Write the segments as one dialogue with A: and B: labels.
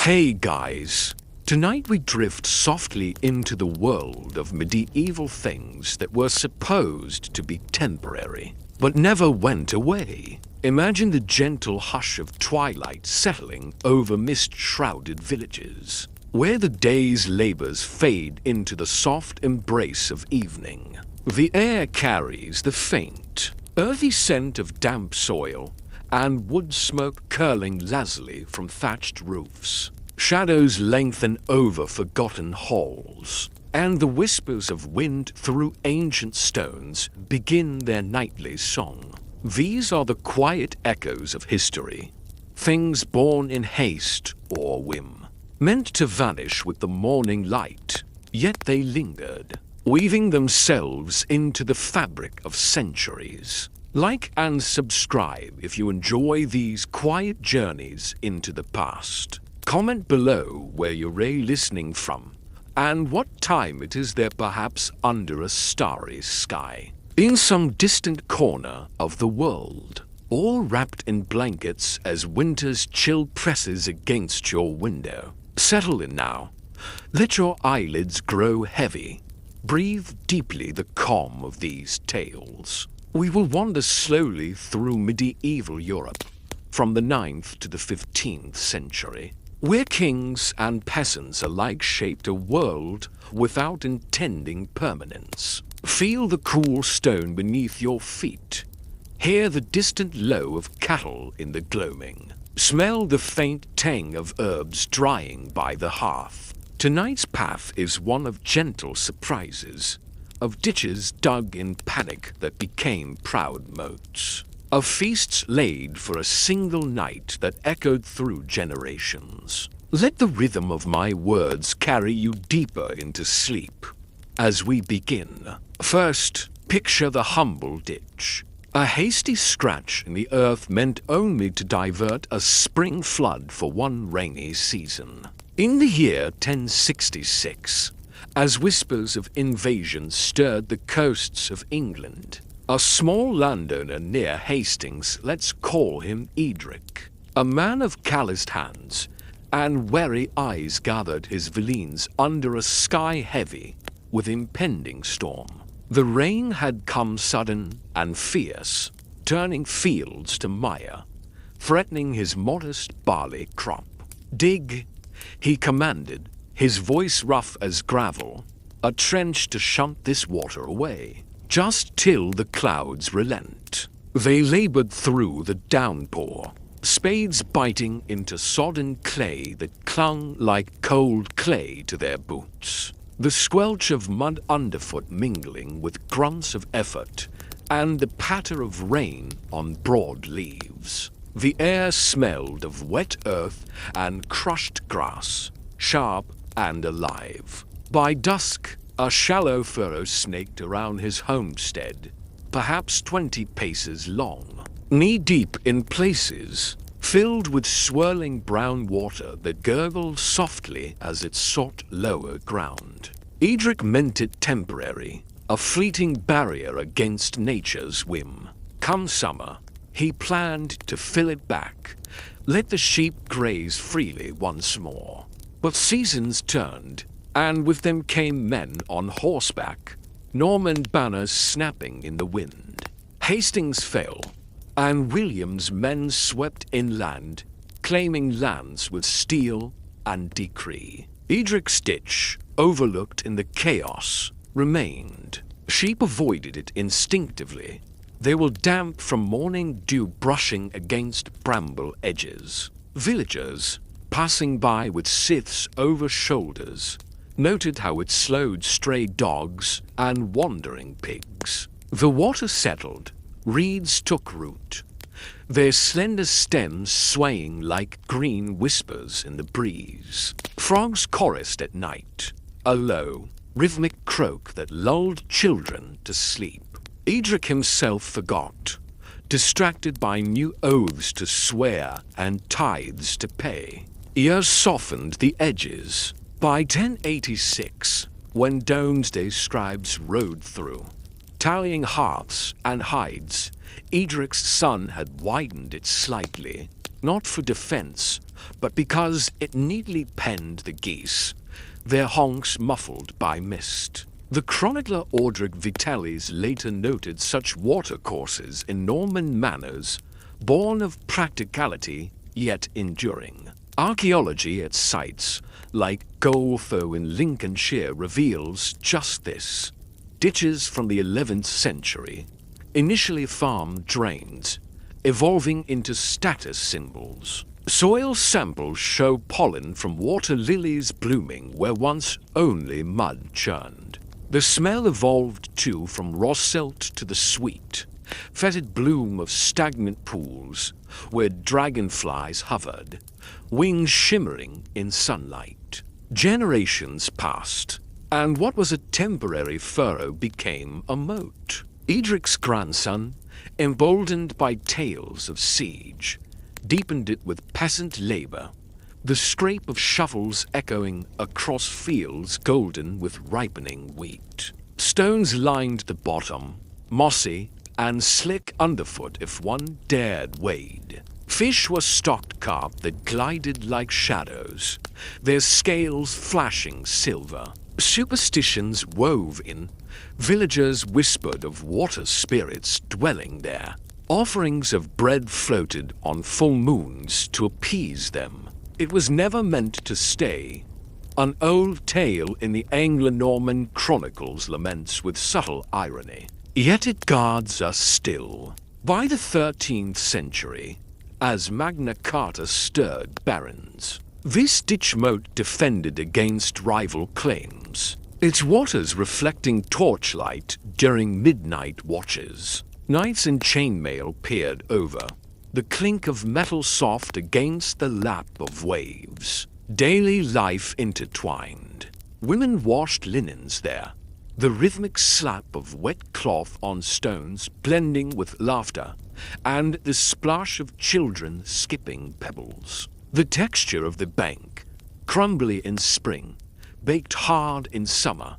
A: Hey guys, tonight we drift softly into the world of medieval things that were supposed to be temporary, but never went away. Imagine the gentle hush of twilight settling over mist-shrouded villages, where the day's labors fade into the soft embrace of evening. The air carries the faint, earthy scent of damp soil and wood smoke curling lazily from thatched roofs. Shadows lengthen over forgotten halls, and the whispers of wind through ancient stones begin their nightly song. These are the quiet echoes of history, things born in haste or whim, meant to vanish with the morning light, yet they lingered, weaving themselves into the fabric of centuries. Like and subscribe if you enjoy these quiet journeys into the past. Comment below where you're listening from, and what time it is there, perhaps under a starry sky, in some distant corner of the world, all wrapped in blankets as winter's chill presses against your window. Settle in now. Let your eyelids grow heavy. Breathe deeply the calm of these tales. We will wander slowly through medieval Europe, from the 9th to the 15th century, where kings and peasants alike shaped a world without intending permanence. Feel the cool stone beneath your feet. Hear the distant low of cattle in the gloaming. Smell the faint tang of herbs drying by the hearth. Tonight's path is one of gentle surprises, of ditches dug in panic that became proud moats, of feasts laid for a single night that echoed through generations. Let the rhythm of my words carry you deeper into sleep. As we begin, first, picture the humble ditch. A hasty scratch in the earth meant only to divert a spring flood for one rainy season. In the year 1066, as whispers of invasion stirred the coasts of England, a small landowner near Hastings, let's call him Edric, a man of calloused hands and wary eyes, gathered his villeins under a sky heavy with impending storm. The rain had come sudden and fierce, turning fields to mire, threatening his modest barley crop. "Dig," he commanded, his voice rough as gravel, "a trench to shunt this water away, just till the clouds relent." They labored through the downpour, spades biting into sodden clay that clung like cold clay to their boots, the squelch of mud underfoot mingling with grunts of effort and the patter of rain on broad leaves. The air smelled of wet earth and crushed grass, sharp and alive. By dusk, a shallow furrow snaked around his homestead, perhaps 20 paces long, knee-deep in places, filled with swirling brown water that gurgled softly as it sought lower ground. Edric meant it temporary, a fleeting barrier against nature's whim. Come summer, he planned to fill it back, let the sheep graze freely once more. But seasons turned, and with them came men on horseback, Norman banners snapping in the wind. Hastings fell, and William's men swept inland, claiming lands with steel and decree. Edric's ditch, overlooked in the chaos, remained. Sheep avoided it instinctively. They were damp from morning dew brushing against bramble edges. Villagers, passing by with scythes over shoulders, noted how it slowed stray dogs and wandering pigs. The water settled, reeds took root, their slender stems swaying like green whispers in the breeze. Frogs chorused at night, a low, rhythmic croak that lulled children to sleep. Edric himself forgot, distracted by new oaths to swear and tithes to pay. Years softened the edges. By 1086, when Domesday scribes rode through, tallying hearths and hides, Edric's sun had widened it slightly, not for defense, but because it neatly penned the geese, their honks muffled by mist. The chronicler Audric Vitalis later noted such watercourses in Norman manners, born of practicality yet enduring. Archaeology at sites like Goltho in Lincolnshire reveals just this. Ditches from the 11th century, initially farm drains, evolving into status symbols. Soil samples show pollen from water lilies blooming where once only mud churned. The smell evolved too from raw silt to the sweet, fetid bloom of stagnant pools where dragonflies hovered, wings shimmering in sunlight. Generations passed, and what was a temporary furrow became a moat. Edric's grandson, emboldened by tales of siege, deepened it with peasant labor, the scrape of shovels echoing across fields golden with ripening wheat. Stones lined the bottom, mossy and slick underfoot if one dared wade. Fish were stocked carp that glided like shadows, their scales flashing silver. Superstitions wove in, villagers whispered of water spirits dwelling there. Offerings of bread floated on full moons to appease them. It was never meant to stay. An old tale in the Anglo-Norman chronicles laments with subtle irony. Yet it guards us still. By the 13th century, as Magna Carta stirred barons, this ditch moat defended against rival claims, its waters reflecting torchlight during midnight watches. Knights in chainmail peered over, the clink of metal soft against the lap of waves. Daily life intertwined. Women washed linens there, the rhythmic slap of wet cloth on stones blending with laughter, and the splash of children skipping pebbles. The texture of the bank, crumbly in spring, baked hard in summer,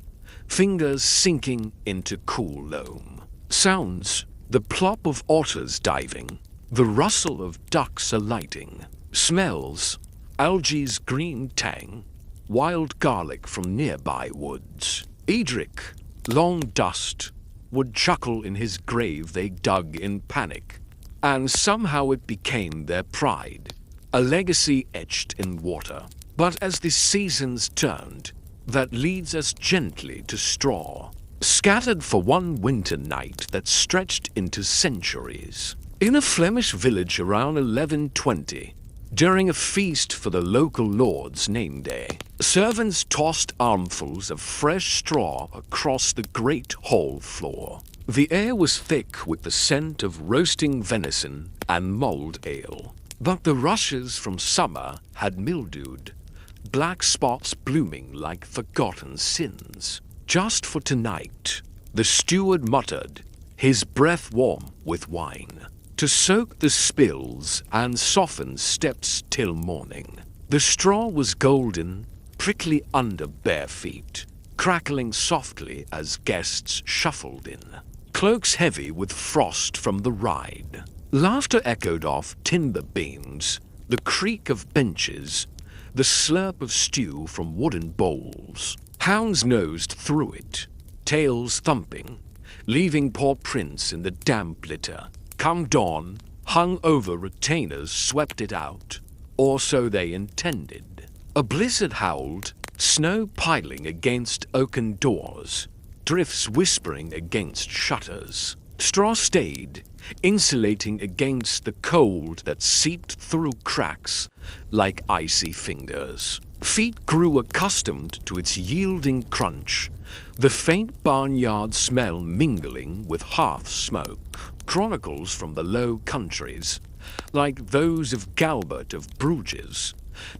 A: fingers sinking into cool loam. Sounds, the plop of otters diving, the rustle of ducks alighting. Smells, algae's green tang, wild garlic from nearby woods. Edric, long dust, would chuckle in his grave they dug in panic, and somehow it became their pride, a legacy etched in water. But as the seasons turned, that leads us gently to straw, scattered for one winter night that stretched into centuries. In a Flemish village around 1120, during a feast for the local lord's name day, servants tossed armfuls of fresh straw across the great hall floor. The air was thick with the scent of roasting venison and mulled ale, but the rushes from summer had mildewed, black spots blooming like forgotten sins. Just for tonight, the steward muttered, his breath warm with wine, to soak the spills and soften steps till morning. The straw was golden, prickly under bare feet, crackling softly as guests shuffled in, cloaks heavy with frost from the ride. Laughter echoed off timber beams, the creak of benches, the slurp of stew from wooden bowls. Hounds nosed through it, tails thumping, leaving paw prints in the damp litter. Come dawn, hung-over retainers swept it out, or so they intended. A blizzard howled, snow piling against oaken doors, drifts whispering against shutters. Straw stayed, insulating against the cold that seeped through cracks like icy fingers. Feet grew accustomed to its yielding crunch, the faint barnyard smell mingling with hearth smoke. Chronicles from the Low Countries, like those of Galbert of Bruges,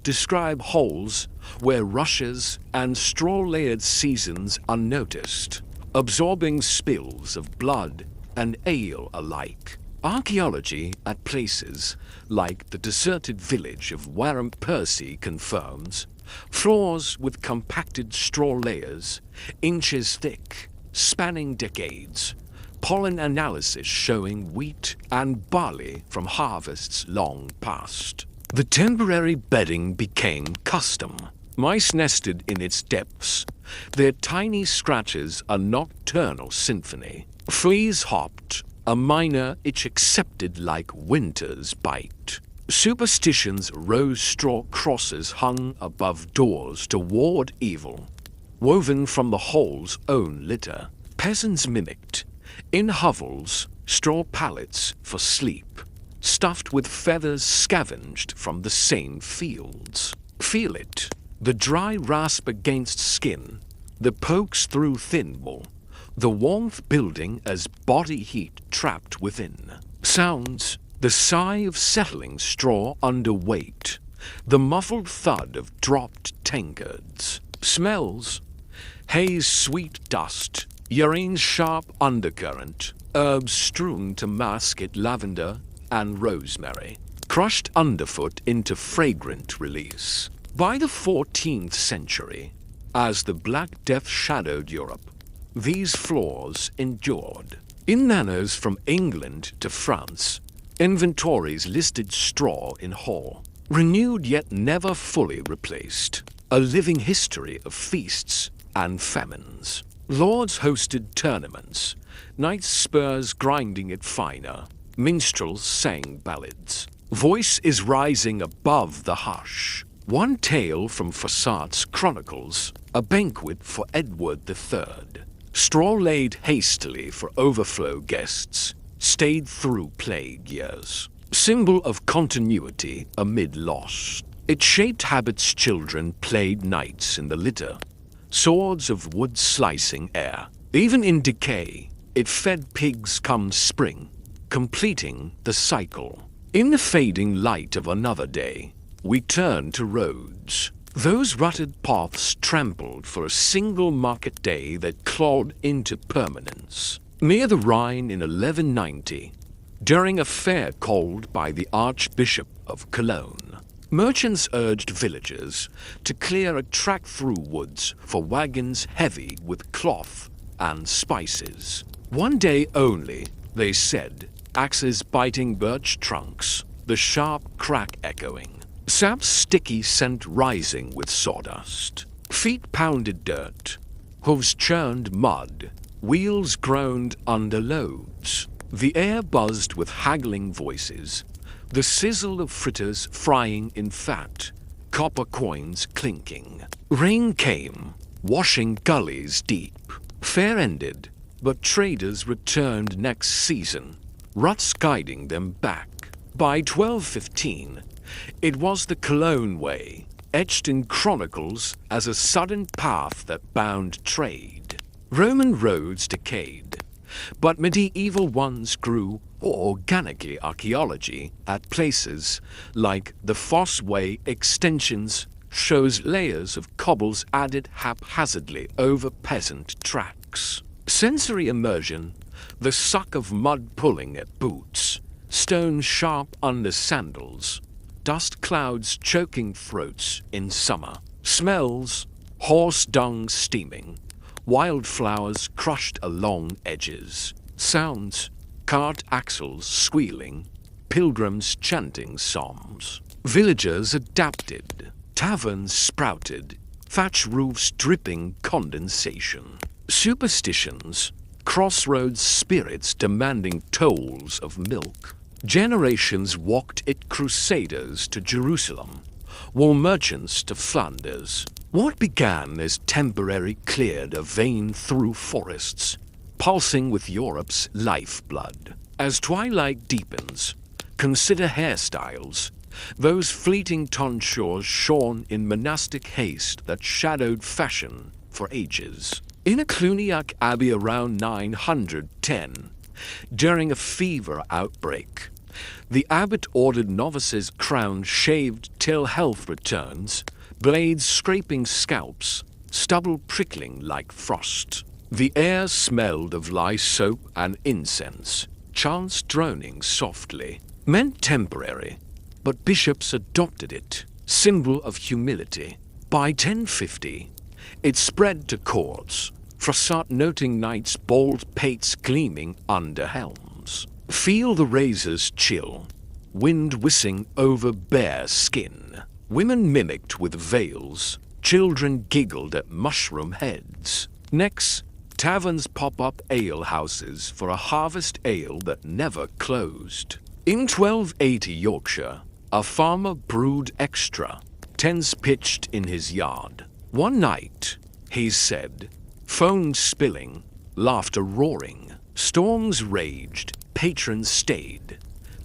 A: describe holes where rushes and straw layered seasons unnoticed, absorbing spills of blood and ale alike. Archaeology at places like the deserted village of Wareham Percy confirms floors with compacted straw layers, inches thick, spanning decades, pollen analysis showing wheat and barley from harvests long past. The temporary bedding became custom. Mice nested in its depths, their tiny scratches a nocturnal symphony. Fleas hopped, a minor itch accepted like winter's bite. Superstitions rose straw crosses hung above doors to ward evil, woven from the hole's own litter. Peasants mimicked, in hovels, straw pallets for sleep, stuffed with feathers scavenged from the same fields. Feel it. The dry rasp against skin, the pokes through thin wool, the warmth building as body heat trapped within. Sounds, the sigh of settling straw under weight, the muffled thud of dropped tankards. Smells, hay's sweet dust, urine's sharp undercurrent, herbs strewn to mask it lavender and rosemary, crushed underfoot into fragrant release. By the 14th century, as the Black Death shadowed Europe, these floors endured. In manors from England to France, inventories listed straw in hall, renewed yet never fully replaced, a living history of feasts and famines. Lords hosted tournaments, knights' spurs grinding it finer, minstrels sang ballads. Voice is rising above the hush. One tale from Froissart's Chronicles, a banquet for Edward III. Straw laid hastily for overflow guests, stayed through plague years. Symbol of continuity amid loss. It shaped habits children played knights in the litter, swords of wood slicing air. Even in decay, it fed pigs come spring, completing the cycle. In the fading light of another day, we turn to roads. Those rutted paths trampled for a single market day that clawed into permanence. Near the Rhine in 1190, during a fair called by the Archbishop of Cologne, merchants urged villagers to clear a track through woods for wagons heavy with cloth and spices. One day only, they said, axes biting birch trunks, the sharp crack echoing. Sap's sticky scent rising with sawdust. Feet pounded dirt. Hooves churned mud. Wheels groaned under loads. The air buzzed with haggling voices. The sizzle of fritters frying in fat. Copper coins clinking. Rain came, washing gullies deep. Fair ended, but traders returned next season, ruts guiding them back. By 1215, it was the Cologne way, etched in chronicles as a sudden path that bound trade. Roman roads decayed, but medieval ones grew organically. Archaeology at places like the Fosse Way extensions shows layers of cobbles added haphazardly over peasant tracks. Sensory immersion, the suck of mud pulling at boots, stone sharp under sandals, dust clouds choking throats in summer. Smells, horse dung steaming, wildflowers crushed along edges. Sounds, cart axles squealing, pilgrims chanting psalms. Villagers adapted, taverns sprouted, thatch roofs dripping condensation. Superstitions, crossroads spirits demanding tolls of milk. Generations walked it crusaders to Jerusalem, wool merchants to Flanders. What began as temporary cleared a vein through forests, pulsing with Europe's lifeblood. As twilight deepens, consider hairstyles, those fleeting tonsures shorn in monastic haste that shadowed fashion for ages. In a Cluniac abbey around 910, during a fever outbreak, the abbot ordered novices' crowns shaved till health returns, blades scraping scalps, stubble prickling like frost. The air smelled of lye soap and incense, chants droning softly. Meant temporary, but bishops adopted it, symbol of humility. By 1050, it spread to courts, Froissart noting knights' bald pates gleaming under helms. Feel the razor's chill, wind whizzing over bare skin. Women mimicked with veils, children giggled at mushroom heads. Next, taverns pop-up alehouses for a harvest ale that never closed. In 1280 Yorkshire, a farmer brewed extra, tents pitched in his yard. One night, he said, phones spilling, laughter roaring, storms raged, patrons stayed.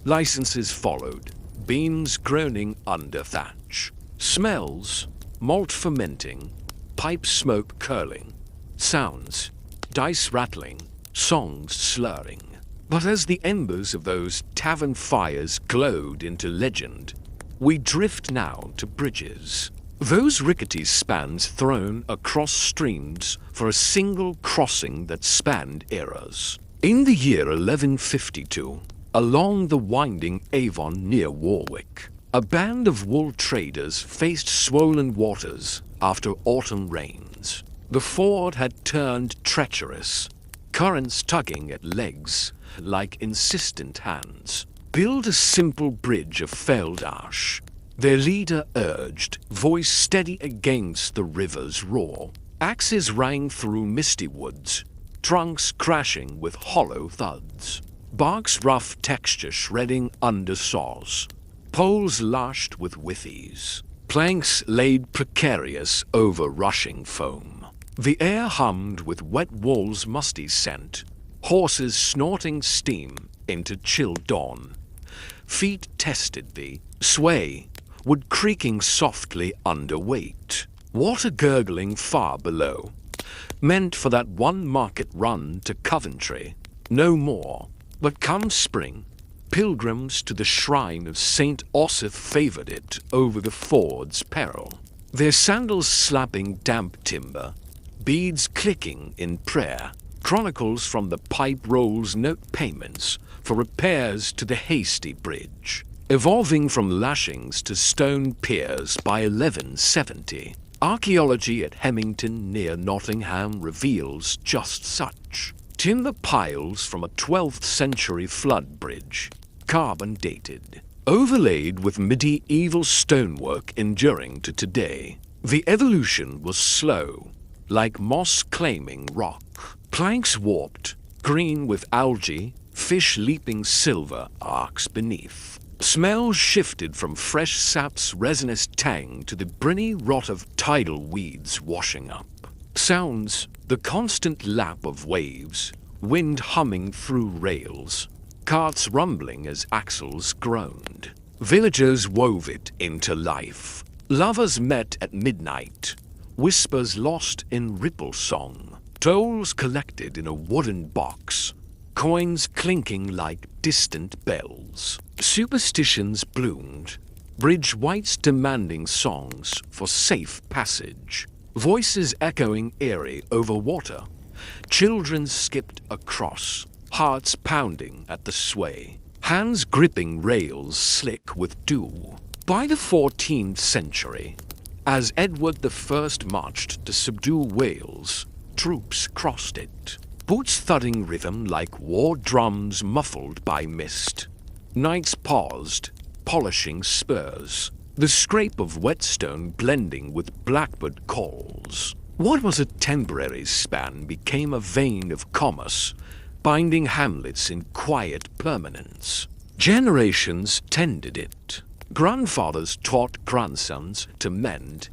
A: Licenses followed, beams groaning under thatch. Smells, malt fermenting, pipe smoke curling. Sounds, dice rattling, songs slurring. But as the embers of those tavern fires glowed into legend, we drift now to bridges. Those rickety spans thrown across streams for a single crossing that spanned eras. In the year 1152, along the winding Avon near Warwick, a band of wool traders faced swollen waters after autumn rains. The ford had turned treacherous, currents tugging at legs like insistent hands. Build a simple bridge of felled ash, their leader urged, voice steady against the river's roar. Axes rang through misty woods, trunks crashing with hollow thuds. Bark's rough texture shredding under saws, poles lashed with withies, planks laid precarious over rushing foam. The air hummed with wet wool's musty scent, horses snorting steam into chill dawn. Feet tested the sway, wood creaking softly under weight. Water gurgling far below, meant for that one market run to Coventry, no more. But come spring, pilgrims to the shrine of St. Osyth favored it over the ford's peril. Their sandals slapping damp timber, beads clicking in prayer, chronicles from the pipe rolls note payments for repairs to the Hasty Bridge, evolving from lashings to stone piers by 1170. Archaeology at Hemmington near Nottingham reveals just such. Timber piles from a 12th century flood bridge, carbon dated, overlaid with medieval stonework enduring to today. The evolution was slow, like moss claiming rock. Planks warped, green with algae, fish leaping silver arcs beneath. Smells shifted from fresh sap's resinous tang to the briny rot of tidal weeds washing up. Sounds, the constant lap of waves, wind humming through rails, carts rumbling as axles groaned. Villagers wove it into life. Lovers met at midnight, whispers lost in ripple song, tolls collected in a wooden box, coins clinking like distant bells. Superstitions bloomed, bridge wights demanding songs for safe passage, voices echoing eerie over water. Children skipped across, hearts pounding at the sway, hands gripping rails slick with dew. By the 14th century, as Edward I marched to subdue Wales, troops crossed it, boots thudding rhythm like war drums muffled by mist. Knights paused, polishing spurs, the scrape of whetstone blending with blackbird calls. What was a temporary span became a vein of commerce, binding hamlets in quiet permanence. Generations tended it. Grandfathers taught grandsons to mend,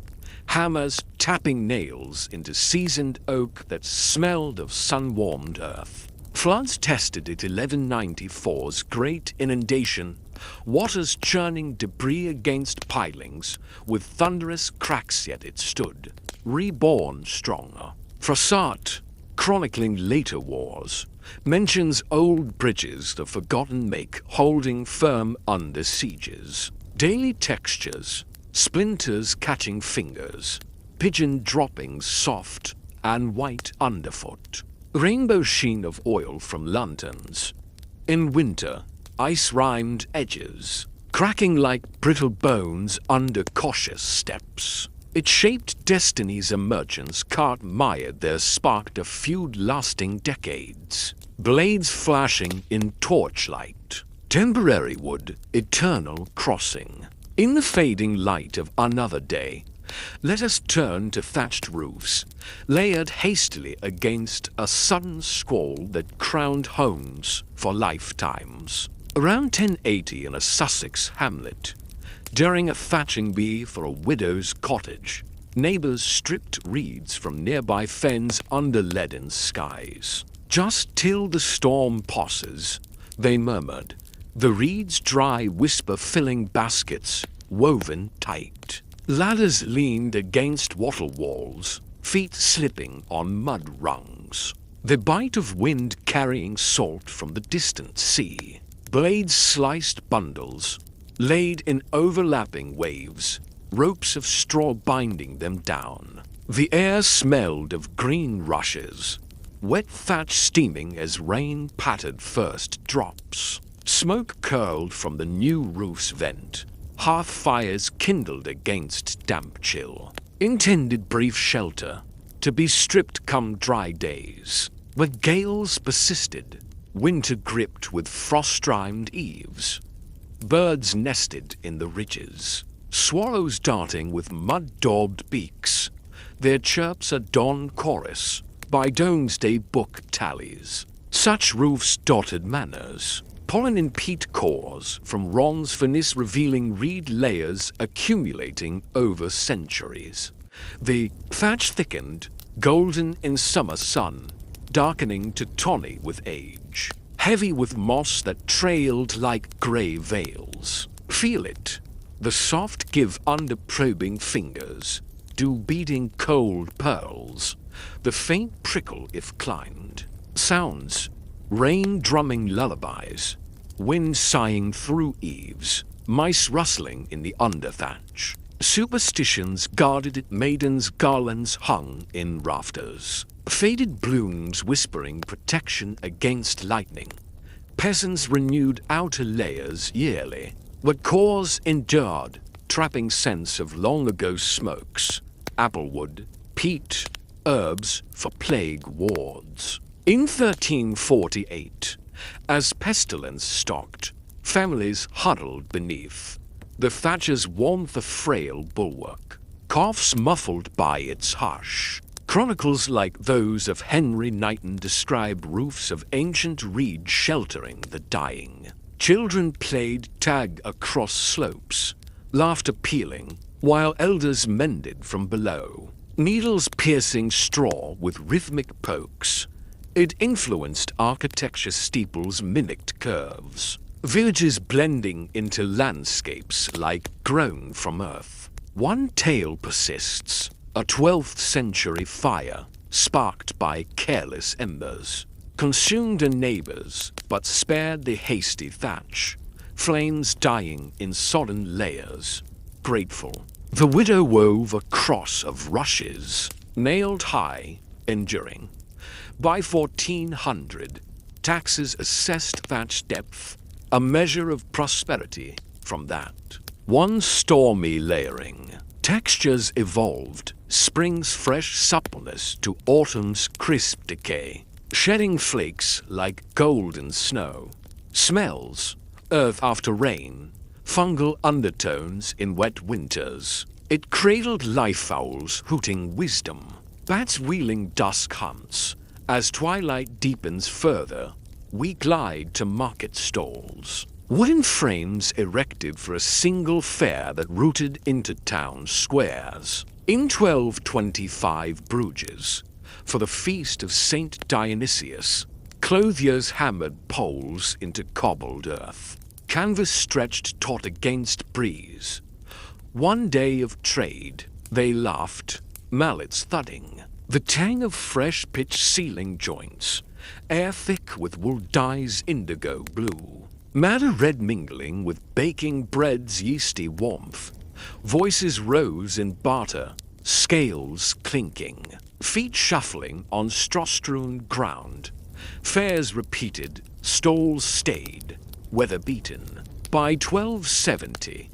A: hammers tapping nails into seasoned oak that smelled of sun-warmed earth. Floods tested it 1194's great inundation, waters churning debris against pilings, with thunderous cracks yet it stood, reborn stronger. Froissart, chronicling later wars, mentions old bridges the forgotten make holding firm under sieges. Daily textures, splinters catching fingers, pigeon droppings soft and white underfoot. Rainbow sheen of oil from lanterns. In winter, ice-rimed edges, cracking like brittle bones under cautious steps. It shaped destinies a merchant's cart mired there sparked a feud lasting decades. Blades flashing in torchlight, Temporary wood, eternal crossing. In the fading light of another day, let us turn to thatched roofs, layered hastily against a sudden squall that crowned homes for lifetimes. Around 1080 in a Sussex hamlet, during a thatching bee for a widow's cottage, neighbors stripped reeds from nearby fens under leaden skies. Just till the storm passes, they murmured, the reeds dry whisper filling baskets, woven tight. Ladders leaned against wattle walls, feet slipping on mud rungs. The bite of wind carrying salt from the distant sea. Blades sliced bundles, laid in overlapping waves, ropes of straw binding them down. The air smelled of green rushes, wet thatch steaming as rain pattered first drops. Smoke curled from the new roof's vent. Hearth fires kindled against damp chill. Intended brief shelter, to be stripped come dry days. But gales persisted, winter gripped with frost-rimed eaves. Birds nested in the ridges, swallows darting with mud-daubed beaks, their chirps a dawn chorus by Domesday Book tallies. Such roofs dotted manors, pollen in peat cores from Ron's furnace revealing reed layers accumulating over centuries. The thatch thickened, golden in summer sun, darkening to tawny with age, heavy with moss that trailed like grey veils. Feel it, the soft give under probing fingers, dew beading cold pearls, the faint prickle if climbed. Sounds, rain drumming lullabies, wind sighing through eaves, mice rustling in the under-thatch. Superstitions guarded at maidens' garlands hung in rafters. Faded blooms whispering protection against lightning. Peasants renewed outer layers yearly, but cores endured, trapping scents of long-ago smokes, applewood, peat, herbs for plague wards. In 1348, as pestilence stalked, families huddled beneath the thatcher's warmth a frail bulwark, coughs muffled by its hush. Chronicles like those of Henry Knighton describe roofs of ancient reed sheltering the dying. Children played tag across slopes, laughter pealing, while elders mended from below, needles piercing straw with rhythmic pokes. It influenced architecture steeples mimicked curves, villages blending into landscapes like grown from earth. One tale persists, a 12th century fire, sparked by careless embers, consumed a neighbor's, but spared the hasty thatch, flames dying in sodden layers. Grateful, the widow wove a cross of rushes, nailed high, enduring. By 1400, taxes assessed thatch depth, a measure of prosperity from that. One stormy layering, textures evolved, spring's fresh suppleness to autumn's crisp decay, shedding flakes like golden snow. Smells, earth after rain, fungal undertones in wet winters. It cradled life owls hooting wisdom, bats wheeling dusk hunts. As twilight deepens further, we glide to market stalls. Wooden frames erected for a single fair that rooted into town squares. In 1225 Bruges, for the feast of Saint Dionysius, clothiers hammered poles into cobbled earth. Canvas stretched taut against breeze. One day of trade, they laughed, mallets thudding. The tang of fresh pitch ceiling joints, air thick with wool dyes indigo blue. Madder red mingling with baking bread's yeasty warmth. Voices rose in barter, scales clinking, feet shuffling on straw-strewn ground. Fairs repeated, stalls stayed, weather-beaten. By 1270,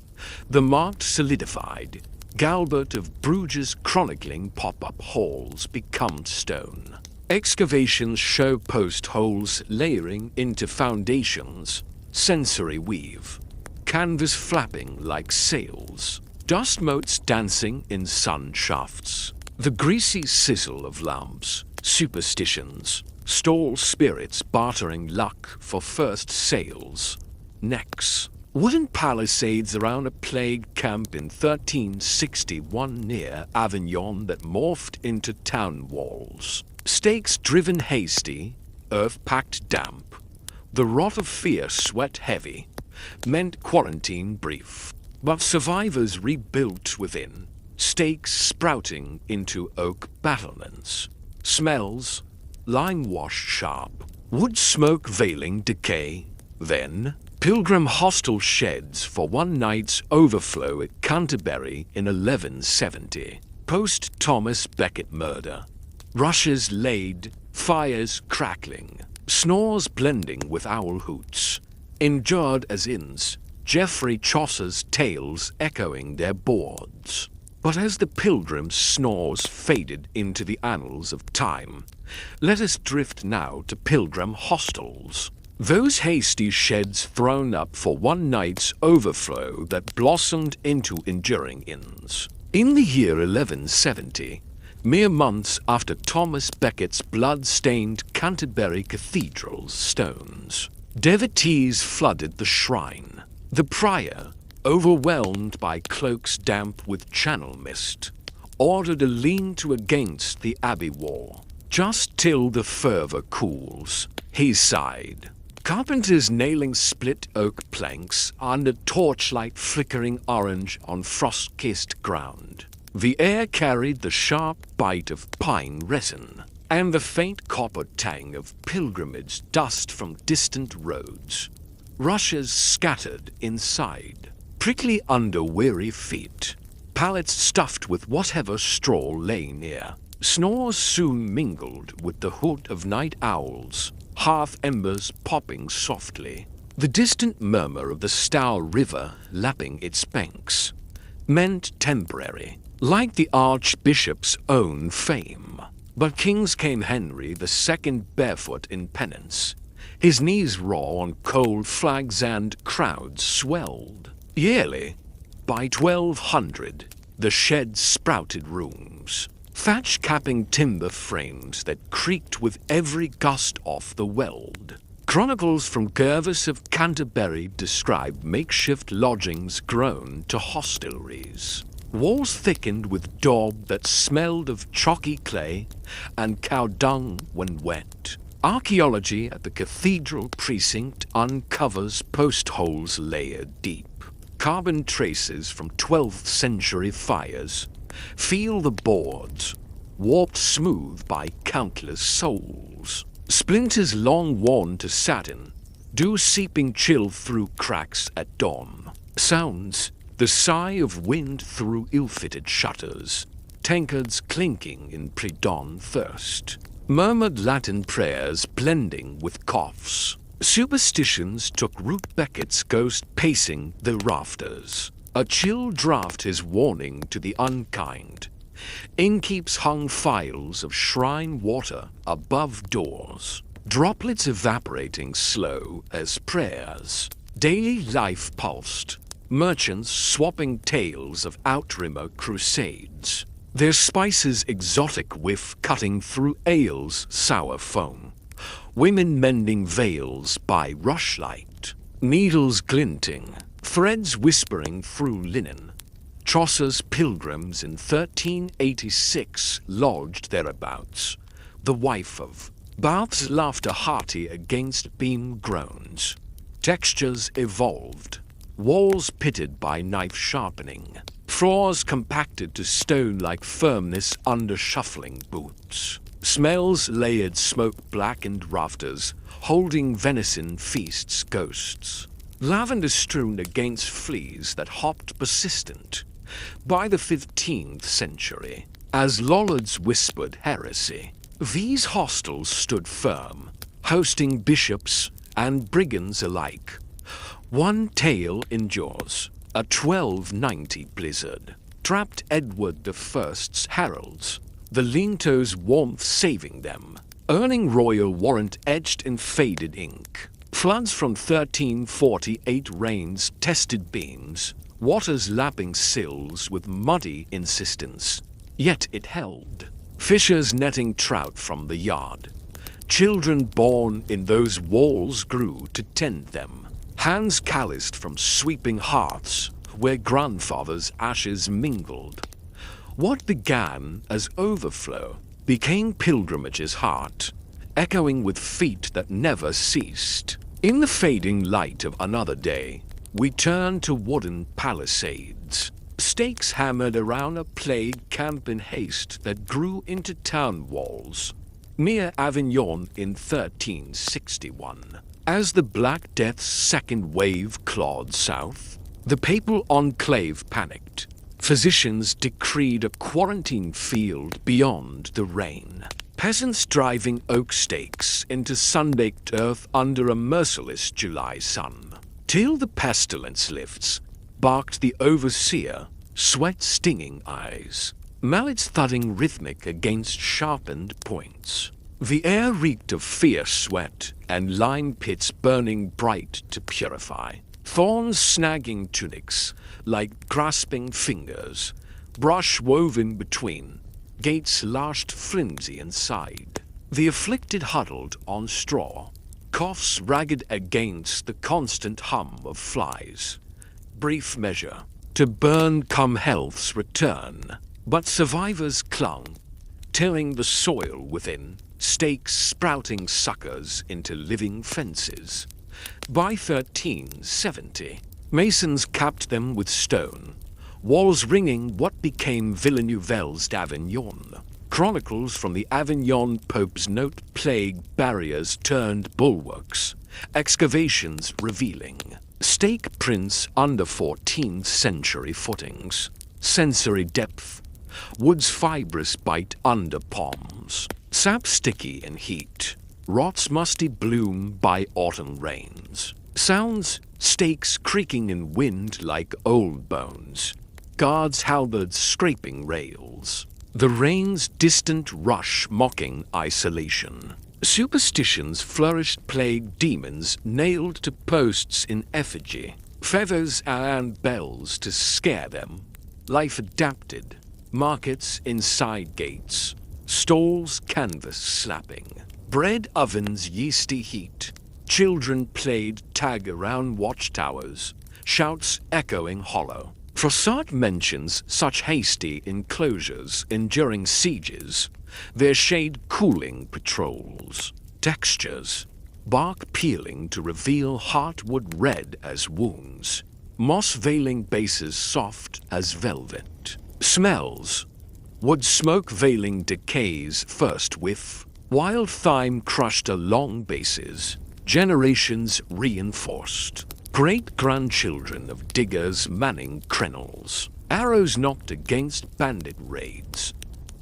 A: the marked solidified, Galbert of Bruges chronicling pop-up halls become stone. Excavations show post holes layering into foundations, sensory weave, canvas flapping like sails, dust motes dancing in sun shafts, the greasy sizzle of lamps, superstitions, stall spirits bartering luck for first sales, necks, wooden palisades around a plague camp in 1361 near Avignon that morphed into town walls, stakes driven hasty, earth packed damp, the rot of fear sweat heavy, meant quarantine brief, but survivors rebuilt within, stakes sprouting into oak battlements, smells, lime wash sharp, wood smoke veiling decay, then pilgrim hostel sheds for one night's overflow at Canterbury in 1170, post Thomas Becket murder, rushes laid, fires crackling, snores blending with owl hoots, endured as inns, Geoffrey Chaucer's tales echoing their boards. But as the pilgrim's snores faded into the annals of time, let us drift now to pilgrim hostels. Those hasty sheds thrown up for one night's overflow that blossomed into enduring inns. In the year 1170, mere months after Thomas Becket's blood-stained Canterbury Cathedral's stones, devotees flooded the shrine. The prior, overwhelmed by cloaks damp with channel mist, ordered a lean-to against the abbey wall. Just till the fervor cools, he sighed. Carpenters nailing split oak planks under torchlight flickering orange on frost-kissed ground. The air carried the sharp bite of pine resin and the faint copper tang of pilgrimage dust from distant roads. Rushes scattered inside, prickly under weary feet, pallets stuffed with whatever straw lay near. Snores soon mingled with the hoot of night owls, hearth embers popping softly, the distant murmur of the Stour River lapping its banks, meant temporary, like the Archbishop's own fame. But King's came Henry II barefoot in penance, his knees raw on cold flags and crowds swelled. Yearly, by 1200, the shed sprouted rooms, thatch capping timber frames that creaked with every gust off the weld. Chronicles from Gervas of Canterbury describe makeshift lodgings grown to hostelries. Walls thickened with daub that smelled of chalky clay and cow dung when wet. Archaeology at the cathedral precinct uncovers post holes layered deep. Carbon traces from 12th century fires feel the boards, warped smooth by countless souls. Splinters long worn to satin, dew seeping chill through cracks at dawn. Sounds, the sigh of wind through ill-fitted shutters, tankards clinking in pre-dawn thirst. Murmured Latin prayers blending with coughs. Superstitions took root. Becket's ghost pacing the rafters. A chill draught his warning to the unkind. Innkeeps hung phials of shrine water above doors. Droplets evaporating slow as prayers. Daily life pulsed. Merchants swapping tales of outrimmer crusades. Their spices exotic whiff cutting through ale's sour foam. Women mending veils by rushlight. Needles glinting, threads whispering through linen. Chaucer's pilgrims in 1386 lodged thereabouts. The wife of Bath's laughter hearty against beam groans. Textures evolved. Walls pitted by knife sharpening. Floors compacted to stone-like firmness under shuffling boots. Smells layered smoke-blackened rafters, holding venison feasts ghosts. Lavender strewn against fleas that hopped persistent. By the 15th century, as Lollards whispered heresy, these hostels stood firm, hosting bishops and brigands alike. One tale endures. A 1290 blizzard trapped Edward I's heralds, the Linto's warmth saving them, earning royal warrant etched in faded ink. Floods from 1348 rains tested beams, waters lapping sills with muddy insistence. Yet it held. Fishers netting trout from the yard. Children born in those walls grew to tend them. Hands calloused from sweeping hearths where grandfathers' ashes mingled. What began as overflow became pilgrimage's heart, echoing with feet that never ceased. In the fading light of another day, we turn to wooden palisades, stakes hammered around a plague camp in haste that grew into town walls, near Avignon in 1361. As the Black Death's second wave clawed south, the papal enclave panicked. Physicians decreed a quarantine field beyond the rain. Peasants driving oak stakes into sun-baked earth under a merciless July sun. Till the pestilence lifts, barked the overseer, sweat-stinging eyes, mallets thudding rhythmic against sharpened points. The air reeked of fierce sweat and lime pits burning bright to purify. Thorns snagging tunics like grasping fingers, brush woven between, gates lashed flimsy inside. The afflicted huddled on straw, coughs ragged against the constant hum of flies. Brief measure, to burn come health's return, but survivors clung, tilling the soil within, stakes sprouting suckers into living fences. By 1370, masons capped them with stone, walls ringing what became Villeneuvel's d'Avignon. Chronicles from the Avignon Pope's note plague barriers turned bulwarks, excavations revealing stake prints under 14th century footings, sensory depth, wood's fibrous bite under palms, sap sticky in heat, rot's musty bloom by autumn rains, sounds stakes creaking in wind like old bones, guards' halberds scraping rails, the rain's distant rush mocking isolation. Superstitions flourished plague demons nailed to posts in effigy, feathers and bells to scare them. Life adapted, markets inside gates, stalls canvas slapping, bread ovens yeasty heat, children played tag around watchtowers, shouts echoing hollow. Froissart mentions such hasty enclosures enduring sieges, their shade cooling patrols, textures, bark peeling to reveal heartwood red as wounds, moss veiling bases soft as velvet, smells, wood smoke veiling decay's first whiff, wild thyme crushed along bases, generations reinforced. Great-grandchildren of diggers manning crenels, arrows knocked against bandit raids.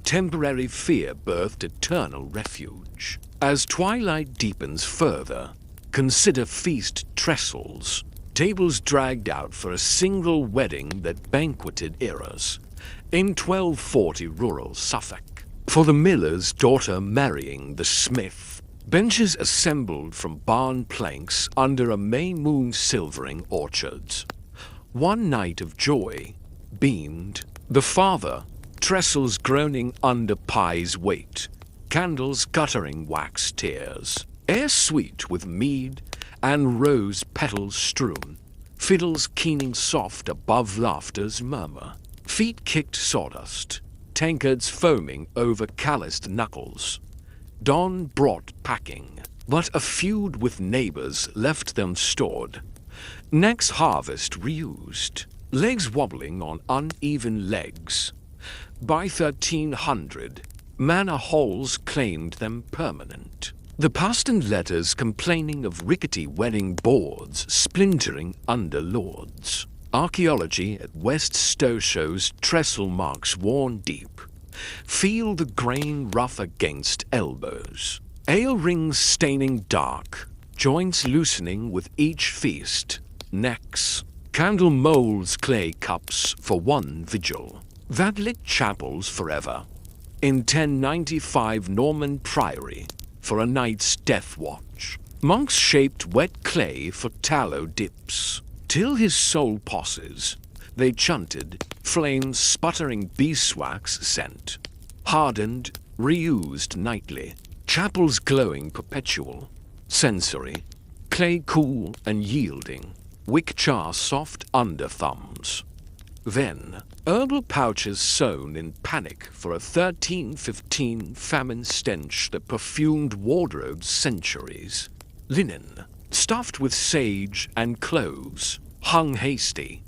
A: Temporary fear birthed eternal refuge. As twilight deepens further, consider feast trestles, tables dragged out for a single wedding that banqueted eras. In 1240 rural Suffolk, for the miller's daughter marrying the smith, benches assembled from barn planks under a May moon silvering orchards. One night of joy beamed the father, trestles groaning under pie's weight, candles guttering wax tears, air sweet with mead and rose petals strewn, fiddles keening soft above laughter's murmur, feet kicked sawdust, tankards foaming over calloused knuckles. Dawn brought packing, but a feud with neighbors left them stored. Next harvest reused, legs wobbling on uneven legs. By 1300, manor halls claimed them permanent. The parsoned letters complaining of rickety wedding boards splintering under lords. Archaeology at West Stowe shows trestle marks worn deep. Feel the grain rough against elbows. Ale rings staining dark, joints loosening with each feast. Necks, candle molds clay cups for one vigil. That lit chapels forever. In 1095 Norman Priory, for a night's death watch. Monks shaped wet clay for tallow dips. Till his soul passes, they chanted, flames sputtering beeswax scent. Hardened, reused nightly, chapels glowing perpetual. Sensory, clay cool and yielding, wick char soft under thumbs. Then, herbal pouches sewn in panic for a 1315 famine stench that perfumed wardrobes centuries. Linen, stuffed with sage and cloves, hung hasty,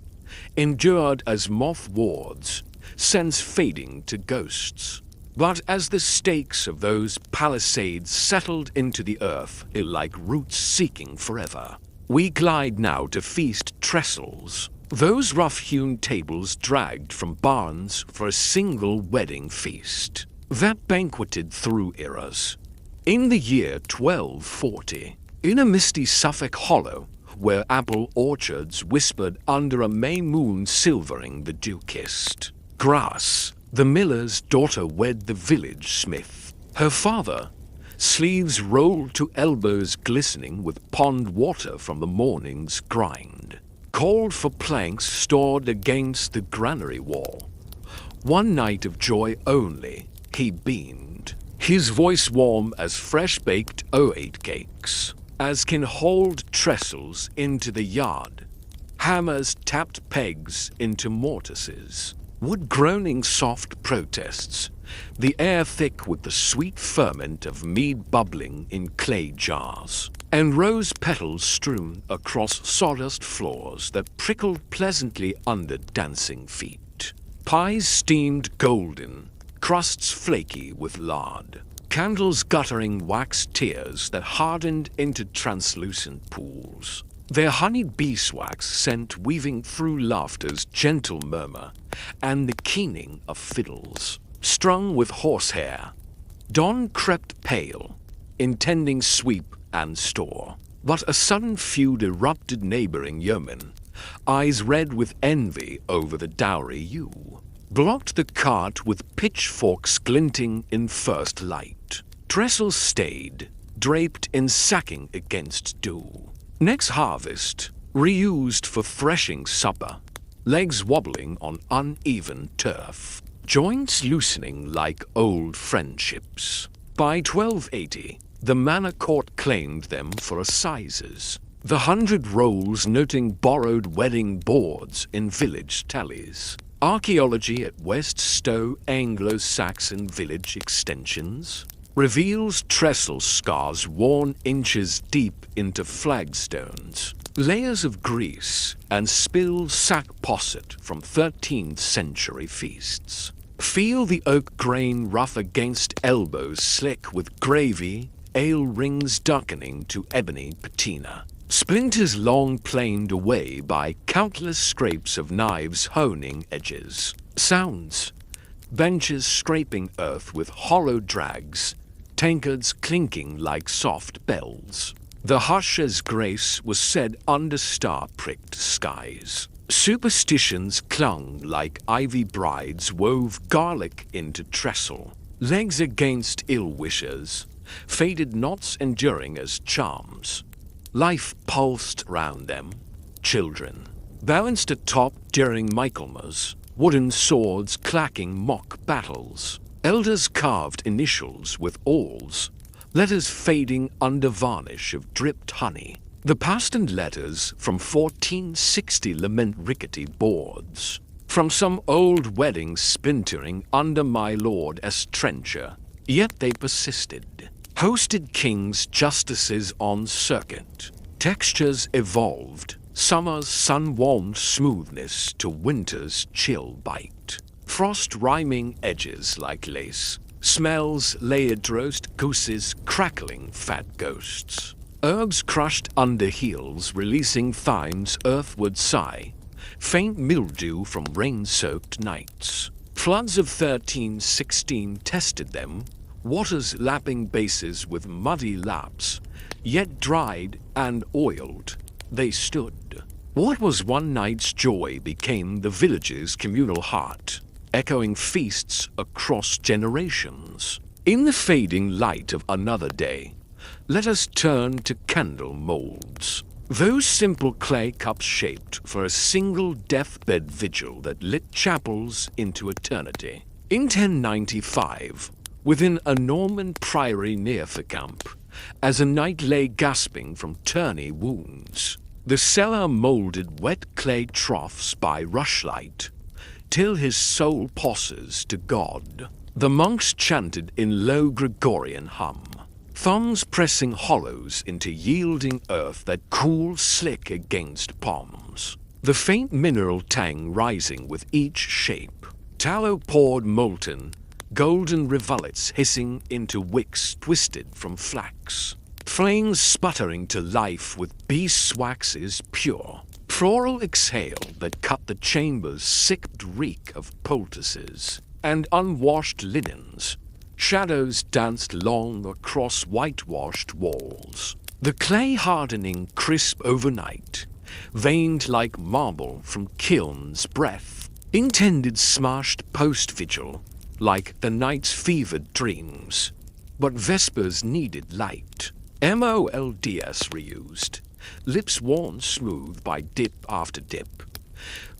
A: endured as moth wards, sense fading to ghosts. But as the stakes of those palisades settled into the earth like roots seeking forever, we glide now to feast trestles, those rough-hewn tables dragged from barns for a single wedding feast, that banqueted through eras. In the year 1240, in a misty Suffolk hollow, where apple orchards whispered under a May moon silvering the dew-kissed grass, the miller's daughter wed the village smith. Her father, sleeves rolled to elbows glistening with pond water from the morning's grind, called for planks stored against the granary wall. One night of joy only, he beamed, his voice warm as fresh-baked oat cakes, as can hold trestles into the yard. Hammers tapped pegs into mortises, wood groaning soft protests, the air thick with the sweet ferment of mead bubbling in clay jars, and rose petals strewn across sawdust floors that prickled pleasantly under dancing feet. Pies steamed golden, crusts flaky with lard, candles guttering wax tears that hardened into translucent pools. Their honeyed beeswax scent weaving through laughter's gentle murmur, and the keening of fiddles, strung with horsehair. Dawn crept pale, intending sweep and store, but a sudden feud erupted neighboring yeomen, eyes red with envy over the dowry ewe, blocked the cart with pitchforks glinting in first light. Trestles stayed, draped in sacking against dew. Next harvest, reused for threshing supper, legs wobbling on uneven turf, joints loosening like old friendships. By 1280, the manor court claimed them for assizes, the 100 rolls noting borrowed wedding boards in village tallies. Archaeology at West Stowe Anglo-Saxon village extensions reveals trestle scars worn inches deep into flagstones, layers of grease, and spilled sack posset from 13th century feasts. Feel the oak grain rough against elbows slick with gravy, ale rings darkening to ebony patina. Splinters long planed away by countless scrapes of knives honing edges. Sounds, benches scraping earth with hollow drags, tankards clinking like soft bells. The hush as grace was said under star-pricked skies. Superstitions clung like ivy brides wove garlic into trestle, legs against ill-wishers, faded knots enduring as charms. Life pulsed round them. Children, balanced atop during Michaelmas, wooden swords clacking mock battles. Elders carved initials with awls, letters fading under varnish of dripped honey. The past and letters from 1460 lament rickety boards. From some old wedding splintering under my lord as trencher, yet they persisted. Hosted kings, justices on circuit. Textures evolved, summer's sun-warmed smoothness to winter's chill bite. Frost rhyming edges like lace, smells layered roast gooses crackling fat ghosts. Herbs crushed under heels releasing thyme's earthward sigh, faint mildew from rain-soaked nights. Floods of 1316 tested them, waters lapping bases with muddy laps, yet dried and oiled, they stood. What was one night's joy became the village's communal heart, echoing feasts across generations. In the fading light of another day, let us turn to candle molds. Those simple clay cups shaped for a single deathbed vigil that lit chapels into eternity. In 1095, within a Norman priory near Ficamp, as a knight lay gasping from tourney wounds, the cellar moulded wet clay troughs by rushlight, till his soul passes to God. The monks chanted in low Gregorian hum, thumbs pressing hollows into yielding earth that cooled slick against palms. The faint mineral tang rising with each shape, tallow poured molten, golden rivulets hissing into wicks twisted from flax, flames sputtering to life with beeswax's pure, floral exhale that cut the chamber's sicked reek of poultices and unwashed linens. Shadows danced long across whitewashed walls, the clay hardening crisp overnight, veined like marble from kiln's breath, intended smashed post-vigil, like the night's fevered dreams. But vespers needed light. MOLDS reused, lips worn smooth by dip after dip.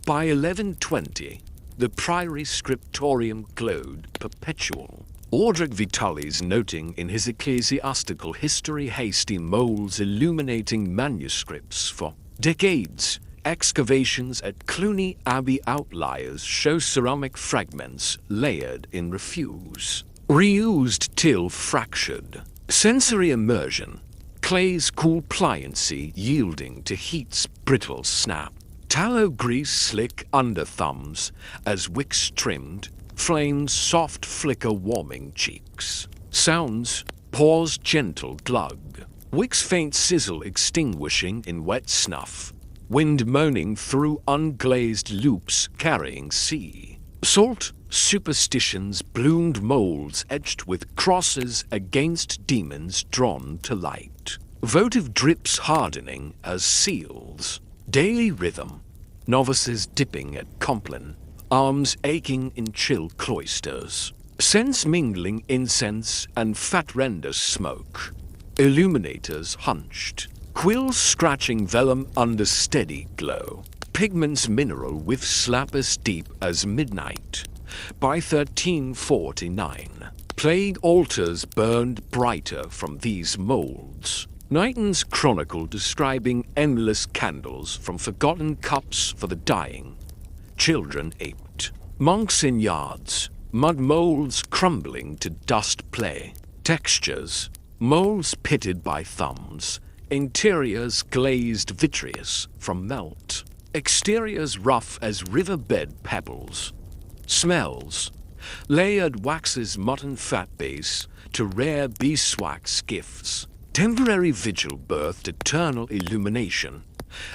A: By 1120, the priory scriptorium glowed perpetual. Audric Vitalis noting in his ecclesiastical history hasty moles illuminating manuscripts for decades. Excavations at Cluny Abbey outliers show ceramic fragments layered in refuse, reused till fractured. Sensory immersion, clay's cool pliancy yielding to heat's brittle snap. Tallow grease slick under thumbs as wicks trimmed, flames soft flicker warming cheeks. Sounds, pause gentle glug. Wicks faint sizzle extinguishing in wet snuff. Wind moaning through unglazed loops carrying sea. Salt, superstitions bloomed molds etched with crosses against demons drawn to light. Votive drips hardening as seals. Daily rhythm, novices dipping at Compline, arms aching in chill cloisters. Scents mingling incense and fat render smoke. Illuminators hunched. Quills scratching vellum under steady glow. Pigments mineral with slappers deep as midnight. By 1349, plague altars burned brighter from these molds. Knighton's chronicle describing endless candles from forgotten cups for the dying. Children aped. Monks in yards. Mud molds crumbling to dust play. Textures. Molds pitted by thumbs. Interiors glazed vitreous from melt. Exteriors rough as riverbed pebbles. Smells. Layered waxes mutton fat base to rare beeswax gifts. Temporary vigil birthed eternal illumination.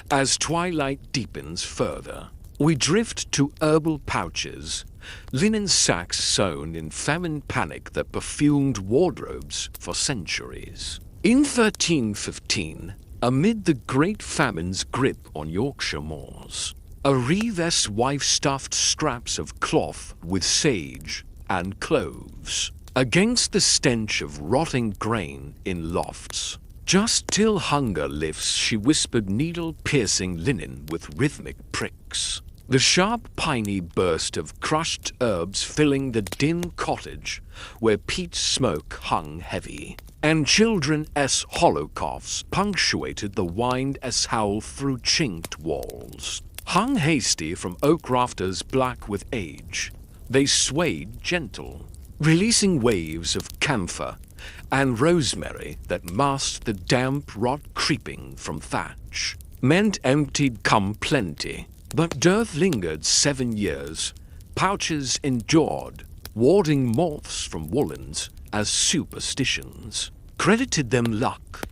A: As twilight deepens further, we drift to herbal pouches, linen sacks sewn in famine panic that perfumed wardrobes for centuries. In 1315, amid the great famine's grip on Yorkshire moors, a reeve's wife stuffed scraps of cloth with sage and cloves against the stench of rotting grain in lofts. Just till hunger lifts, she whispered needle-piercing linen with rhythmic pricks. The sharp piney burst of crushed herbs filling the dim cottage where peat smoke hung heavy, and children's hollow coughs punctuated the wind-s howl through chinked walls. Hung hasty from oak rafters black with age, they swayed gentle, releasing waves of camphor and rosemary that masked the damp rot creeping from thatch. Meant emptied come plenty, but dearth lingered 7 years. Pouches endured, warding moths from woolens as superstitions. Credited them luck.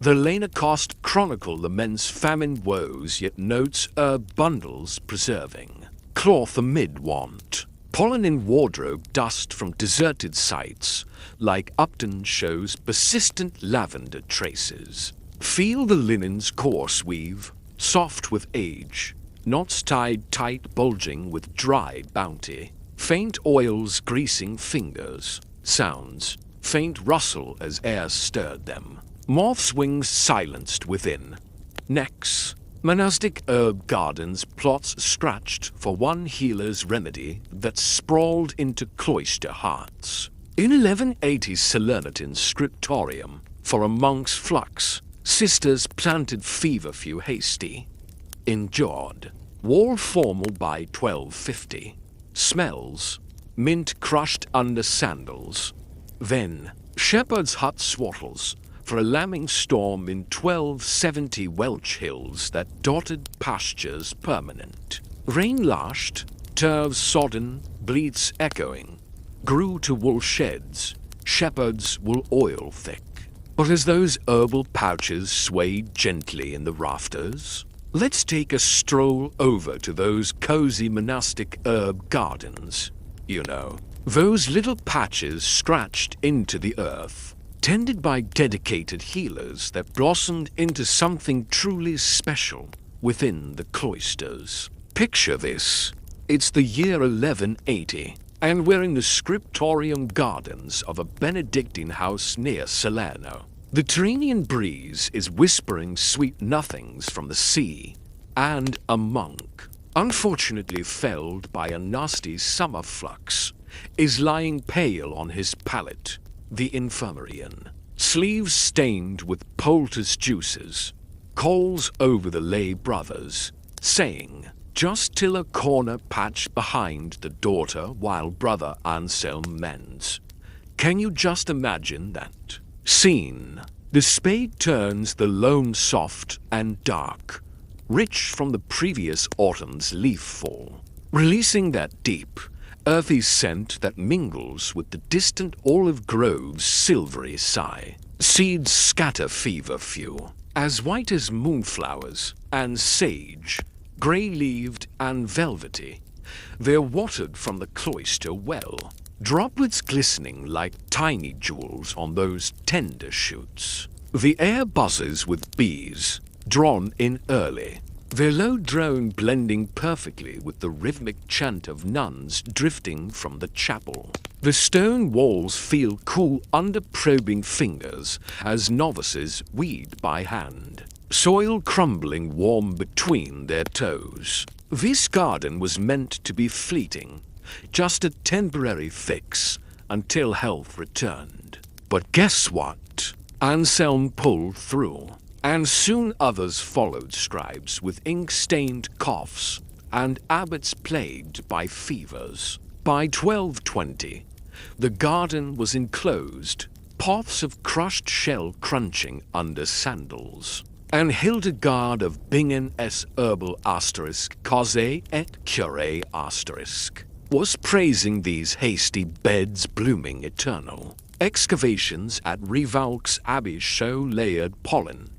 A: The Lanercost chronicle laments famine woes, yet notes herb bundles preserving. Cloth amid want. Pollen in wardrobe dust from deserted sites, like Upton shows persistent lavender traces. Feel the linen's coarse weave, soft with age, knots tied tight bulging with dry bounty, faint oils greasing fingers, sounds, faint rustle as air stirred them. Moths' wings silenced within. Necks. Monastic herb gardens plots scratched for one healer's remedy that sprawled into cloister hearts. In 1180 Salernitan scriptorium, for a monk's flux, sisters planted feverfew hasty. Endured. Wall formal by 1250. Smells. Mint crushed under sandals. Then, shepherd's hut swattles, for a lambing storm in 1270 Welch hills that dotted pastures permanent. Rain lashed, turves sodden, bleats echoing, grew to wool sheds, shepherds wool oil thick. But as those herbal pouches swayed gently in the rafters, let's take a stroll over to those cozy monastic herb gardens. You know, those little patches scratched into the earth, tended by dedicated healers that blossomed into something truly special within the cloisters. Picture this. It's the year 1180, and we're in the scriptorium gardens of a Benedictine house near Salerno. The Tyrrhenian breeze is whispering sweet nothings from the sea, and a monk, unfortunately felled by a nasty summer flux, is lying pale on his pallet, the infirmarian, sleeves stained with poultice juices, calls over the lay brothers, saying, just till a corner patch behind the daughter while brother Anselm mends. Can you just imagine that? Scene. The spade turns the loam soft and dark, rich from the previous autumn's leaf fall, releasing that deep, earthy scent that mingles with the distant olive grove's silvery sigh. Seeds scatter feverfew, as white as moonflowers, and sage, grey-leaved and velvety. They're watered from the cloister well, droplets glistening like tiny jewels on those tender shoots. The air buzzes with bees, drawn in early, their low drone blending perfectly with the rhythmic chant of nuns drifting from the chapel. The stone walls feel cool under probing fingers as novices weed by hand, soil crumbling warm between their toes. This garden was meant to be fleeting, just a temporary fix until health returned. But guess what? Anselm pulled through, and soon others followed scribes with ink-stained coughs and abbots plagued by fevers. By 1220, the garden was enclosed, pots of crushed shell crunching under sandals. And Hildegard of Bingen's herbal asterisk, cause et cure asterisk, was praising these hasty beds blooming eternal. Excavations at Rivalk's Abbey show layered pollen,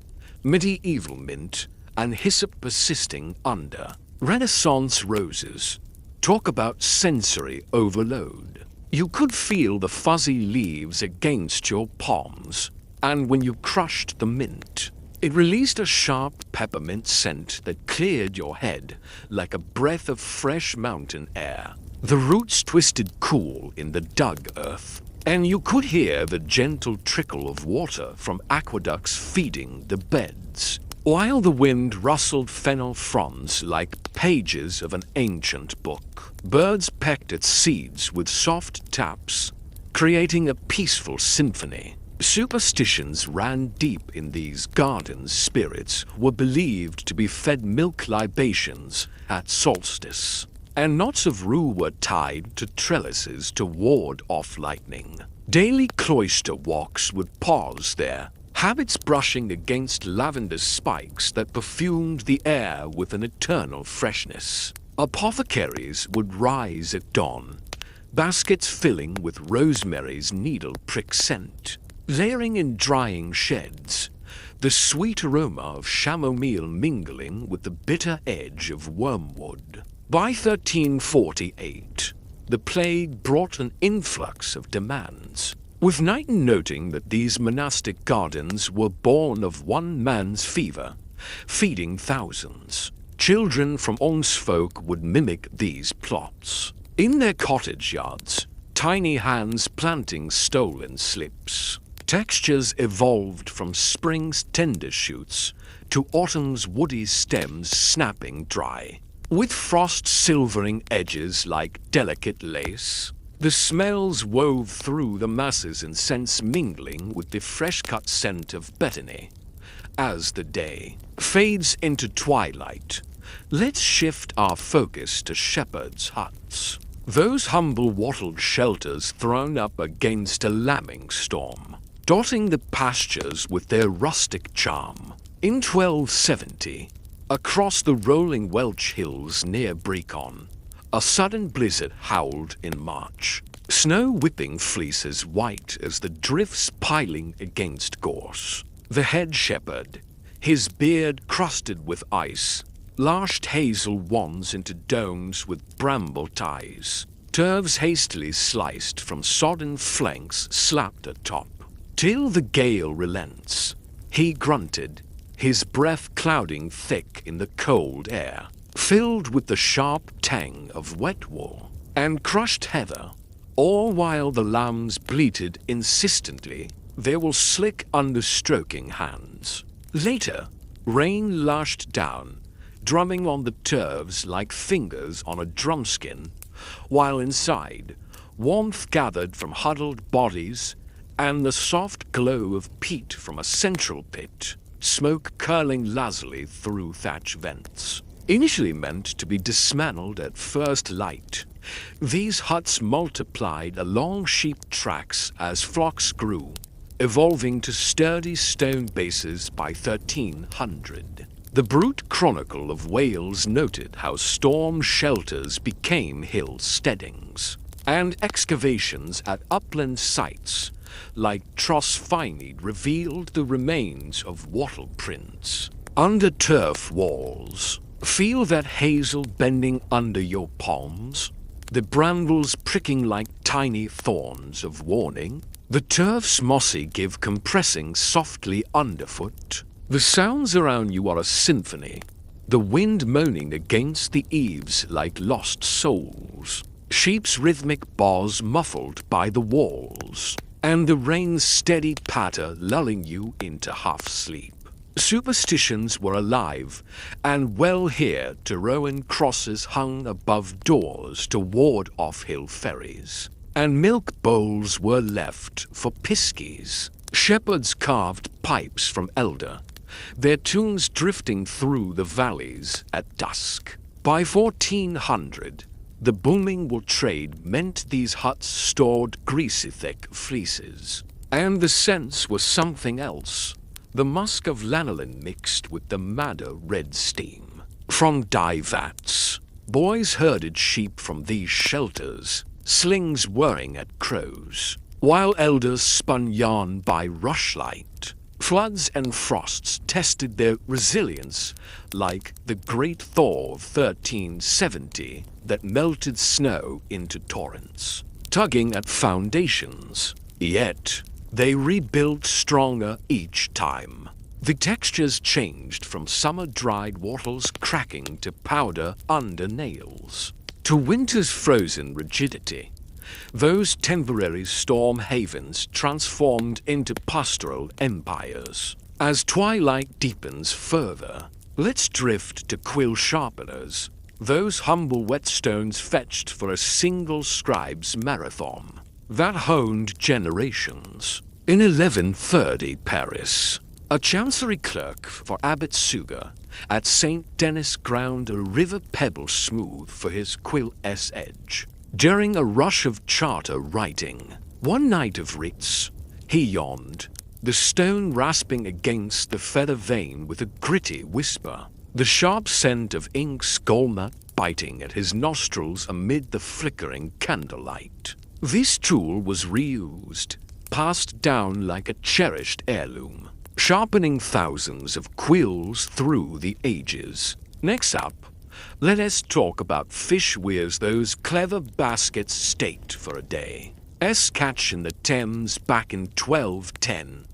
A: medieval mint, and hyssop persisting under. Renaissance roses. Talk about sensory overload. You could feel the fuzzy leaves against your palms, and when you crushed the mint, it released a sharp peppermint scent that cleared your head like a breath of fresh mountain air. The roots twisted cool in the dug earth, and you could hear the gentle trickle of water from aqueducts feeding the beds, while the wind rustled fennel fronds like pages of an ancient book. Birds pecked at seeds with soft taps, creating a peaceful symphony. Superstitions ran deep in these gardens. Spirits were believed to be fed milk libations at solstice, and knots of rue were tied to trellises to ward off lightning. Daily cloister walks would pause there, habits brushing against lavender spikes that perfumed the air with an eternal freshness. Apothecaries would rise at dawn, baskets filling with rosemary's needle-prick scent. Layering in drying sheds, the sweet aroma of chamomile mingling with the bitter edge of wormwood. By 1348, the plague brought an influx of demands, with Knighton noting that these monastic gardens were born of one man's fever, feeding thousands. Children from Onsfolk would mimic these plots. In their cottage yards, tiny hands planting stolen slips. Textures evolved from spring's tender shoots to autumn's woody stems snapping dry, with frost silvering edges like delicate lace. The smells wove through the masses in scents mingling with the fresh-cut scent of Bethany. As the day fades into twilight, let's shift our focus to shepherds' huts. Those humble wattled shelters thrown up against a lambing storm, dotting the pastures with their rustic charm. In 1270, across the rolling Welsh hills near Brecon, a sudden blizzard howled in March, snow whipping fleeces white as the drifts piling against gorse. The head shepherd, his beard crusted with ice, lashed hazel wands into domes with bramble ties. Turves hastily sliced from sodden flanks slapped atop. Till the gale relents, he grunted, his breath clouding thick in the cold air, filled with the sharp tang of wet wool and crushed heather, all while the lambs bleated insistently, they will slick under stroking hands. Later, rain lashed down, drumming on the turves like fingers on a drumskin, while inside, warmth gathered from huddled bodies and the soft glow of peat from a central pit, smoke curling lazily through thatch vents. Initially meant to be dismantled at first light, these huts multiplied along sheep tracks as flocks grew, evolving to sturdy stone bases by 1300. The Brute Chronicle of Wales noted how storm shelters became hill steadings, and excavations at upland sites like Trosfyned revealed the remains of wattle prints. Under turf walls, feel that hazel bending under your palms, the brambles pricking like tiny thorns of warning. The turf's mossy give compressing softly underfoot. The sounds around you are a symphony, the wind moaning against the eaves like lost souls, sheep's rhythmic baws muffled by the walls, and the rain's steady patter lulling you into half-sleep. Superstitions were alive and well here to Rowan crosses hung above doors to ward off hill ferries, and milk bowls were left for piskies. Shepherds carved pipes from elder, their tunes drifting through the valleys at dusk. By 1400, the booming wool trade meant these huts stored greasy-thick fleeces, and the scents were something else. The musk of lanolin mixed with the madder red steam. From dye vats, boys herded sheep from these shelters, slings whirring at crows, while elders spun yarn by rushlight. Floods and frosts tested their resilience like the great thaw of 1370 that melted snow into torrents, tugging at foundations. Yet, they rebuilt stronger each time. The textures changed from summer-dried wattles cracking to powder under nails, to winter's frozen rigidity. Those temporary storm havens transformed into pastoral empires. As twilight deepens further, let's drift to quill sharpeners, those humble whetstones fetched for a single scribe's marathon that honed generations. In 1130 Paris, a chancery clerk for Abbot Suger at St. Denis ground a river pebble smooth for his quill's edge. During a rush of charter writing, one night of writs, he yawned, the stone rasping against the feather vein with a gritty whisper, the sharp scent of ink's gallnut biting at his nostrils amid the flickering candlelight. This tool was reused, passed down like a cherished heirloom, sharpening thousands of quills through the ages. Next up, let us talk about fish weirs those clever baskets staked for a day. Catch in the Thames back in 1210,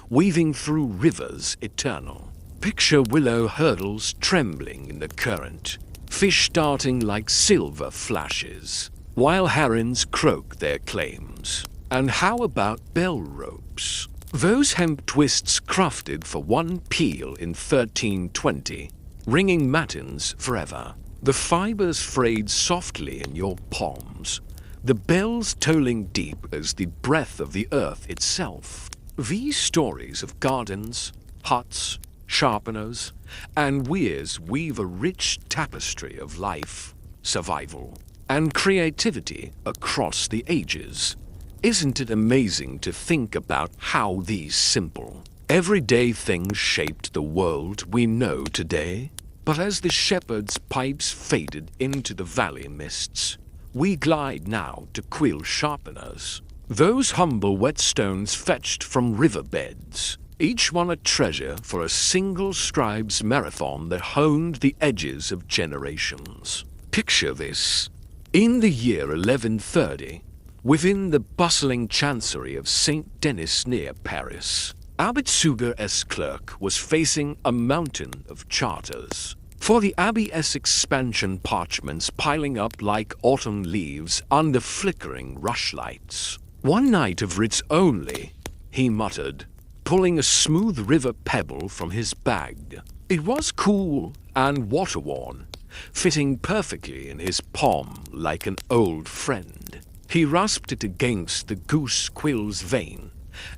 A: weaving through rivers eternal. Picture willow hurdles trembling in the current, fish darting like silver flashes. while herons croak their claims. And how about bell ropes? Those hemp twists crafted for one peal in 1320, ringing matins forever. The fibers frayed softly in your palms, the bells tolling deep as the breath of the earth itself. These stories of gardens, huts, sharpeners, and weirs weave a rich tapestry of life, survival, and creativity across the ages. Isn't it amazing to think about how these simple, everyday things shaped the world we know today? But as the shepherd's pipes faded into the valley mists, we glide now to quill sharpeners. Those humble whetstones fetched from riverbeds, each one a treasure for a single scribe's marathon that honed the edges of generations. Picture this. In the year 1130, within the bustling chancery of Saint Denis near Paris, Abbot Suger's clerk was facing a mountain of charters. For the abbey's expansion parchments piling up like autumn leaves under flickering rushlights. One night of writs only, he muttered, pulling a smooth river pebble from his bag. It was cool and water-worn, fitting perfectly in his palm like an old friend. He rasped it against the goose quill's vein,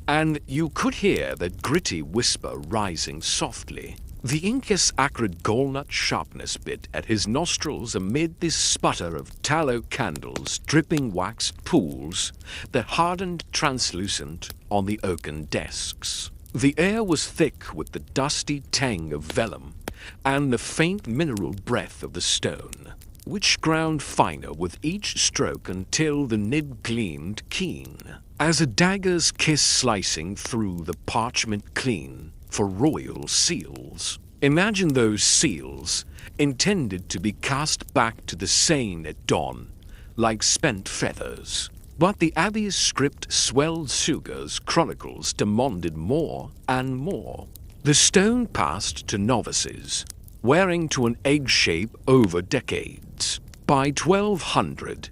A: and you could hear that gritty whisper rising softly. The ink's acrid gallnut sharpness bit at his nostrils amid this sputter of tallow candles dripping waxed pools that hardened translucent on the oaken desks. The air was thick with the dusty tang of vellum and the faint mineral breath of the stone, which ground finer with each stroke until the nib gleamed keen, as a dagger's kiss slicing through the parchment clean for royal seals. Imagine those seals, intended to be cast back to the Seine at dawn, like spent feathers. But the abbey's script swelled Suger's chronicles demanded more and more. The stone passed to novices, wearing to an egg shape over decades. By 1200,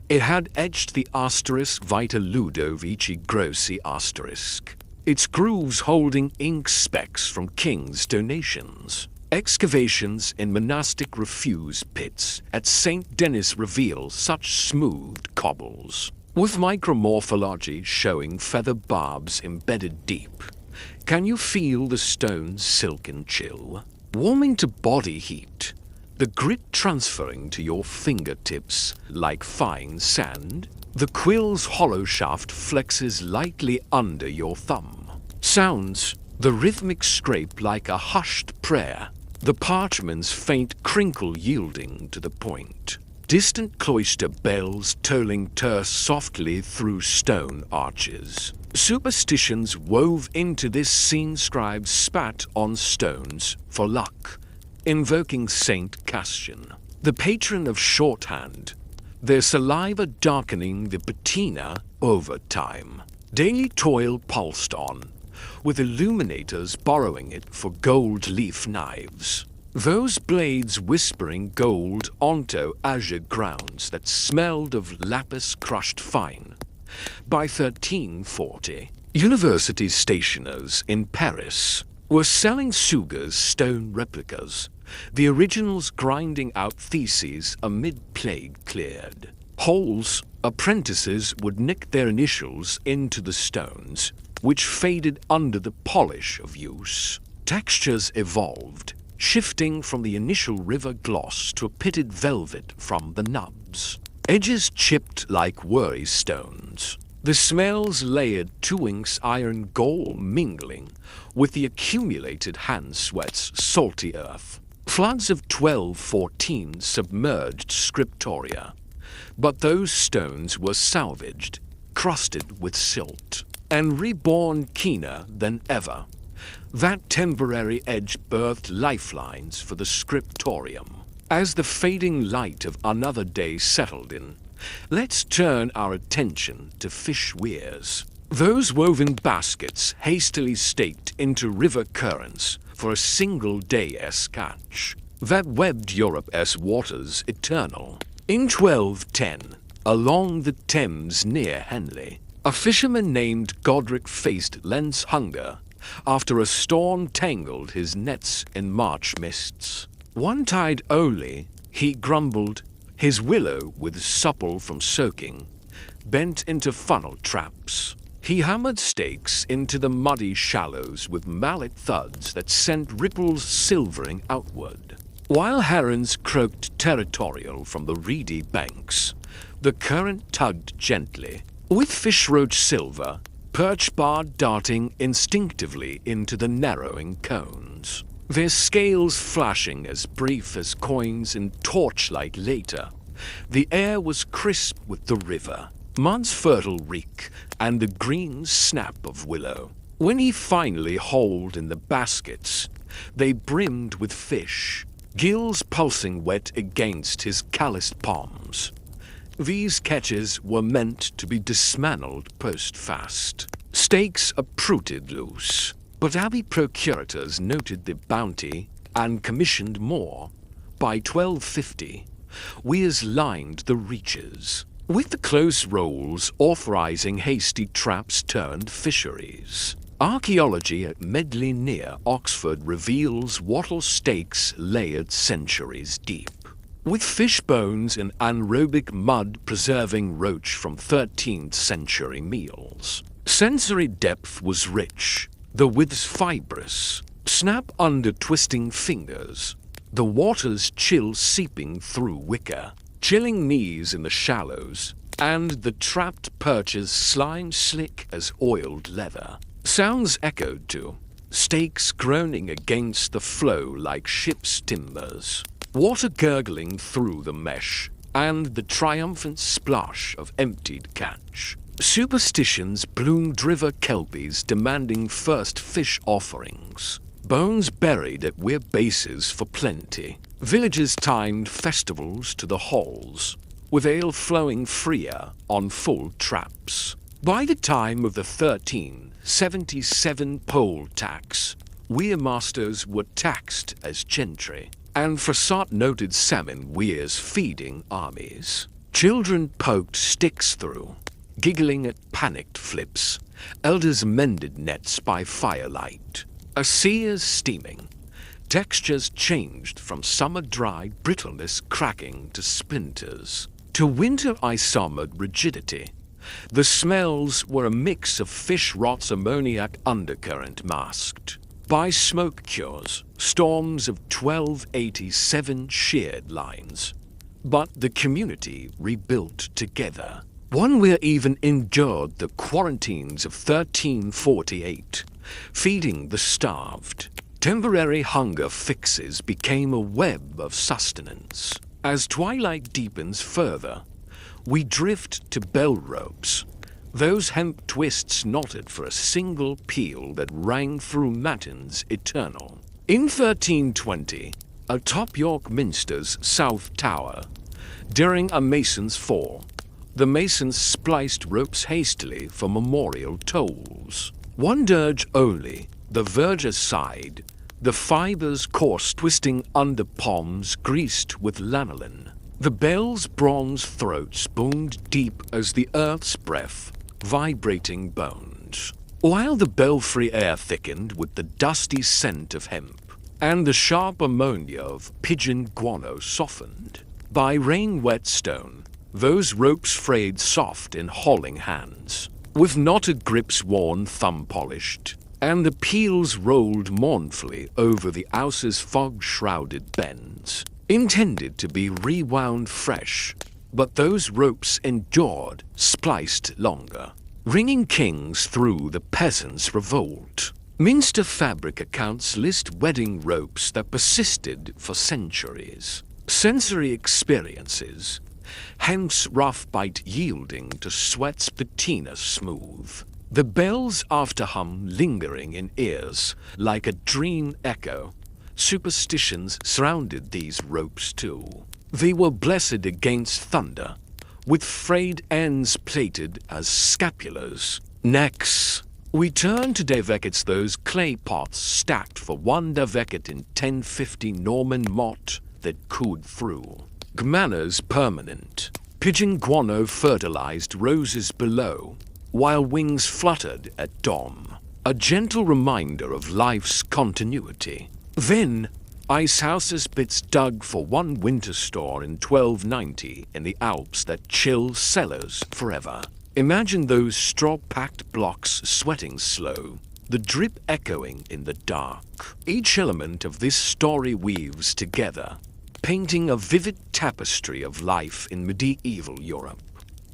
A: it had etched the asterisk Vita Ludovici Grossi asterisk, its grooves holding ink specks from king's donations. Excavations in monastic refuse pits at St. Denis reveal such smooth cobbles, with micromorphology showing feather barbs embedded deep. Can you feel the stone's silken chill, warming to body heat, the grit transferring to your fingertips like fine sand? The quill's hollow shaft flexes lightly under your thumb. Sounds the rhythmic scrape like a hushed prayer, the parchment's faint crinkle yielding to the point. Distant cloister bells tolling terse softly through stone arches. Superstitions wove into this scene scribes spat on stones for luck, invoking Saint Cassian, the patron of shorthand, their saliva darkening the patina over time. Daily toil pulsed on, with illuminators borrowing it for gold leaf knives. Those blades whispering gold onto azure grounds that smelled of lapis crushed fine. By 1340, university stationers in Paris were selling Suger's stone replicas, the originals grinding out theses amid plague cleared. Holes, apprentices would nick their initials into the stones, which faded under the polish of use. Textures evolved, shifting from the initial river gloss to a pitted velvet from the nubs. Edges chipped like worry stones. The smells layered 2 inks iron gall mingling with the accumulated hand sweat's salty earth. Floods of 1214 submerged scriptoria, but those stones were salvaged, crusted with silt, and reborn keener than ever. That temporary edge birthed lifelines for the scriptorium. As the fading light of another day settled in, let's turn our attention to fish weirs. Those woven baskets hastily staked into river currents for a single day's catch, that webbed Europe's waters eternal. In 1210, along the Thames near Henley. A fisherman named Godric faced Lent's hunger after a storm tangled his nets in March mists. One tide only, he grumbled, his willow with supple from soaking, bent into funnel traps. He hammered stakes into the muddy shallows with mallet thuds that sent ripples silvering outward. While herons croaked territorial from the reedy banks, the current tugged gently, with fishroach silver, perch barred darting instinctively into the narrowing cones, their scales flashing as brief as coins in torchlight later. The air was crisp with the river, mud's fertile reek, and the green snap of willow. When he finally hauled in the baskets, they brimmed with fish, gills pulsing wet against his calloused palms. These catches were meant to be dismantled post-fast. Stakes uprooted loose, but abbey procurators noted the bounty and commissioned more. By 1250, weirs lined the reaches, with the close rolls authorizing hasty traps turned fisheries. Archaeology at Medley near Oxford reveals wattle stakes layered centuries deep, with fish bones and anaerobic mud preserving roach from 13th century meals. Sensory depth was rich, the widths fibrous, snap under twisting fingers, the water's chill seeping through wicker, chilling knees in the shallows, and the trapped perches slime slick as oiled leather. Sounds echoed to, stakes groaning against the flow like ship's timbers, water gurgling through the mesh, and the triumphant splash of emptied catch. Superstitions bloomed river kelpies demanding first fish offerings, bones buried at weir bases for plenty. Villages timed festivals to the halls, with ale flowing freer on full traps. By the time of the 1377 poll tax, weir masters were taxed as gentry, and Froissart noted salmon weirs feeding armies. Children poked sticks through, giggling at panicked flips. Elders mended nets by firelight. A seer's steaming. Textures changed from summer-dried brittleness cracking to splinters, to winter ice-armored rigidity. The smells were a mix of fish rot's ammoniac undercurrent masked by smoke cures, storms of 1287 sheared lines. But the community rebuilt together. One weir even endured the quarantines of 1348, feeding the starved. Temporary hunger fixes became a web of sustenance. As twilight deepens further, we drift to bell ropes, those hemp twists knotted for a single peal that rang through matins eternal. In 1320, atop York Minster's south tower, during a mason's fall, the masons spliced ropes hastily for memorial tolls. One dirge only, the verger sighed, the fibers coarse twisting under palms greased with lanolin. The bell's bronze throats boomed deep as the earth's breath, vibrating bones, while the belfry air thickened with the dusty scent of hemp, and the sharp ammonia of pigeon guano softened. By rain-wet stone, those ropes frayed soft in hauling hands, with knotted grips worn thumb-polished, and the peels rolled mournfully over the Ouse's fog-shrouded bends, intended to be rewound fresh, but those ropes endured, spliced longer, ringing kings through the peasants' revolt. Minster fabric accounts list wedding ropes that persisted for centuries. Sensory experiences, hemp's rough bite yielding to sweat's patina smooth. The bell's afterhum lingering in ears like a dream echo. Superstitions surrounded these ropes too. They were blessed against thunder, with frayed ends plated as scapulars. Necks. We turn to Davekets, those clay pots stacked for one Daveket in 1050 Norman mott that cooed through. Gmanners permanent, Pigeon guano fertilized roses below, while wings fluttered at dawn, a gentle reminder of life's continuity. Then, ice houses bits dug for one winter store in 1290 in the Alps that chill cellars forever. Imagine those straw-packed blocks sweating slow, the drip echoing in the dark. Each element of this story weaves together, painting a vivid tapestry of life in medieval Europe,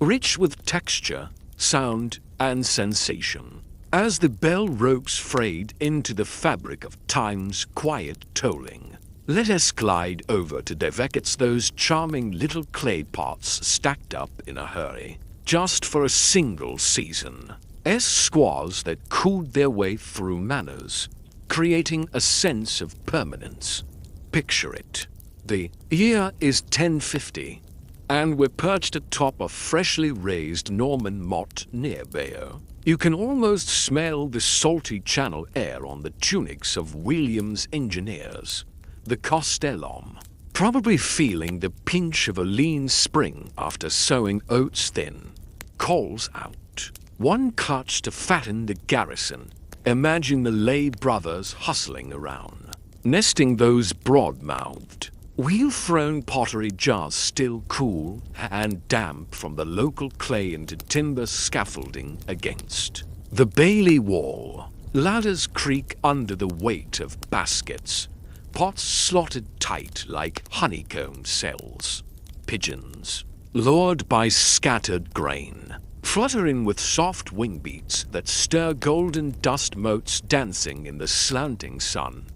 A: rich with texture, sound, and sensation. As the bell ropes frayed into the fabric of time's quiet tolling, let us glide over to Deveket's those charming little clay pots stacked up in a hurry, just for a single season. As squaws that cooed their way through manners, creating a sense of permanence. Picture it. The year is 1050, and we're perched atop a freshly raised Norman motte near Bayeux. You can almost smell the salty Channel air on the tunics of William's engineers, the Castellum, probably feeling the pinch of a lean spring after sowing oats thin. Calls out. One clutch to fatten the garrison. Imagine the lay brothers hustling around, nesting those broad-mouthed, wheel-thrown pottery jars still cool and damp from the local clay into timber scaffolding against the Bailey wall. Ladders creak under the weight of baskets, pots slotted tight like honeycomb cells. Pigeons, lured by scattered grain, flutter in with soft wing beats that stir golden dust motes dancing in the slanting sun.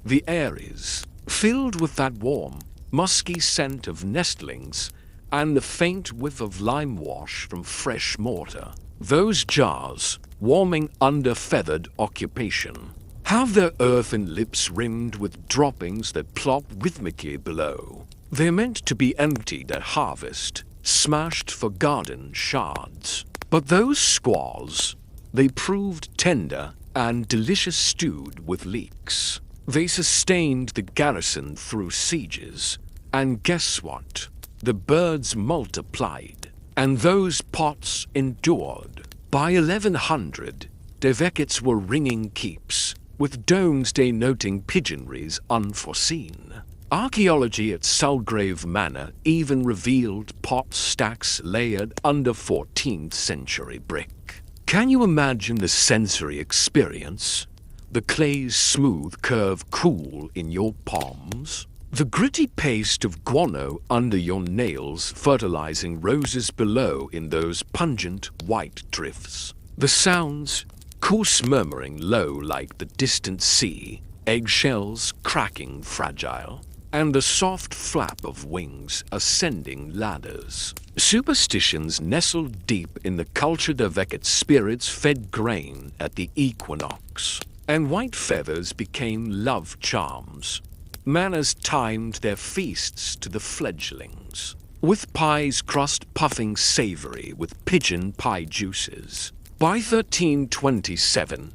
A: The air is filled with that warm, musky scent of nestlings and the faint whiff of lime wash from fresh mortar. Those jars, warming under feathered occupation, have their earthen lips rimmed with droppings that plop rhythmically below. They're meant to be emptied at harvest, smashed for garden shards. But those squaws, they proved tender and delicious stewed with leeks. They sustained the garrison through sieges, and guess what? The birds multiplied, and those pots endured. By 1100, Devekets were ringing keeps, with domes denoting pigeonries unforeseen. Archaeology at Sulgrave Manor even revealed pot stacks layered under 14th century brick. Can you imagine the sensory experience? The clay's smooth curve cool in your palms? The gritty paste of guano under your nails fertilizing roses below in those pungent white drifts. The sounds, coarse murmuring low like the distant sea, eggshells cracking fragile, and the soft flap of wings ascending ladders. Superstitions nestled deep in the cultured Deveket spirits fed grain at the equinox, and white feathers became love charms. Manners timed their feasts to the fledglings, with pie's crust puffing savory with pigeon pie juices. By 1327,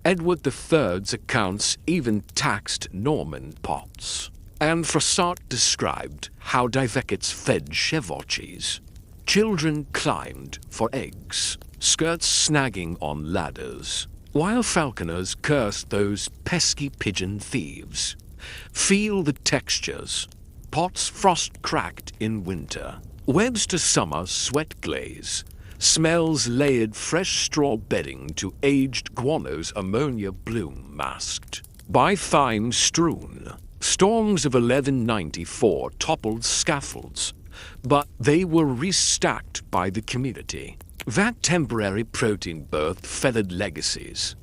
A: Edward III's accounts even taxed Norman pots, and Froissart described how Devekets fed chevauches. Children climbed for eggs, skirts snagging on ladders, while falconers cursed those pesky pigeon thieves. Feel the textures. Pots frost-cracked in winter, webs to summer sweat glaze, smells layered fresh straw bedding to aged guano's ammonia bloom masked. By thyme strewn, storms of 1194 toppled scaffolds, but they were restacked by the community. That temporary protein birthed feathered legacies.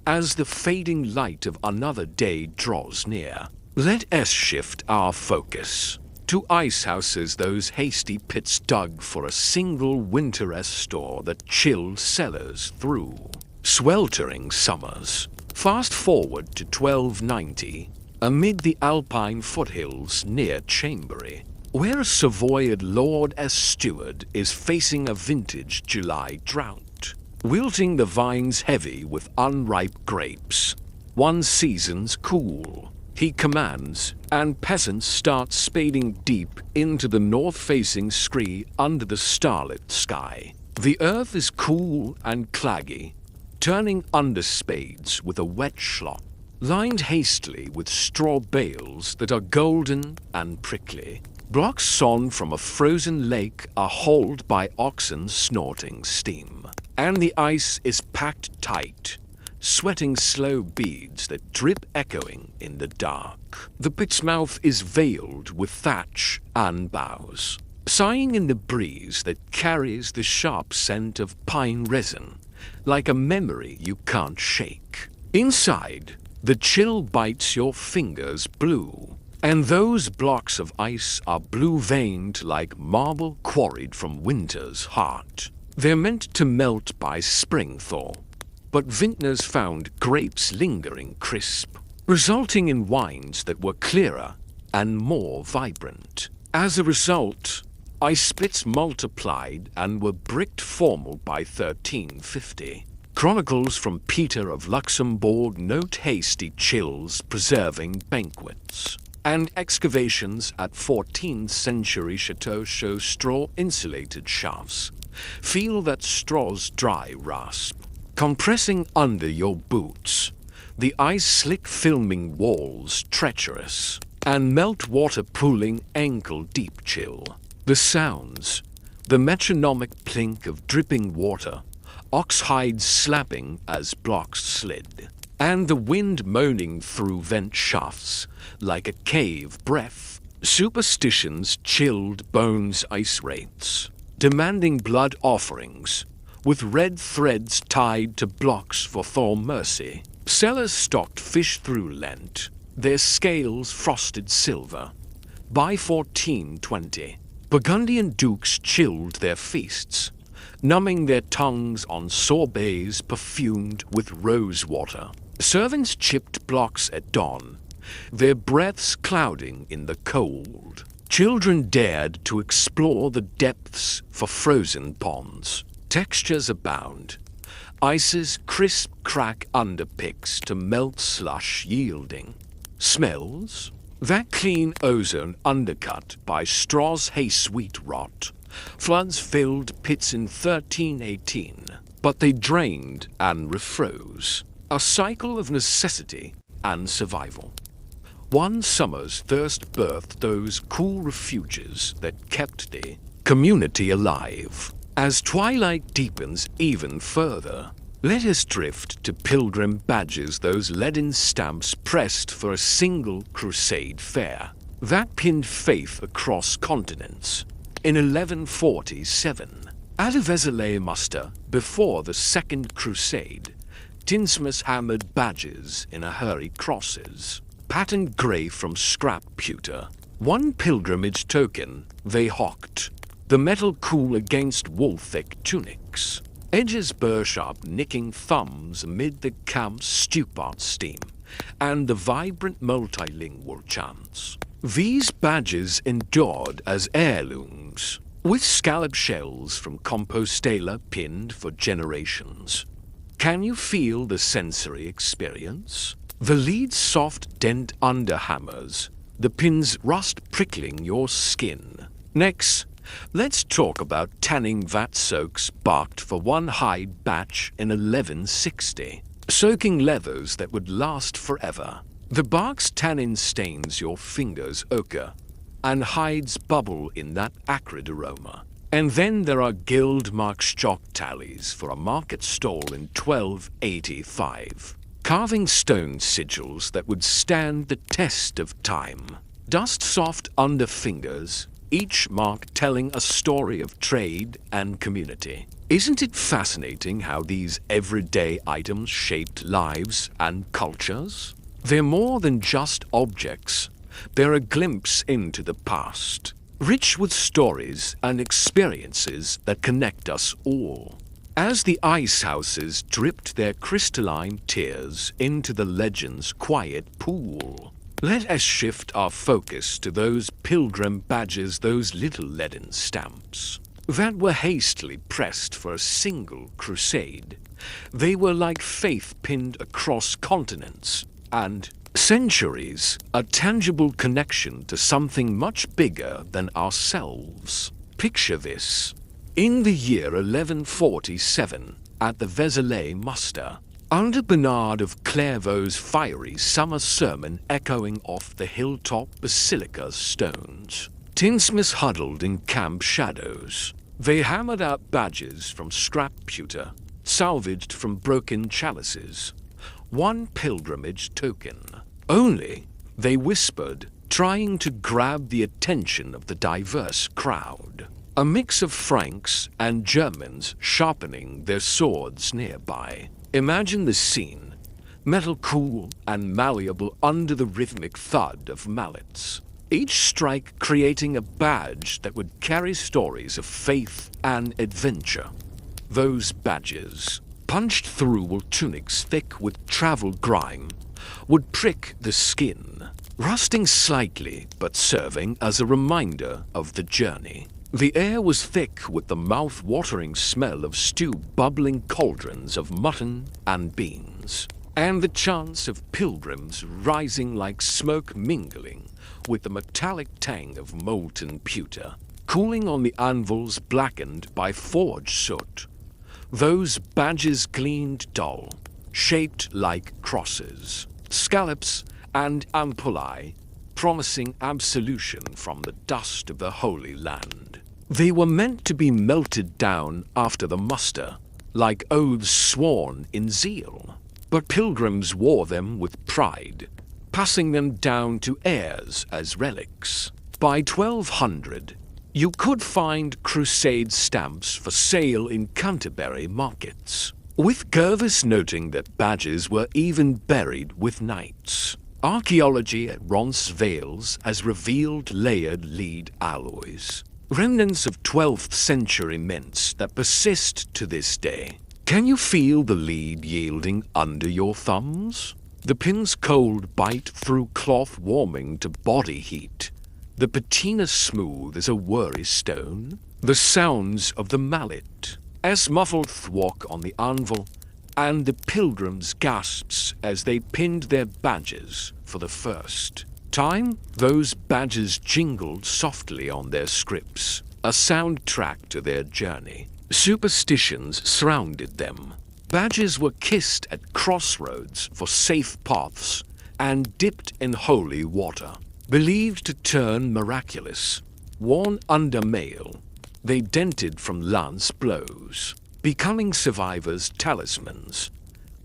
A: As the fading light of another day draws near, let us shift our focus to ice houses, those hasty pits dug for a single winter-esque store that chilled cellars through sweltering summers. Fast forward to 1290, amid the Alpine foothills near Chambéry, where a Savoyard lord as steward is facing a vintage July drought, wilting the vines heavy with unripe grapes. One season's cool, He commands, and peasants start spading deep into the north-facing scree under the starlit sky. The earth is cool and claggy, turning under spades with a wet schlop, lined hastily with straw bales that are golden and prickly. Blocks sawn from a frozen lake are hauled by oxen snorting steam, and the ice is packed tight, sweating slow beads that drip echoing in the dark. The pit's mouth is veiled with thatch and boughs, sighing in the breeze that carries the sharp scent of pine resin, like a memory you can't shake. Inside, the chill bites your fingers blue, and those blocks of ice are blue-veined like marble quarried from winter's heart. They're meant to melt by spring thaw, but vintners found grapes lingering crisp, resulting in wines that were clearer and more vibrant. As a result, ice pits multiplied and were bricked formal by 1350. Chronicles from Peter of Luxembourg note hasty chills preserving banquets, and excavations at 14th century chateaux show straw-insulated shafts. Feel that straw's dry rasp, compressing under your boots, the ice-slick filming walls treacherous, and meltwater pooling ankle-deep chill. The sounds, the metronomic plink of dripping water, ox hides slapping as blocks slid, and the wind moaning through vent shafts like a cave breath. Superstitions chilled bones ice wraiths, demanding blood offerings, with red threads tied to blocks for thaw mercy. Sellers stocked fish through Lent, their scales frosted silver. By 1420, Burgundian dukes chilled their feasts, numbing their tongues on sorbets perfumed with rose water. Servants chipped blocks at dawn, their breaths clouding in the cold. Children dared to explore the depths for frozen ponds. Textures abound. Ice's crisp crack underpicks to melt slush yielding. Smells? That clean ozone undercut by straw's hay-sweet rot. Floods filled pits in 1318, but they drained and refroze. A cycle of necessity and survival. One summer's thirst birthed those cool refuges that kept the community alive. As twilight deepens even further, let us drift to pilgrim badges, those leaden stamps pressed for a single crusade fair that pinned faith across continents. In 1147, at a Vézelay muster before the Second Crusade, tinsmiths hammered badges in a hurry crosses, patterned grey from scrap pewter. One pilgrimage token they hawked, the metal cool against wool-thick tunics, edges burr-sharp nicking thumbs amid the camp's stewpot steam, and the vibrant multilingual chants. These badges endured as heirlooms, with scallop shells from Compostela pinned for generations. Can you feel the sensory experience? The lead's soft dent under hammers, the pin's rust prickling your skin. Next, let's talk about tanning vat soaks barked for one hide batch in 1160, soaking leathers that would last forever. The bark's tannin stains your fingers ochre, and hides bubble in that acrid aroma. And then there are guild-marked stock tallies for a market stall in 1285, carving stone sigils that would stand the test of time. Dust-soft under fingers, each mark telling a story of trade and community. Isn't it fascinating how these everyday items shaped lives and cultures? They're more than just objects. They're a glimpse into the past, rich with stories and experiences that connect us all. As the ice houses dripped their crystalline tears into the legend's quiet pool, let us shift our focus to those pilgrim badges, those little leaden stamps that were hastily pressed for a single crusade. They were like faith pinned across continents and Centuries, a tangible connection to something much bigger than ourselves. Picture this. In the year 1147, at the Vézelay muster, under Bernard of Clairvaux's fiery summer sermon echoing off the hilltop basilica stones, tinsmiths huddled in camp shadows. They hammered out badges from scrap pewter, salvaged from broken chalices. One pilgrimage token. Only, they whispered, trying to grab the attention of the diverse crowd. A mix of Franks and Germans sharpening their swords nearby. Imagine the scene. Metal cool and malleable under the rhythmic thud of mallets. Each strike creating a badge that would carry stories of faith and adventure. Those badges, punched through wool tunics thick with travel grime, would prick the skin, rusting slightly but serving as a reminder of the journey. The air was thick with the mouth-watering smell of stewed bubbling cauldrons of mutton and beans, and the chants of pilgrims rising like smoke mingling with the metallic tang of molten pewter, cooling on the anvils blackened by forge soot. Those badges gleamed dull, shaped like crosses, scallops and ampullae, promising absolution from the dust of the Holy Land. They were meant to be melted down after the muster, like oaths sworn in zeal. But pilgrims wore them with pride, passing them down to heirs as relics. By 1200, you could find crusade stamps for sale in Canterbury markets, with Gervais noting that badges were even buried with knights. Archaeology at Roncesvalles has revealed layered lead alloys, remnants of 12th century mints that persist to this day. Can you feel the lead yielding under your thumbs? The pin's cold bite through cloth warming to body heat. The patina smooth as a worry stone. The sounds of the mallet, as muffled thwack on the anvil, and the pilgrims' gasps as they pinned their badges for the first time. Those badges jingled softly on their scripts, a soundtrack to their journey. Superstitions surrounded them. Badges were kissed at crossroads for safe paths and dipped in holy water. Believed to turn miraculous, worn under mail, they dented from lance blows, becoming survivors' talismans.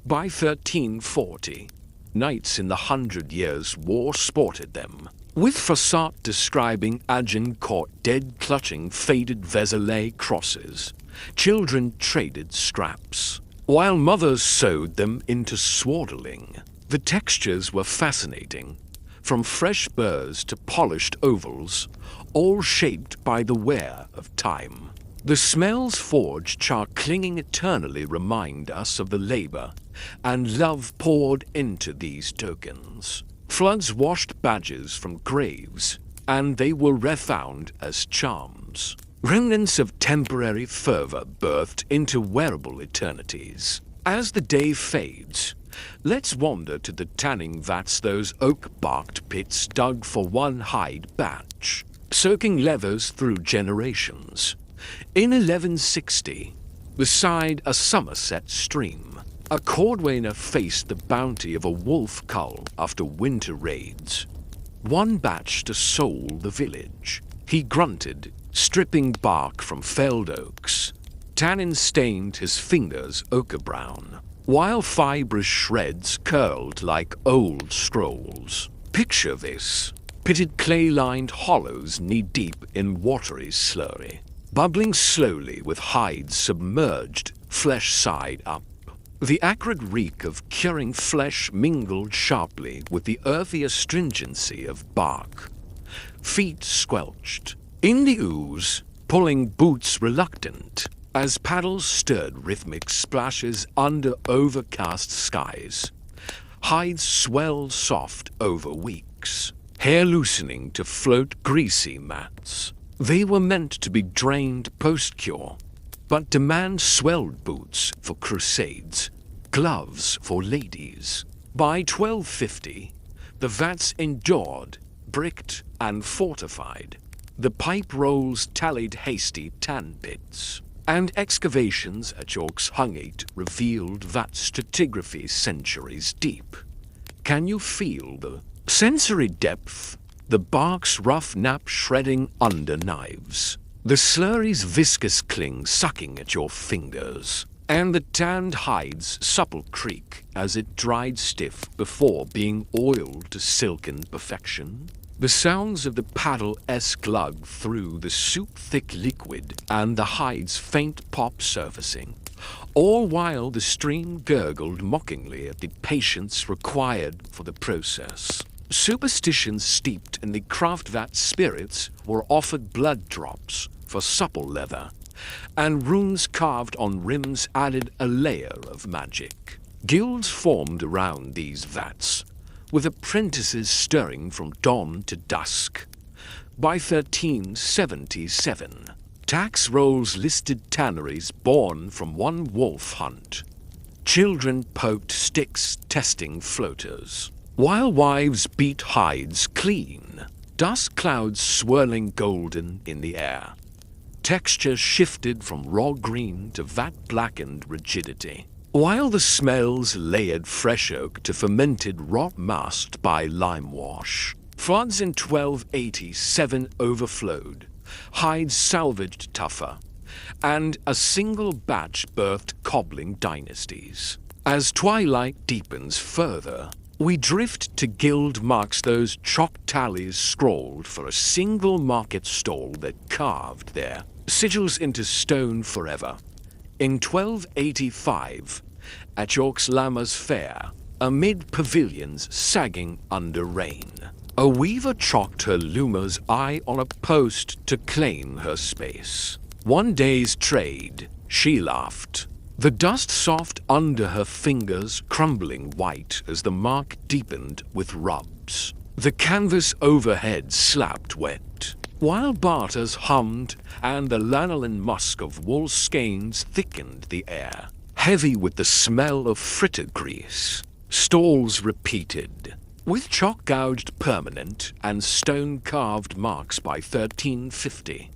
A: By 1340, knights in the 100 Years' War sported them, with Froissart describing Agincourt dead clutching faded Vézelay crosses. Children traded scraps, while mothers sewed them into swaddling. The textures were fascinating, from fresh burrs to polished ovals, all shaped by the wear of time. The smells forged char clinging eternally remind us of the labor and love poured into these tokens. Floods washed badges from graves, and they were refound as charms. Remnants of temporary fervor birthed into wearable eternities. As the day fades, let's wander to the tanning vats, those oak-barked pits dug for one hide batch, soaking leathers through generations. In 1160, beside a Somerset stream, a cordwainer faced the bounty of a wolf cull after winter raids. One batch to sole the village. He grunted, stripping bark from felled oaks. Tannin stained his fingers ochre-brown, while fibrous shreds curled like old scrolls. Picture this. Pitted clay-lined hollows knee-deep in watery slurry, bubbling slowly with hides submerged, flesh side up. The acrid reek of curing flesh mingled sharply with the earthy astringency of bark. Feet squelched. In the ooze, pulling boots reluctant, as paddles stirred rhythmic splashes under overcast skies. Hides swelled soft over weeks, hair loosening to float greasy mats. They were meant to be drained post-cure, but demand swelled boots for crusades, gloves for ladies. By 1250, The vats endured, bricked and fortified. The pipe rolls tallied hasty tan pits, and excavations at York's Hungate revealed vat stratigraphy centuries deep. Can you feel the sensory depth? The bark's rough nap shredding under knives, the slurry's viscous cling sucking at your fingers, and the tanned hide's supple creak as it dried stiff before being oiled to silken perfection. The sounds of the paddle-esque lug through the soup-thick liquid and the hide's faint pop surfacing, all while the stream gurgled mockingly at the patience required for the process. Superstitions steeped in the craft vat spirits were offered blood drops for supple leather, and runes carved on rims added a layer of magic. Guilds formed around these vats, with apprentices stirring from dawn to dusk. By 1377, tax rolls listed tanneries born from one wolf hunt. Children poked sticks testing floaters, while wives beat hides clean, dust clouds swirling golden in the air. Texture shifted from raw green to vat-blackened rigidity, while the smells layered fresh oak to fermented rot masked by lime wash. Floods in 1287 overflowed, hides salvaged tougher, and a single batch birthed cobbling dynasties. As twilight deepens further, we drift to guild marks, those chalk tallies scrawled for a single market stall that carved their sigils into stone forever. In 1285, at York's Lammas Fair, amid pavilions sagging under rain, a weaver chalked her loomer's eye on a post to claim her space. One day's trade, she laughed, the dust soft under her fingers crumbling white as the mark deepened with rubs. The canvas overhead slapped wet, while barters hummed and the lanolin musk of wool skeins thickened the air, heavy with the smell of fritter grease. Stalls repeated, with chalk-gouged permanent and stone-carved marks by 1350.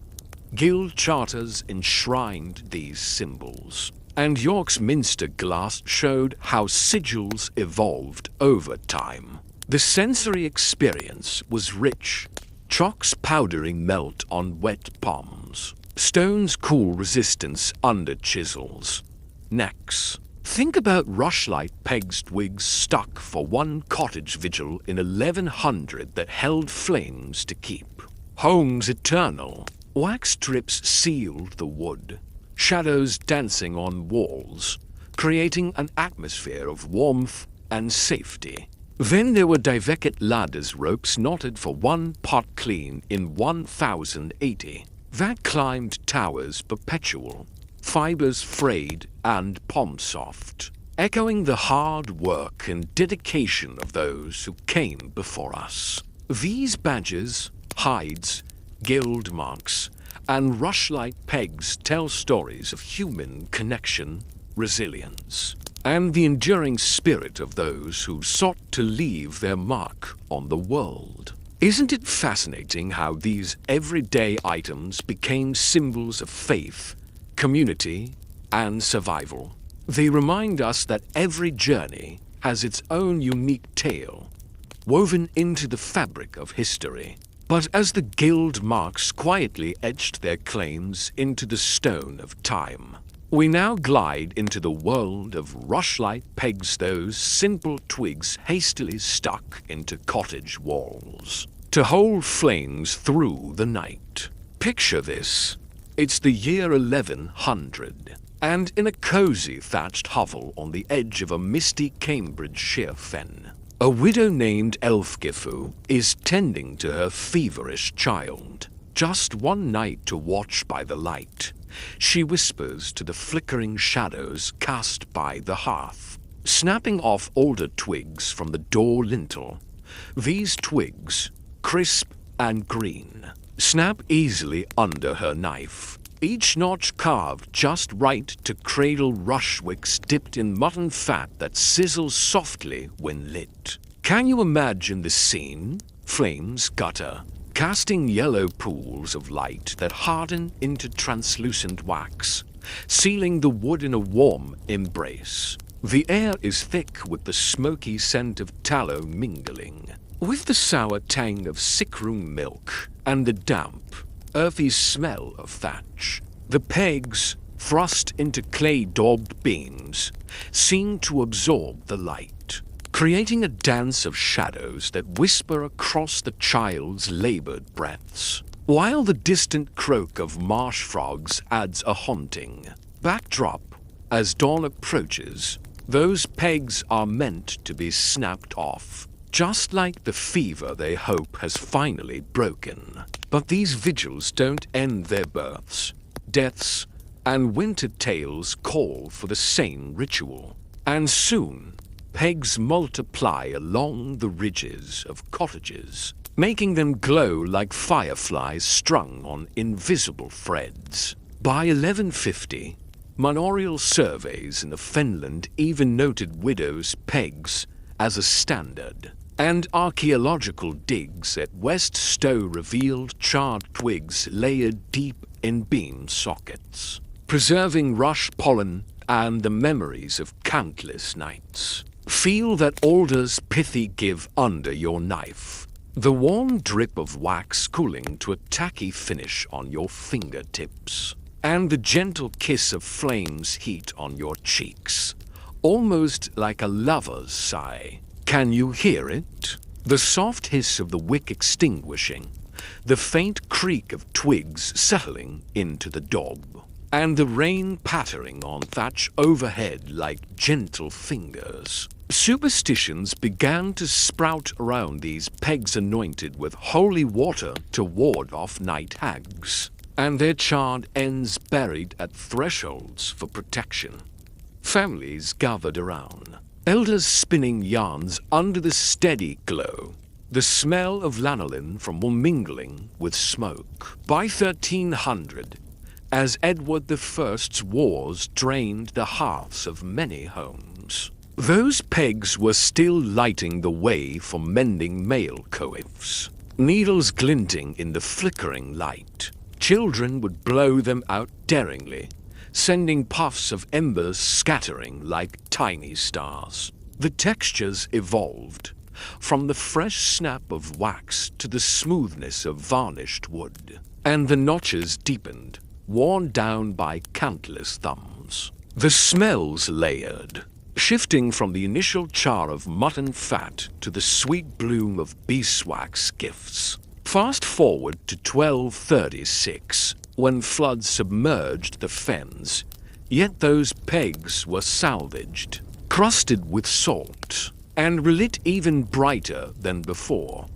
A: Guild charters enshrined these symbols, and York's Minster glass showed how sigils evolved over time. The sensory experience was rich, chalk's powdering melt on wet palms, stone's cool resistance under chisels, necks. Think about rushlight pegs twigs stuck for one cottage vigil in 1100 that held flames to keep. Homes eternal. Wax strips sealed the wood, shadows dancing on walls, creating an atmosphere of warmth and safety. Then there were Dyveket ladders, ropes knotted for one pot clean in 1080. That climbed towers perpetual, fibers frayed and palm soft, echoing the hard work and dedication of those who came before us. These badges, hides, guild marks, and rushlight pegs tell stories of human connection, resilience, and the enduring spirit of those who sought to leave their mark on the world. Isn't it fascinating how these everyday items became symbols of faith, community, and survival? They remind us that every journey has its own unique tale, woven into the fabric of history. But as the guild marks quietly etched their claims into the stone of time, we now glide into the world of rushlight pegs, those simple twigs hastily stuck into cottage walls to hold flames through the night. Picture this. It's the year 1100, and in a cozy thatched hovel on the edge of a misty Cambridgeshire fen, a widow named Elfgifu is tending to her feverish child. Just one night to watch by the light, she whispers to the flickering shadows cast by the hearth, snapping off older twigs from the door lintel. These twigs, crisp and green, snap easily under her knife, each notch carved just right to cradle rush wicks dipped in mutton fat that sizzles softly when lit. Can you imagine the scene? Flames gutter, casting yellow pools of light that harden into translucent wax, sealing the wood in a warm embrace. The air is thick with the smoky scent of tallow mingling with the sour tang of sickroom milk and the damp, earthy smell of thatch. The pegs, thrust into clay-daubed beams, seem to absorb the light, creating a dance of shadows that whisper across the child's labored breaths, while the distant croak of marsh frogs adds a haunting backdrop. As dawn approaches, those pegs are meant to be snapped off, just like the fever they hope has finally broken. But these vigils don't end their births, deaths, and winter tales call for the same ritual. And soon, pegs multiply along the ridges of cottages, making them glow like fireflies strung on invisible threads. By 1150, manorial surveys in Finland even noted widows' pegs as a standard, and archaeological digs at West Stowe revealed charred twigs layered deep in beam sockets, preserving rush pollen and the memories of countless nights. Feel that alder's pithy give under your knife, the warm drip of wax cooling to a tacky finish on your fingertips, and the gentle kiss of flame's heat on your cheeks, almost like a lover's sigh. Can you hear it? The soft hiss of the wick extinguishing, the faint creak of twigs settling into the daub, and the rain pattering on thatch overhead like gentle fingers. Superstitions began to sprout around these pegs anointed with holy water to ward off night hags, and their charred ends buried at thresholds for protection. Families gathered around, elders spinning yarns under the steady glow, the smell of lanolin from wool mingling with smoke. By 1300, as Edward I's wars drained the hearths of many homes, those pegs were still lighting the way for mending mail coifs. Needles glinting in the flickering light, children would blow them out daringly, sending puffs of embers scattering like tiny stars. The textures evolved, from the fresh snap of wax to the smoothness of varnished wood, and the notches deepened, worn down by countless thumbs. The smells layered, shifting from the initial char of mutton fat to the sweet bloom of beeswax gifts. Fast forward to 1236, when floods submerged the fens, yet those pegs were salvaged, crusted with salt, and relit even brighter than before.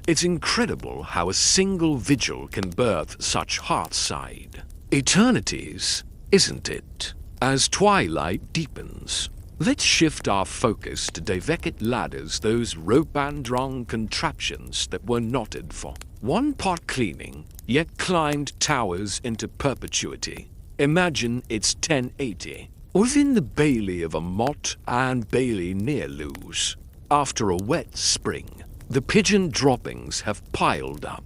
A: It's incredible how a single vigil can birth such heartside eternities, isn't it? As twilight deepens, let's shift our focus to divecate ladders, those rope and rung contraptions that were knotted for one-pot cleaning, yet climbed towers into perpetuity. Imagine it's 1080. Within the bailey of a motte and bailey near Lewes, after a wet spring, the pigeon droppings have piled up,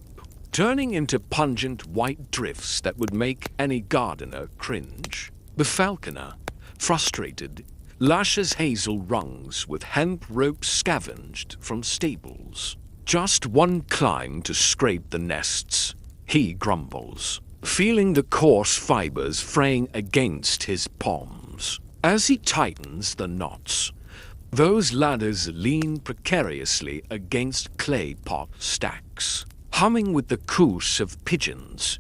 A: turning into pungent white drifts that would make any gardener cringe. The falconer, frustrated, lashes hazel rungs with hemp rope scavenged from stables. Just one climb to scrape the nests, he grumbles, feeling the coarse fibers fraying against his palms. As he tightens the knots, those ladders lean precariously against clay pot stacks, humming with the coos of pigeons.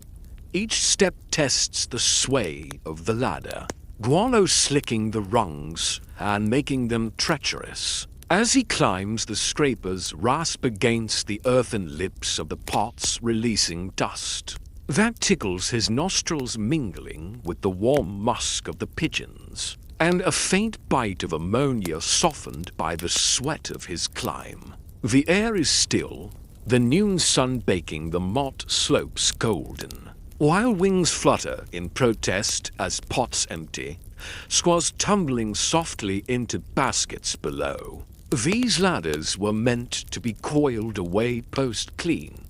A: Each step tests the sway of the ladder, guano slicking the rungs and making them treacherous. As he climbs, the scrapers rasp against the earthen lips of the pots, releasing dust that tickles his nostrils, mingling with the warm musk of the pigeons, and a faint bite of ammonia softened by the sweat of his climb. The air is still, the noon sun baking the motte slopes golden, while wings flutter in protest as pots empty, squaws tumbling softly into baskets below. These ladders were meant to be coiled away post-clean,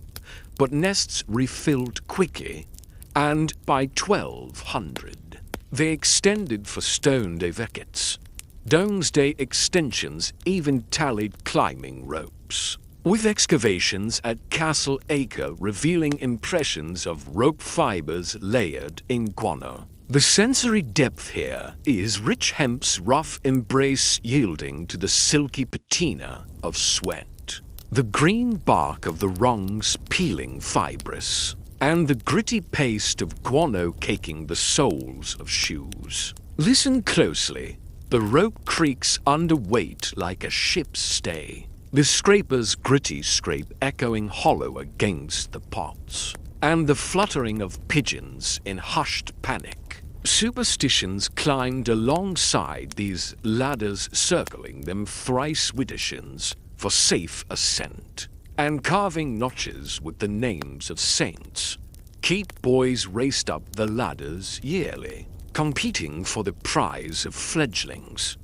A: but nests refilled quickly, and by 1200, they extended for stone davekets. Domesday extensions even tallied climbing ropes, with excavations at Castle Acre revealing impressions of rope fibers layered in guano. The sensory depth here is rich hemp's rough embrace yielding to the silky patina of sweat, the green bark of the rungs peeling fibrous, and the gritty paste of guano caking the soles of shoes. Listen closely. The rope creaks under weight like a ship's stay, the scraper's gritty scrape echoing hollow against the pots, and the fluttering of pigeons in hushed panic. Superstitions climbed alongside these ladders, circling them thrice widdershins for safe ascent, and carving notches with the names of saints. Keep boys raced up the ladders yearly, competing for the prize of fledglings.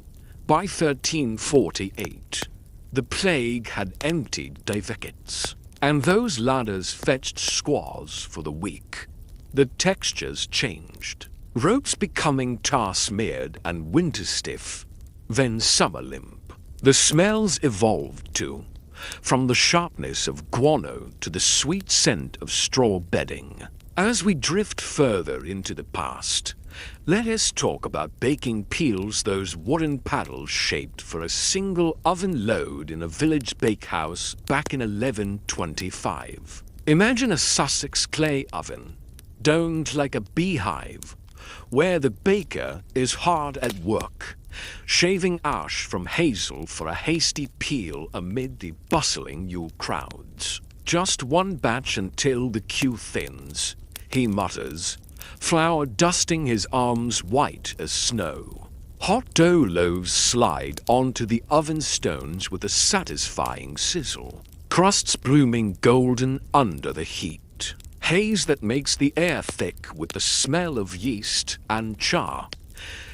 A: By 1348, the plague had emptied davekets, and those ladders fetched squaws for the weak. The textures changed, ropes becoming tar-smeared and winter-stiff, then summer-limp. The smells evolved too, from the sharpness of guano to the sweet scent of straw bedding. As we drift further into the past, let us talk about baking peels, those wooden paddles shaped for a single oven load in a village bakehouse back in 1125. Imagine a Sussex clay oven, domed like a beehive, where the baker is hard at work, shaving ash from hazel for a hasty peel amid the bustling Yule crowds. Just one batch until the queue thins, he mutters, flour dusting his arms white as snow. Hot dough loaves slide onto the oven stones with a satisfying sizzle, crusts blooming golden under the heat. Haze that makes the air thick with the smell of yeast and char.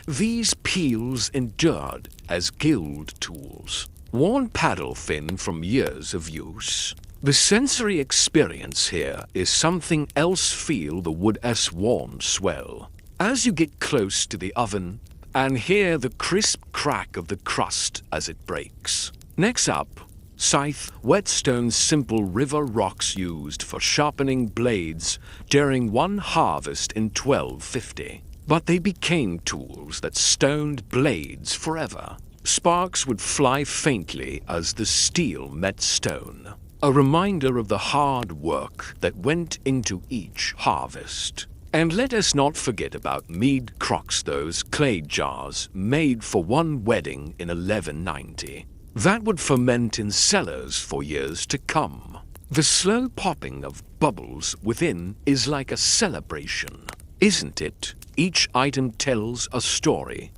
A: These peels endured as guild tools, worn paddle thin from years of use. The sensory experience here is something else. Feel the wood's warm swell as you get close to the oven and hear the crisp crack of the crust as it breaks. Next up, scythe, whetstone's simple river rocks used for sharpening blades during one harvest in 1250. But they became tools that stoned blades forever. Sparks would fly faintly as the steel met stone, a reminder of the hard work that went into each harvest. And let us not forget about mead crocks, those clay jars made for one wedding in 1190. That would ferment in cellars for years to come. The slow popping of bubbles within is like a celebration, isn't it? Each item tells a story,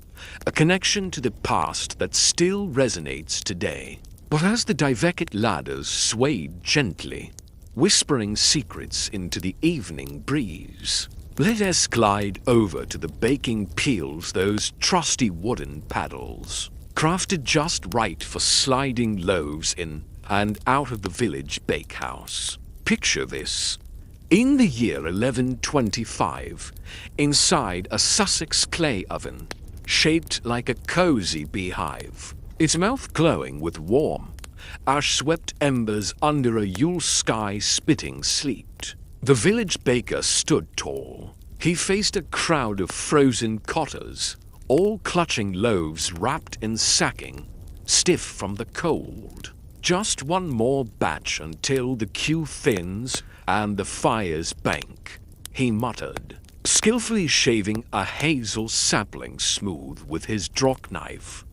A: a connection to the past that still resonates today. But as the daveket ladders swayed gently, whispering secrets into the evening breeze, let us glide over to the baking peels, those trusty wooden paddles, crafted just right for sliding loaves in and out of the village bakehouse. Picture this. In the year 1125, inside a Sussex clay oven, shaped like a cozy beehive, its mouth glowing with warm, ash-swept embers under a Yule sky spitting sleet, the village baker stood tall. He faced a crowd of frozen cotters, all clutching loaves wrapped in sacking, stiff from the cold. Just one more batch until the queue thins and the fires bank, he muttered, skillfully shaving a hazel sapling smooth with his drock knife.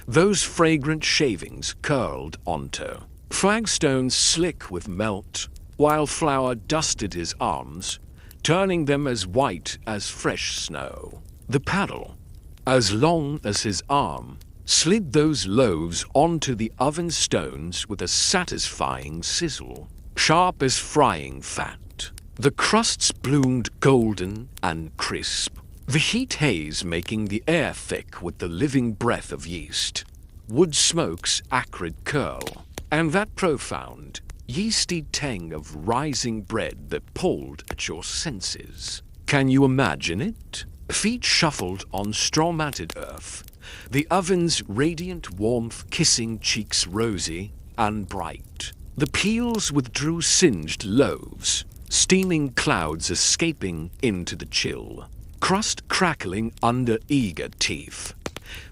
A: Those fragrant shavings curled onto flagstones slick with melt, while flour dusted his arms, turning them as white as fresh snow. The paddle, as long as his arm, slid those loaves onto the oven stones with a satisfying sizzle, sharp as frying fat. The crusts bloomed golden and crisp, the heat haze making the air thick with the living breath of yeast. wood smoke's acrid curl, and that profound, yeasty tang of rising bread that pulled at your senses. Can you imagine it? Feet shuffled on straw-matted earth, the oven's radiant warmth kissing cheeks rosy and bright. The peels withdrew singed loaves, steaming clouds escaping into the chill, crust crackling under eager teeth.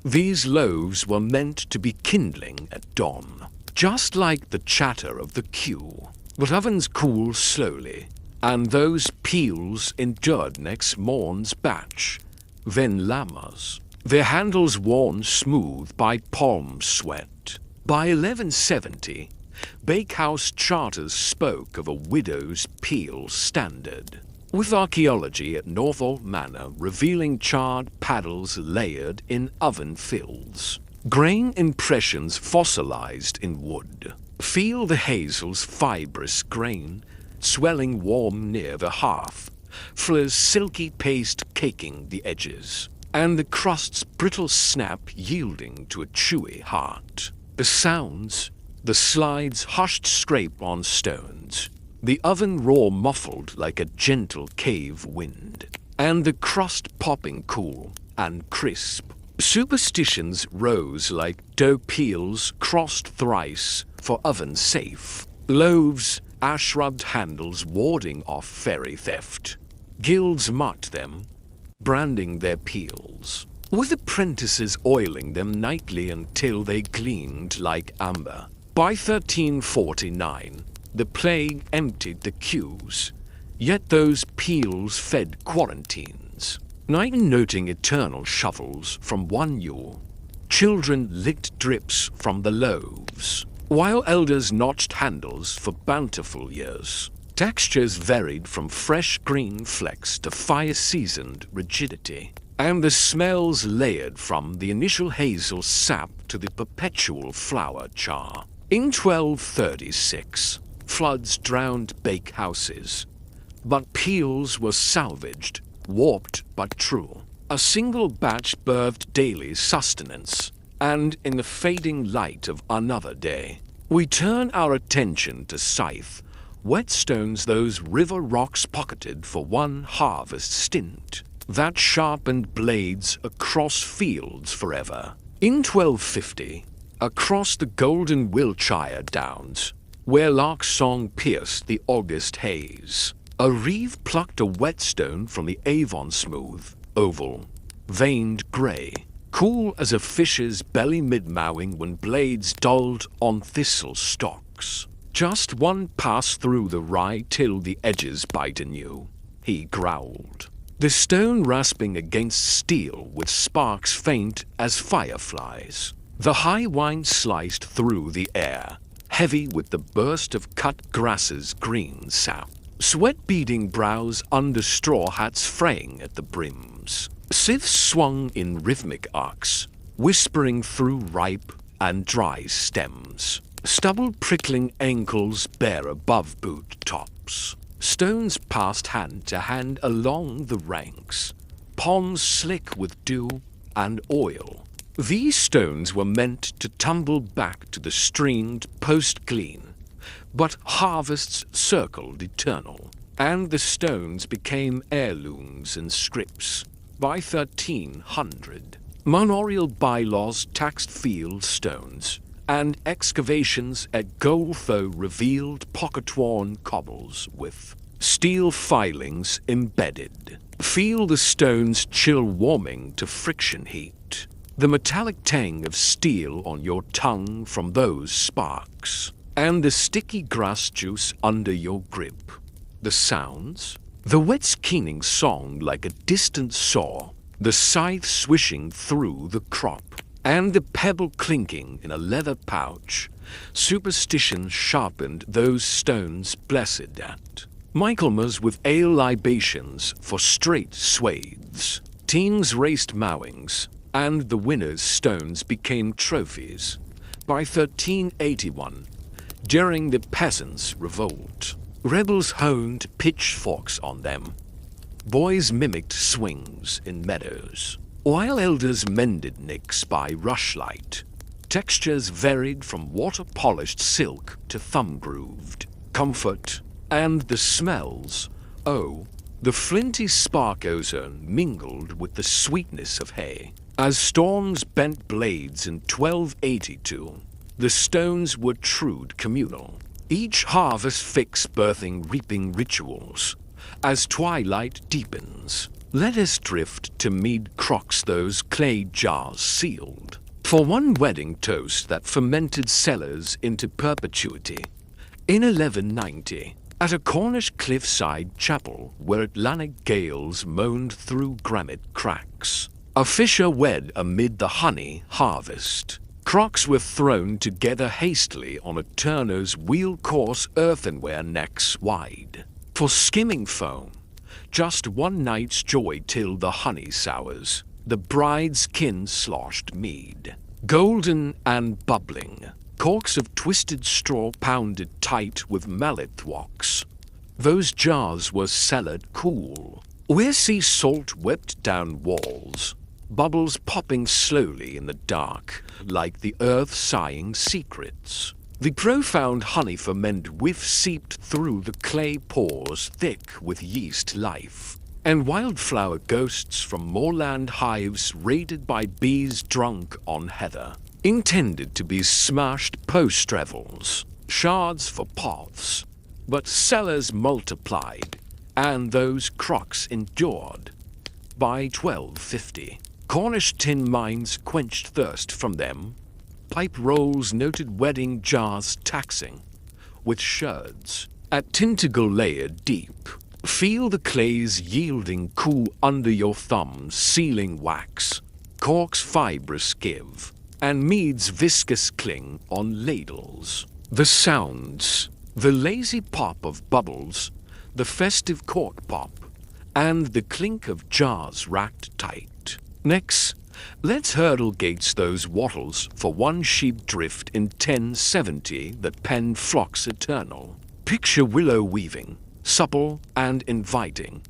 A: These loaves were meant to be kindling at dawn, just like the chatter of the queue. But ovens cool slowly, and those peels endured next morn's batch, then llamas, their handles worn smooth by palm sweat. By 1170, bakehouse charters spoke of a widow's peel standard, with archaeology at Northolt Manor revealing charred paddles layered in oven fills. Grain impressions fossilized in wood. Feel the hazel's fibrous grain swelling warm near the hearth, Fleur's silky paste caking the edges, and the crust's brittle snap yielding to a chewy heart. The sounds, the slide's hushed scrape on stones, the oven roar muffled like a gentle cave wind, and the crust popping cool and crisp. Superstitions rose like dough peels crossed thrice for oven safe. Loaves, ash-rubbed handles warding off fairy theft. Guilds marked them, branding their peels, with apprentices oiling them nightly until they gleamed like amber. By 1349, the plague emptied the queues, yet those peels fed quarantines. Night noting eternal shuffles from one yule, children licked drips from the loaves, while elders notched handles for bountiful years. Textures varied from fresh green flecks to fire-seasoned rigidity, and the smells layered from the initial hazel sap to the perpetual flour char. In 1236, floods drowned bakehouses, but peels were salvaged, warped but true. A single batch birthed daily sustenance, and in the fading light of another day, we turn our attention to scythe, whetstones those river rocks pocketed for one harvest stint, that sharpened blades across fields forever. In 1250, across the golden Wiltshire Downs, where lark song pierced the August haze, a reeve plucked a whetstone from the Avon smooth, oval, veined grey, cool as a fish's belly mid-mowing when blades dulled on thistle stalks. Just one pass through the rye till the edges bite anew, he growled, the stone rasping against steel with sparks faint as fireflies. The high wine sliced through the air, heavy with the burst of cut grass's green sap. Sweat-beading brows under straw hats fraying at the brims. Scythes swung in rhythmic arcs, whispering through ripe and dry stems. Stubble prickling ankles bare above boot tops. Stones passed hand to hand along the ranks, palms slick with dew and oil. These stones were meant to tumble back to the streamed post-glean, but harvests circled eternal, and the stones became heirlooms and scripts. By 1300, manorial bylaws taxed field stones, and excavations at Goltho revealed pocket-worn cobbles with steel filings embedded. Feel the stones chill warming to friction heat, the metallic tang of steel on your tongue from those sparks, and the sticky grass juice under your grip. The sounds? The whet's keening song like a distant saw, the scythe swishing through the crop, and the pebble clinking in a leather pouch. Superstition sharpened those stones blessed at. Michaelmas with ale libations for straight swathes. Teams raced mowings, and the winners' stones became trophies. By 1381, during the peasants' revolt, rebels honed pitchforks on them. Boys mimicked swings in meadows, while elders mended nicks by rushlight. Textures varied from water-polished silk to thumb-grooved. Comfort and the smells. Oh, the flinty spark ozone mingled with the sweetness of hay. As storms bent blades in 1282, the stones were trued communal. Each harvest fix birthing reaping rituals. As twilight deepens, let us drift to mead crocks those clay jars sealed. For one wedding toast that fermented cellars into perpetuity. In 1190, at a Cornish cliffside chapel where Atlantic gales moaned through granite cracks, a fisher wed amid the honey harvest. Crocks were thrown together hastily on a turner's wheel-course earthenware necks wide. For skimming foam, just one night's joy till the honey sours, the bride's kin sloshed mead. Golden and bubbling, corks of twisted straw pounded tight with mallet thwacks. Those jars were cellared cool, where sea salt wept down walls, bubbles popping slowly in the dark, like the earth sighing secrets. The profound honey ferment whiff seeped through the clay pores thick with yeast life, and wildflower ghosts from moorland hives raided by bees drunk on heather, intended to be smashed post-revels, shards for pots, but cellars multiplied, and those crocks endured. By 1250, Cornish tin mines quenched thirst from them. Pipe rolls noted wedding jars taxing, with sherds at Tintagle layered deep. Feel the clays yielding cool under your thumbs, sealing wax. Corks fibrous give, and meads viscous cling on ladles. The sounds, the lazy pop of bubbles, the festive cork pop, and the clink of jars racked tight. Next, let's hurdle gates those wattles for one sheep drift in 1070 that penned flocks eternal. Picture willow weaving, supple and inviting,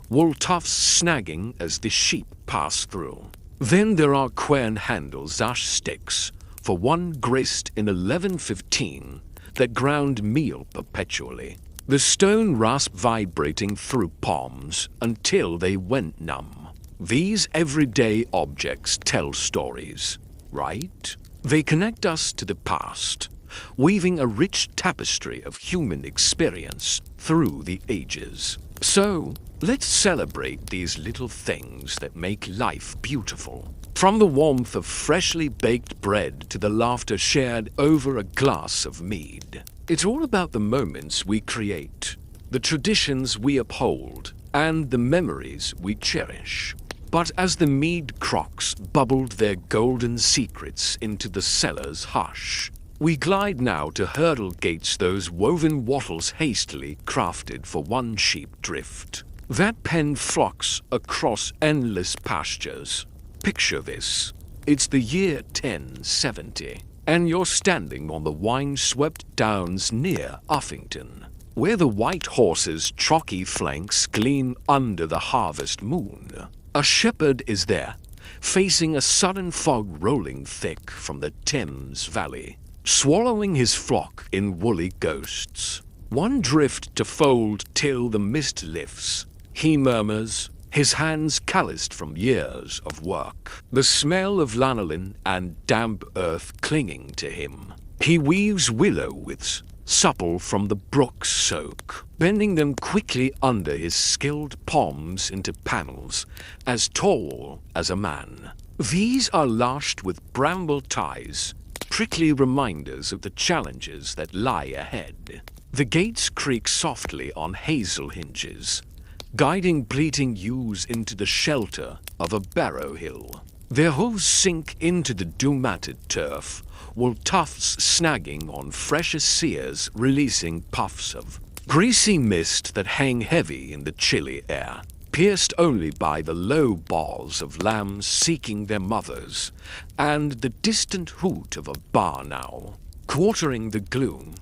A: wool tufts snagging as the sheep pass through. Then there are quern handles ash sticks for one grist in 1115 that ground meal perpetually. The stone rasp vibrating through palms until they went numb. These everyday objects tell stories, right? They connect us to the past, weaving a rich tapestry of human experience through the ages. So, let's celebrate these little things that make life beautiful. From the warmth of freshly baked bread to the laughter shared over a glass of mead. It's all about the moments we create, the traditions we uphold, and the memories we cherish. But as the mead crocks bubbled their golden secrets into the cellar's hush, we glide now to hurdle gates those woven wattles hastily crafted for one sheep drift, that penned flocks across endless pastures. Picture this. It's the year 1070, and you're standing on the wine-swept downs near Uffington, where the white horse's chalky flanks gleam under the harvest moon. A shepherd is there, facing a sudden fog rolling thick from the Thames Valley, swallowing his flock in woolly ghosts. One drift to fold till the mist lifts, he murmurs, his hands calloused from years of work, the smell of lanolin and damp earth clinging to him. He weaves willow withes, supple from the brook's soak, bending them quickly under his skilled palms into panels as tall as a man. These are lashed with bramble ties, prickly reminders of the challenges that lie ahead. The gates creak softly on hazel hinges, guiding bleating ewes into the shelter of a barrow hill. Their hooves sink into the dew-matted turf, wool tufts snagging on fresher sears, releasing puffs of greasy mist that hang heavy in the chilly air, pierced only by the low bawls of lambs seeking their mothers, and the distant hoot of a barn owl, quartering the gloom.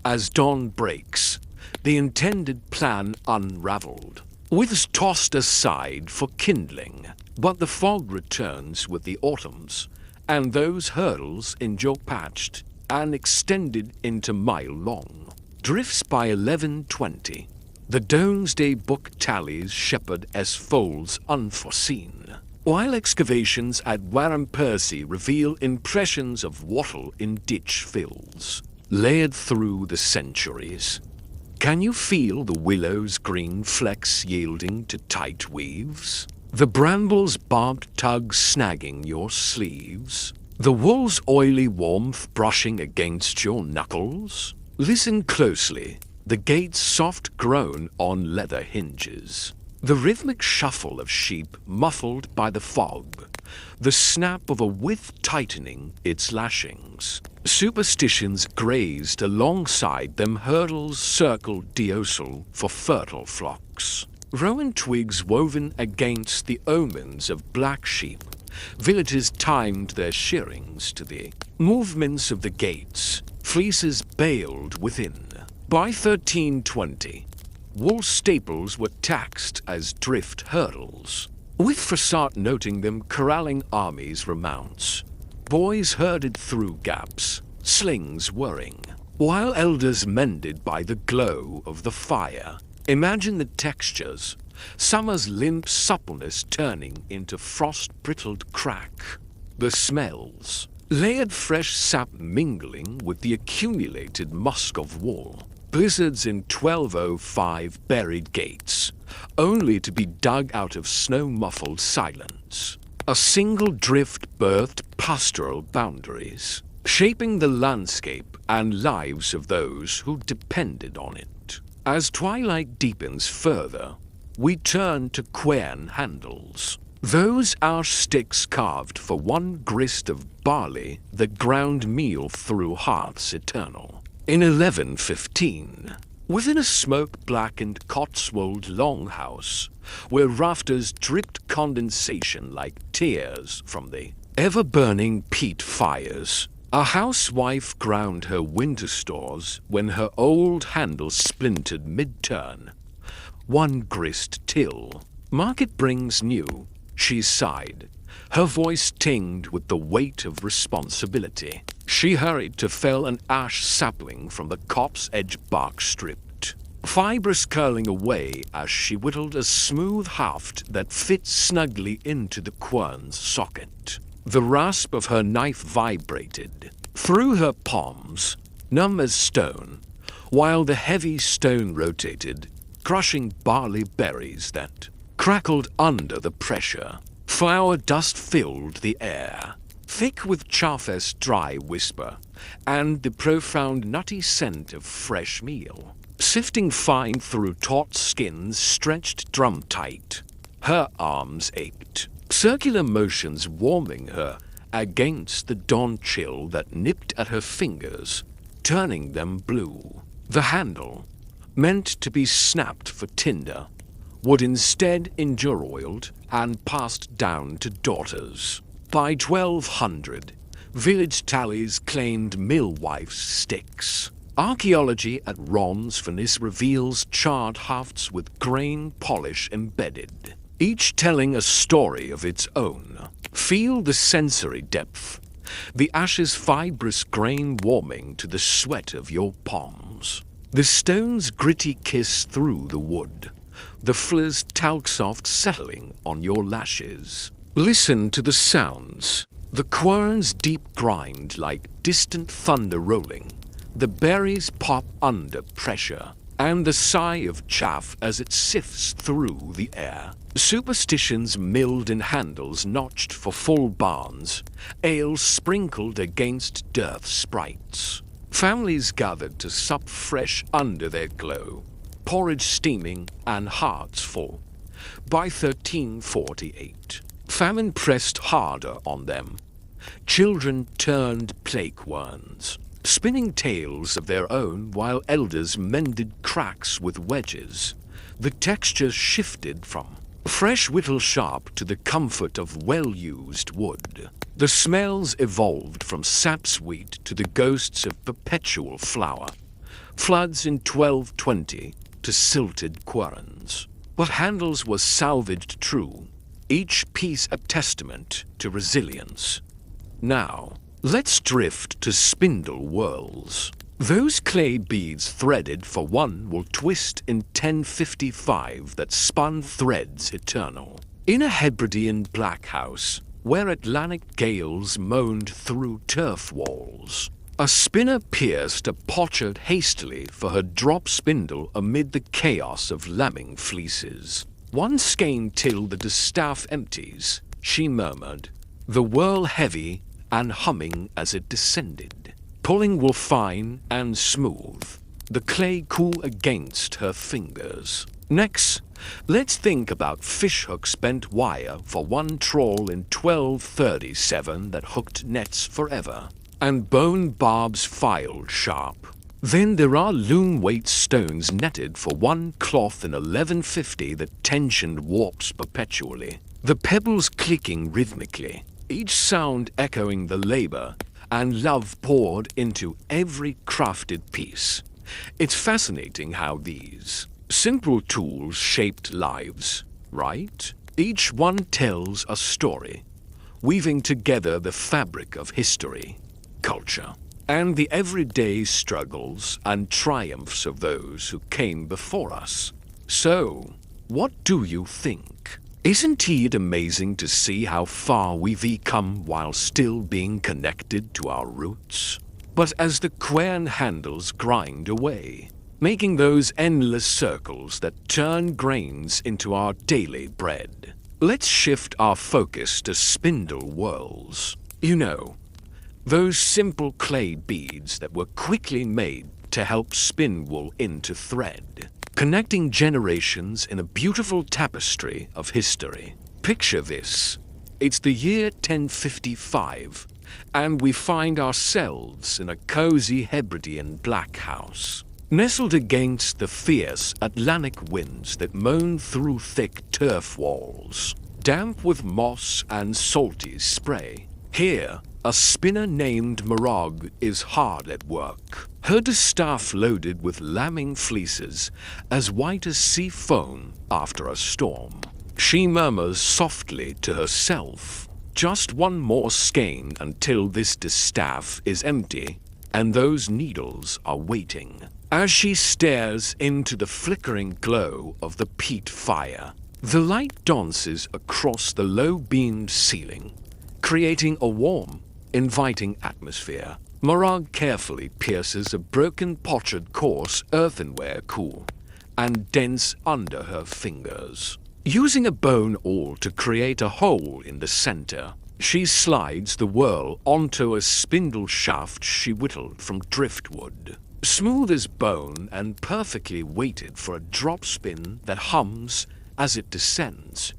A: As dawn breaks, the intended plan unraveled. Withs tossed aside for kindling, but the fog returns with the autumns, and those hurdles endure patched and extended into mile-long. Drifts by 1120. The Domesday Book tallies Shepherd S. Folds unforeseen, while excavations at Warren Percy reveal impressions of wattle in ditch fills, layered through the centuries. Can you feel the willow's green flecks yielding to tight weaves? The bramble's barbed tug snagging your sleeves? The wool's oily warmth brushing against your knuckles? Listen closely, the gate's soft groan on leather hinges. The rhythmic shuffle of sheep muffled by the fog, the snap of a withe tightening its lashings. Superstitions grazed alongside them, hurdles circled deosal for fertile flocks. Rowan twigs woven against the omens of black sheep, villagers timed their shearings to the movements of the gates, fleeces baled within. By 1320, wool staples were taxed as drift hurdles, with Froissart noting them corralling armies' remounts. Boys herded through gaps, slings whirring, while elders mended by the glow of the fire. Imagine the textures, summer's limp suppleness turning into frost-brittled crack. The smells, layered fresh sap mingling with the accumulated musk of wool. Blizzards in 1205 buried gates, only to be dug out of snow-muffled silence. A single drift birthed pastoral boundaries, shaping the landscape and lives of those who depended on it. As twilight deepens further, we turn to quern handles. Those are sticks carved for one grist of barley that ground meal through hearths eternal. In 1115, within a smoke-blackened Cotswold longhouse, where rafters dripped condensation like tears from the ever-burning peat fires, a housewife ground her winter stores when her old handle splintered mid-turn. One grist till. Market brings new, she sighed, her voice tinged with the weight of responsibility. She hurried to fell an ash sapling from the copse edge bark stripped, fibres curling away as she whittled a smooth haft that fit snugly into the quern's socket. The rasp of her knife vibrated through her palms, numb as stone, while the heavy stone rotated, crushing barley berries that crackled under the pressure. Flour dust filled the air, thick with chaff's dry whisper, and the profound nutty scent of fresh meal, sifting fine through taut skins stretched drum-tight. Her arms ached, circular motions warming her against the dawn chill that nipped at her fingers, turning them blue. The handle, meant to be snapped for tinder, would instead endure oiled and passed down to daughters. By 1200, village tallies claimed millwife's sticks. Archaeology at Ron's Furnace reveals charred hafts with grain polish embedded, each telling a story of its own. Feel the sensory depth, the ash's fibrous grain warming to the sweat of your palms. The stone's gritty kiss through the wood, the fliz talc-soft settling on your lashes. Listen to the sounds, the quern's deep grind like distant thunder rolling, the berries pop under pressure, and the sigh of chaff as it sifts through the air. Superstitions milled in handles notched for full barns, ale sprinkled against dearth sprites. Families gathered to sup fresh under their glow, porridge steaming and hearts full. By 1348, famine pressed harder on them. Children turned plague worms, spinning tales of their own while elders mended cracks with wedges. The textures shifted from fresh whittle sharp to the comfort of well-used wood. The smells evolved from sap's wheat to the ghosts of perpetual flour. Floods in 1220 to silted querns. But handles was salvaged true, each piece a testament to resilience. Now, let's drift to spindle whirls. Those clay beads threaded for one will twist in 1055 that spun threads eternal. In a Hebridean black house, where Atlantic gales moaned through turf walls, a spinner pierced a potsherd hastily for her drop spindle amid the chaos of lambing fleeces. One skein till the distaff empties, she murmured, the whirl heavy and humming as it descended. Pulling will fine and smooth, the clay cool against her fingers. Next, let's think about fishhooks bent wire for one trawl in 1237 that hooked nets forever, and bone barbs filed sharp. Then there are loom-weight stones netted for one cloth in 1150 that tensioned warps perpetually, the pebbles clicking rhythmically, each sound echoing the labor and love poured into every crafted piece. It's fascinating how these simple tools shaped lives, right? Each one tells a story, weaving together the fabric of history, culture, and the everyday struggles and triumphs of those who came before us. So, what do you think? Isn't it amazing to see how far we've come while still being connected to our roots? But as the quern handles grind away, making those endless circles that turn grains into our daily bread, let's shift our focus to spindle whirls. You know, those simple clay beads that were quickly made to help spin wool into thread, connecting generations in a beautiful tapestry of history. Picture this. It's the year 1055, and we find ourselves in a cozy Hebridean black house, nestled against the fierce Atlantic winds that moan through thick turf walls, damp with moss and salty spray. Here, a spinner named Morag is hard at work, her distaff loaded with lambing fleeces as white as sea foam after a storm. She murmurs softly to herself, just one more skein until this distaff is empty and those needles are waiting. As she stares into the flickering glow of the peat fire, the light dances across the low-beamed ceiling, creating a warm, inviting atmosphere. Morag carefully pierces a broken potsherd coarse earthenware cool and dense under her fingers. Using a bone awl to create a hole in the center, she slides the whirl onto a spindle shaft she whittled from driftwood. Smooth as bone and perfectly weighted for a drop spin that hums as it descends.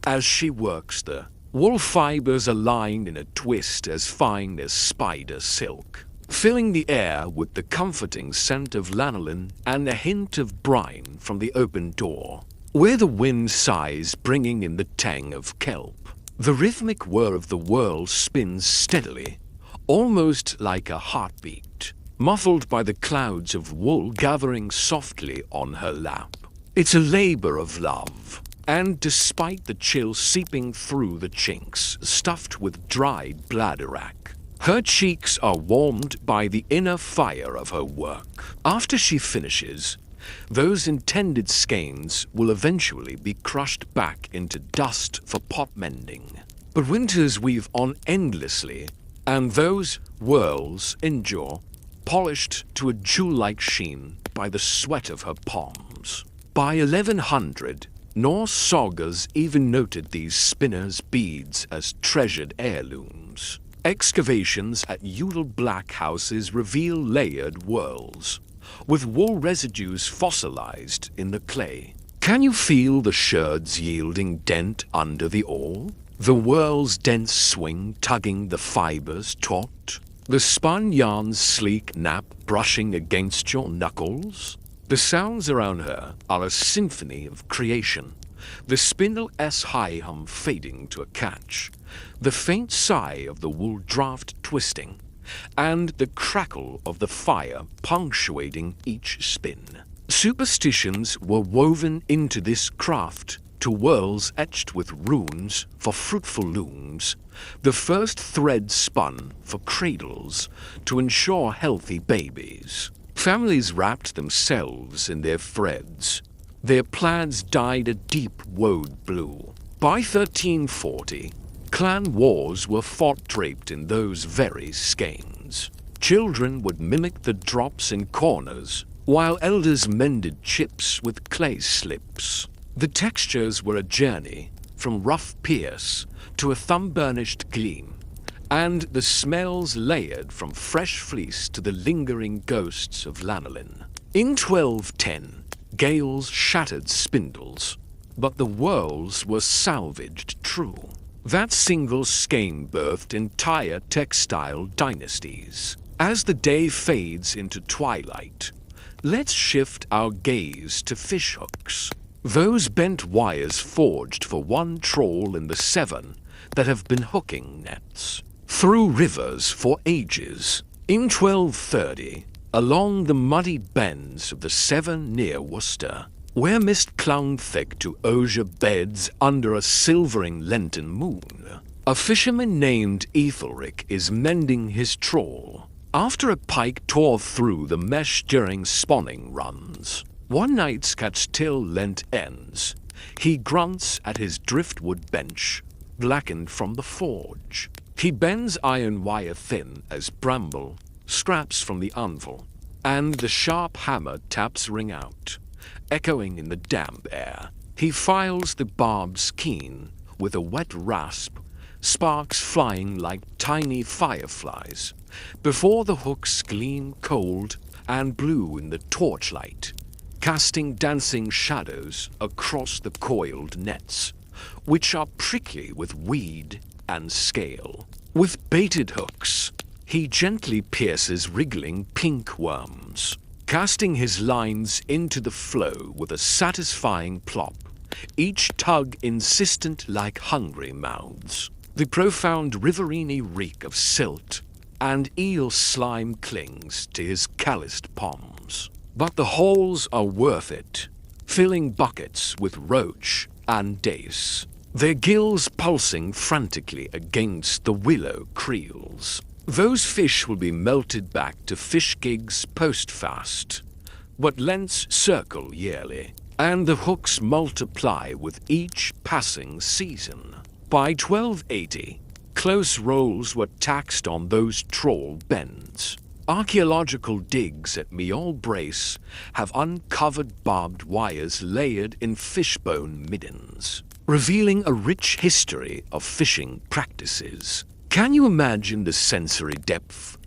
A: As she works, the wool fibers align in a twist as fine as spider silk, filling the air with the comforting scent of lanolin and a hint of brine from the open door, where the wind sighs, bringing in the tang of kelp. The rhythmic whir of the whirl spins steadily, almost like a heartbeat, muffled by the clouds of wool gathering softly on her lap. It's a labor of love, and despite the chill seeping through the chinks stuffed with dried bladderwrack, her cheeks are warmed by the inner fire of her work. After she finishes, those intended skeins will eventually be crushed back into dust for pot mending. But winters weave on endlessly, and those whirls endure, polished to a jewel-like sheen by the sweat of her palms. By 1100, Norse sagas even noted these spinners' beads as treasured heirlooms. Excavations at Udall black houses reveal layered whirls, with wool residues fossilized in the clay. Can you feel the sherds yielding dent under the awl? The whirl's dense swing tugging the fibers taut? The spun yarn's sleek nap brushing against your knuckles? The sounds around her are a symphony of creation, the spindle-s high hum fading to a catch, the faint sigh of the wool draft twisting, and the crackle of the fire punctuating each spin. Superstitions were woven into this craft to whorls etched with runes for fruitful looms, the first thread spun for cradles to ensure healthy babies. Families wrapped themselves in their threads. Their plaids dyed a deep woad blue. By 1340, clan wars were fought draped in those very skeins. Children would mimic the drops in corners, while elders mended chips with clay slips. The textures were a journey from rough pierce to a thumb-burnished gleam, and the smells layered from fresh fleece to the lingering ghosts of lanolin. In 1210, gales shattered spindles, but the whorls were salvaged true. That single skein birthed entire textile dynasties. As the day fades into twilight, let's shift our gaze to fishhooks. Those bent wires forged for one trawl in the 7 that have been hooking nets through rivers for ages. In 1230, along the muddy bends of the Severn near Worcester, where mist clung thick to osier beds under a silvering Lenten moon, a fisherman named Ethelric is mending his trawl after a pike tore through the mesh during spawning runs. One night's catch till Lent ends, he grunts at his driftwood bench, blackened from the forge. He bends iron wire thin as bramble, scraps from the anvil, and the sharp hammer taps ring out, echoing in the damp air. He files the barbs keen with a wet rasp, sparks flying like tiny fireflies, before the hooks gleam cold and blue in the torchlight, casting dancing shadows across the coiled nets, which are prickly with weed and scale. With baited hooks, he gently pierces wriggling pink worms, casting his lines into the flow with a satisfying plop, each tug insistent like hungry mouths. The profound riverine reek of silt and eel slime clings to his calloused palms. But the hauls are worth it, filling buckets with roach and dace, their gills pulsing frantically against the willow creels. Those fish will be melted back to fish gigs post-fast, but lengths circle yearly, and the hooks multiply with each passing season. By 1280, close rolls were taxed on those trawl bends. Archaeological digs at Meoul Brace have uncovered barbed wires layered in fishbone middens, revealing a rich history of fishing practices. Can you imagine the sensory depth?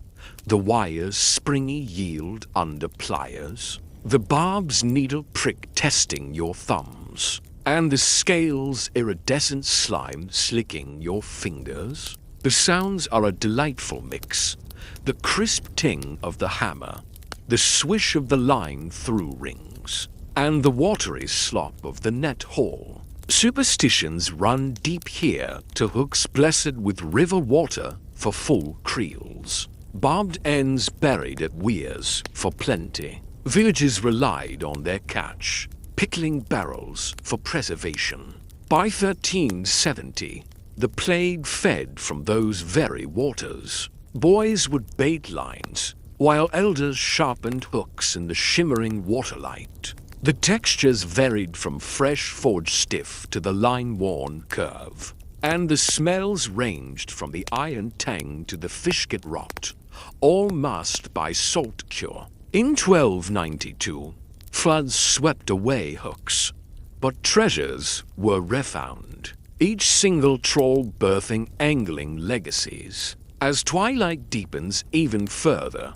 A: The wire's springy yield under pliers, the barb's needle prick testing your thumbs, and the scale's iridescent slime slicking your fingers. The sounds are a delightful mix. The crisp ting of the hammer, the swish of the line through rings, and the watery slop of the net haul. Superstitions run deep here to hooks blessed with river water for full creels, barbed ends buried at weirs for plenty. Villages relied on their catch, pickling barrels for preservation. By 1370, the plague fed from those very waters. Boys would bait lines, while elders sharpened hooks in the shimmering waterlight. The textures varied from fresh forged stiff to the line-worn curve, and the smells ranged from the iron tang to the fishket rot, all masked by salt cure. In 1292, floods swept away hooks, but treasures were refound, each single trawl birthing angling legacies. As twilight deepens even further,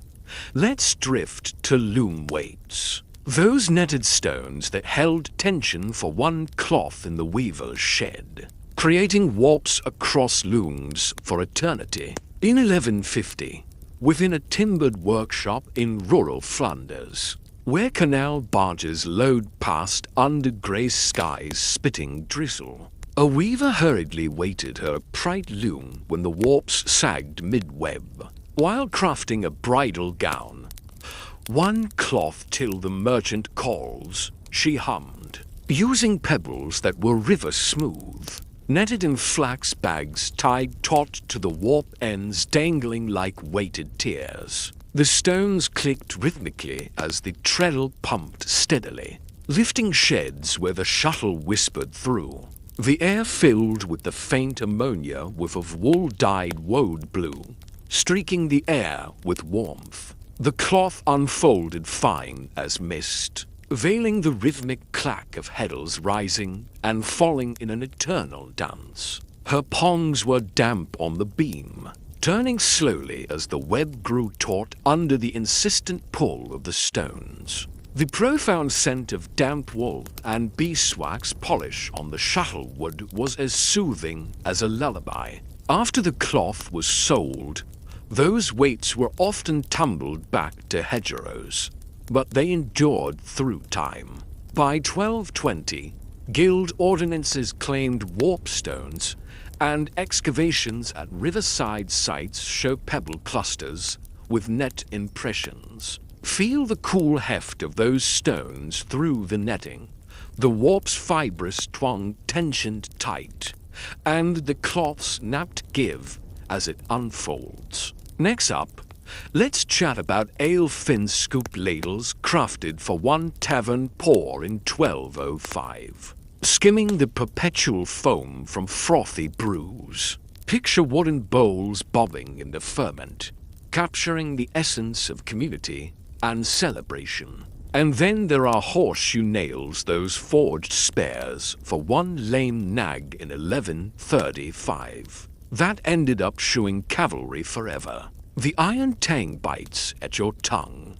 A: let's drift to loom weights. Those netted stones that held tension for one cloth in the weaver's shed, creating warps across looms for eternity. In 1150, within a timbered workshop in rural Flanders, where canal barges load past under grey skies spitting drizzle, a weaver hurriedly weighted her bright loom when the warps sagged mid-web. While crafting a bridal gown, one cloth till the merchant calls, she hummed, using pebbles that were river smooth, netted in flax bags tied taut to the warp ends dangling like weighted tears. The stones clicked rhythmically as the treadle pumped steadily, lifting sheds where the shuttle whispered through. The air filled with the faint ammonia whiff of wool-dyed woad blue, streaking the air with warmth. The cloth unfolded fine as mist, veiling the rhythmic clack of heddles rising and falling in an eternal dance. Her pongs were damp on the beam, turning slowly as the web grew taut under the insistent pull of the stones. The profound scent of damp wool and beeswax polish on the shuttlewood was as soothing as a lullaby. After the cloth was sold, those weights were often tumbled back to hedgerows, but they endured through time. By 1220, guild ordinances claimed warpstones, and excavations at riverside sites show pebble clusters with net impressions. Feel the cool heft of those stones through the netting, the warp's fibrous twang tensioned tight, and the cloth's napped give as it unfolds. Next up, let's chat about ale-fin scoop ladles crafted for one tavern pour in 1205. Skimming the perpetual foam from frothy brews, picture wooden bowls bobbing in the ferment, capturing the essence of community and celebration. And then there are horseshoe nails, those forged spares for one lame nag in 1135. That ended up shoeing cavalry forever. The iron tang bites at your tongue,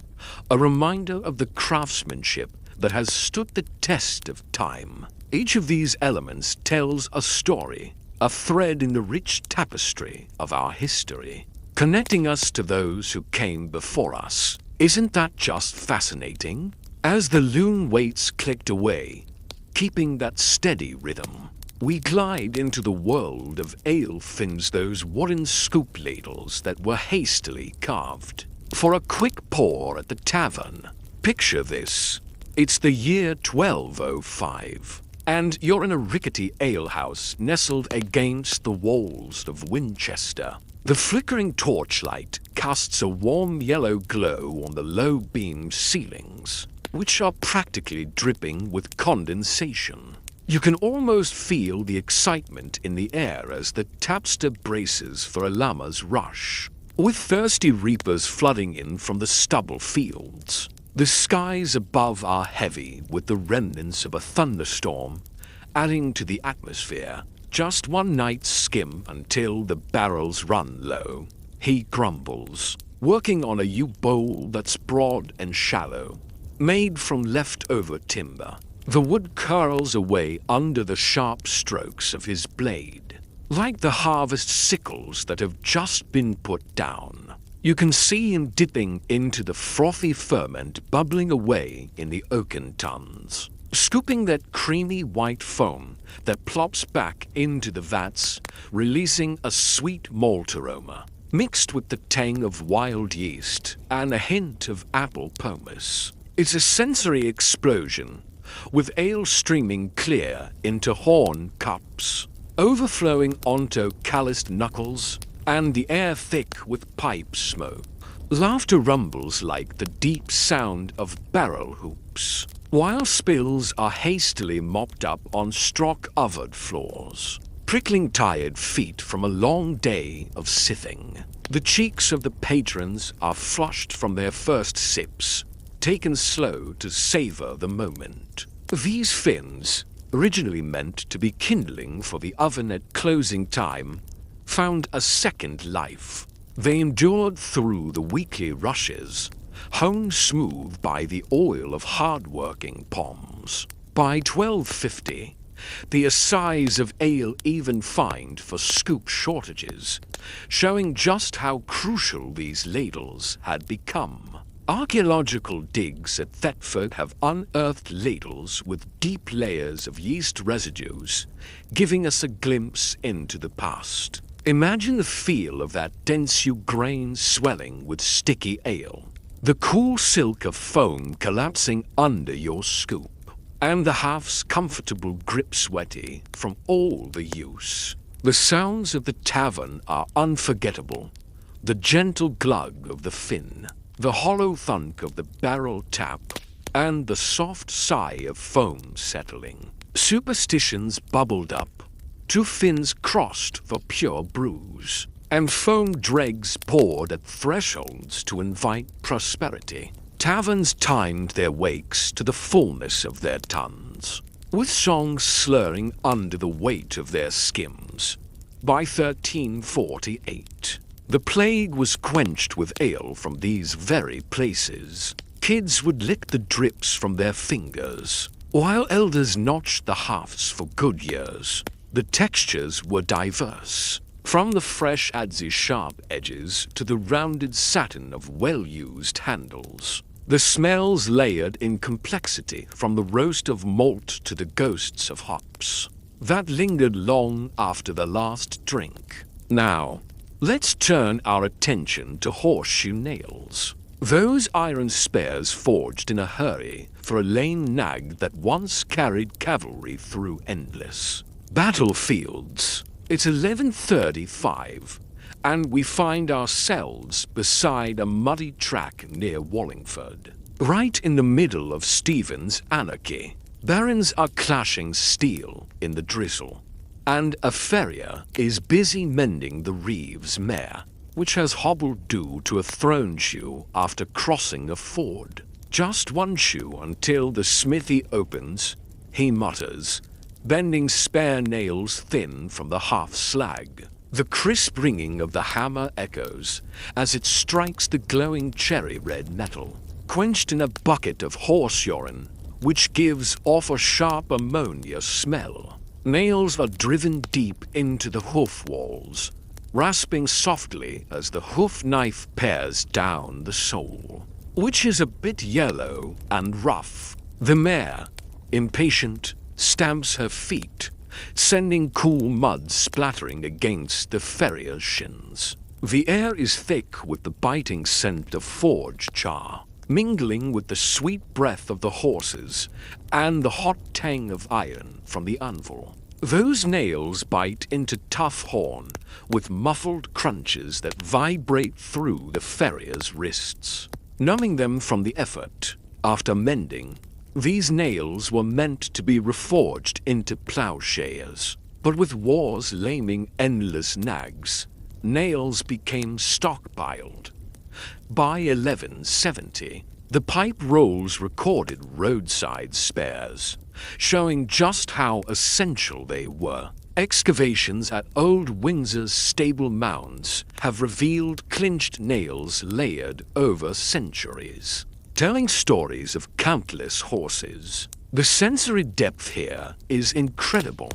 A: a reminder of the craftsmanship that has stood the test of time. Each of these elements tells a story, a thread in the rich tapestry of our history, connecting us to those who came before us. Isn't that just fascinating? As the loom weights clicked away, keeping that steady rhythm, we glide into the world of ale fins, those wooden scoop ladles that were hastily carved. For a quick pour at the tavern, picture this. It's the year 1205, and you're in a rickety alehouse nestled against the walls of Winchester. The flickering torchlight casts a warm yellow glow on the low-beamed ceilings, which are practically dripping with condensation. You can almost feel the excitement in the air as the tapster braces for a llama's rush, with thirsty reapers flooding in from the stubble fields. The skies above are heavy with the remnants of a thunderstorm, adding to the atmosphere. Just one night's skim until the barrels run low. He grumbles, working on a U-bowl that's broad and shallow, made from leftover timber. The wood curls away under the sharp strokes of his blade, like the harvest sickles that have just been put down. You can see him dipping into the frothy ferment bubbling away in the oaken tuns, scooping that creamy white foam that plops back into the vats, releasing a sweet malt aroma, mixed with the tang of wild yeast and a hint of apple pomace. It's a sensory explosion, with ale streaming clear into horn cups, overflowing onto calloused knuckles, and the air thick with pipe smoke. Laughter rumbles like the deep sound of barrel hoops, while spills are hastily mopped up on straw-covered floors, prickling tired feet from a long day of sithing. The cheeks of the patrons are flushed from their first sips, taken slow to savor the moment. These fins, originally meant to be kindling for the oven at closing time, found a second life. They endured through the weekly rushes, honed smooth by the oil of hard-working palms. By 1250, the assize of ale even fined for scoop shortages, showing just how crucial these ladles had become. Archaeological digs at Thetford have unearthed ladles with deep layers of yeast residues, giving us a glimpse into the past. Imagine the feel of that dense grain swelling with sticky ale, the cool silk of foam collapsing under your scoop. and the half's comfortable grip sweaty from all the use. The sounds of the tavern are unforgettable. The gentle glug of the fin, the hollow thunk of the barrel tap, and the soft sigh of foam settling. Superstitions bubbled up, two fins crossed for pure brews, and foam dregs poured at thresholds to invite prosperity. Taverns timed their wakes to the fullness of their tons, with songs slurring under the weight of their skims. By 1348, the plague was quenched with ale from these very places. Kids would lick the drips from their fingers, while elders notched the halves for good years. The textures were diverse, from the fresh adzy sharp edges to the rounded satin of well-used handles. The smells layered in complexity, from the roast of malt to the ghosts of hops, that lingered long after the last drink. Now, let's turn our attention to horseshoe nails. Those iron spears forged in a hurry for a lame nag that once carried cavalry through endless battlefields. It's 11:35, and we find ourselves beside a muddy track near Wallingford. Right in the middle of Stephen's anarchy, barons are clashing steel in the drizzle, and a farrier is busy mending the Reeves mare, which has hobbled due to a thrown shoe after crossing a ford. Just one shoe until the smithy opens, he mutters, bending spare nails thin from the half-slag. The crisp ringing of the hammer echoes as it strikes the glowing cherry-red metal, quenched in a bucket of horse urine, which gives off a sharp ammonia smell. Nails are driven deep into the hoof walls, rasping softly as the hoof knife pares down the sole, which is a bit yellow and rough. The mare, impatient, stamps her feet, sending cool mud splattering against the farrier's shins. The air is thick with the biting scent of forge char, mingling with the sweet breath of the horses and the hot tang of iron from the anvil. Those nails bite into tough horn with muffled crunches that vibrate through the farrier's wrists, numbing them from the effort. After mending, these nails were meant to be reforged into plowshares, but with wars laming endless nags, nails became stockpiled. By 1170, the pipe rolls recorded roadside spares, showing just how essential they were. Excavations at Old Windsor's stable mounds have revealed clinched nails layered over centuries, telling stories of countless horses. The sensory depth here is incredible,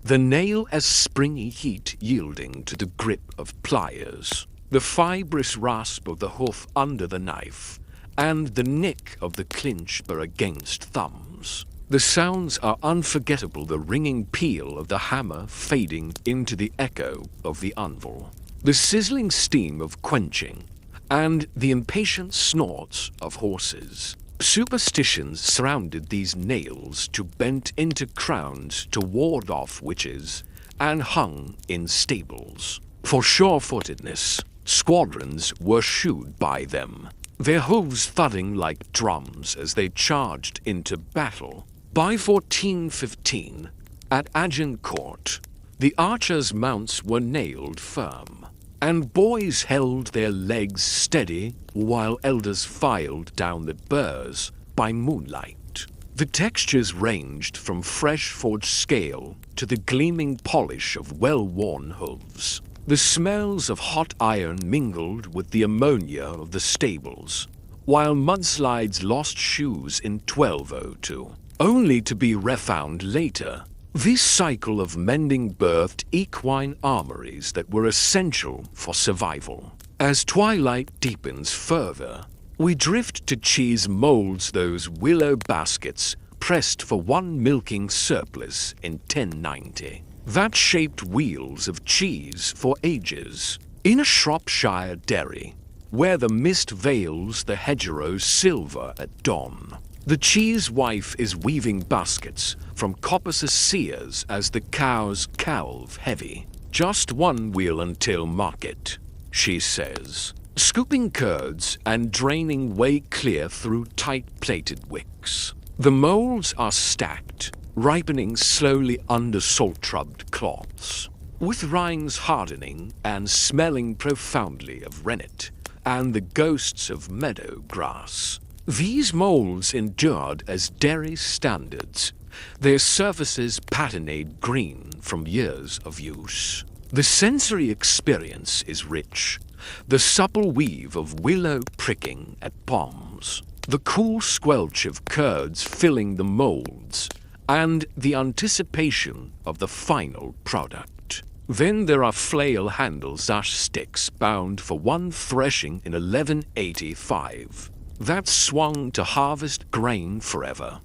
A: the nail as springy heat yielding to the grip of pliers, the fibrous rasp of the hoof under the knife, and the nick of the clinch spur against thumbs. The sounds are unforgettable, the ringing peal of the hammer fading into the echo of the anvil, the sizzling steam of quenching, and the impatient snorts of horses. Superstitions surrounded these nails to bent into crowns to ward off witches, and hung in stables. For sure-footedness, squadrons were shooed by them, their hooves thudding like drums as they charged into battle. By 1415, at Agincourt, the archers' mounts were nailed firm, and boys held their legs steady while elders filed down the burrs by moonlight. The textures ranged from fresh forged scale to the gleaming polish of well-worn hooves. The smells of hot iron mingled with the ammonia of the stables, while mudslides lost shoes in 1202, only to be refound later. This cycle of mending birthed equine armories that were essential for survival. As twilight deepens further, we drift to cheese molds, those willow baskets pressed for one milking surplus in 1090. That shaped wheels of cheese for ages. In a Shropshire dairy, where the mist veils the hedgerow's silver at dawn, The cheese wife is weaving baskets from coppice's sears as the cows calve heavy. Just one wheel until market, she says, scooping curds and draining whey clear through tight-plated wicks. The molds are stacked, ripening slowly under salt-rubbed cloths, with rinds hardening and smelling profoundly of rennet and the ghosts of meadow grass. These molds endured as dairy standards, their surfaces patinade green from years of use. The sensory experience is rich, the supple weave of willow pricking at palms, the cool squelch of curds filling the molds, and the anticipation of the final product. Then there are flail handle sash sticks bound for one threshing in 1185. That swung to harvest grain forever.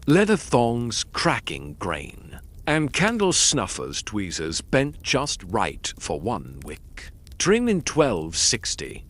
A: Leather thongs cracking grain, and candle snuffers tweezers bent just right for one wick. Trim in 1260,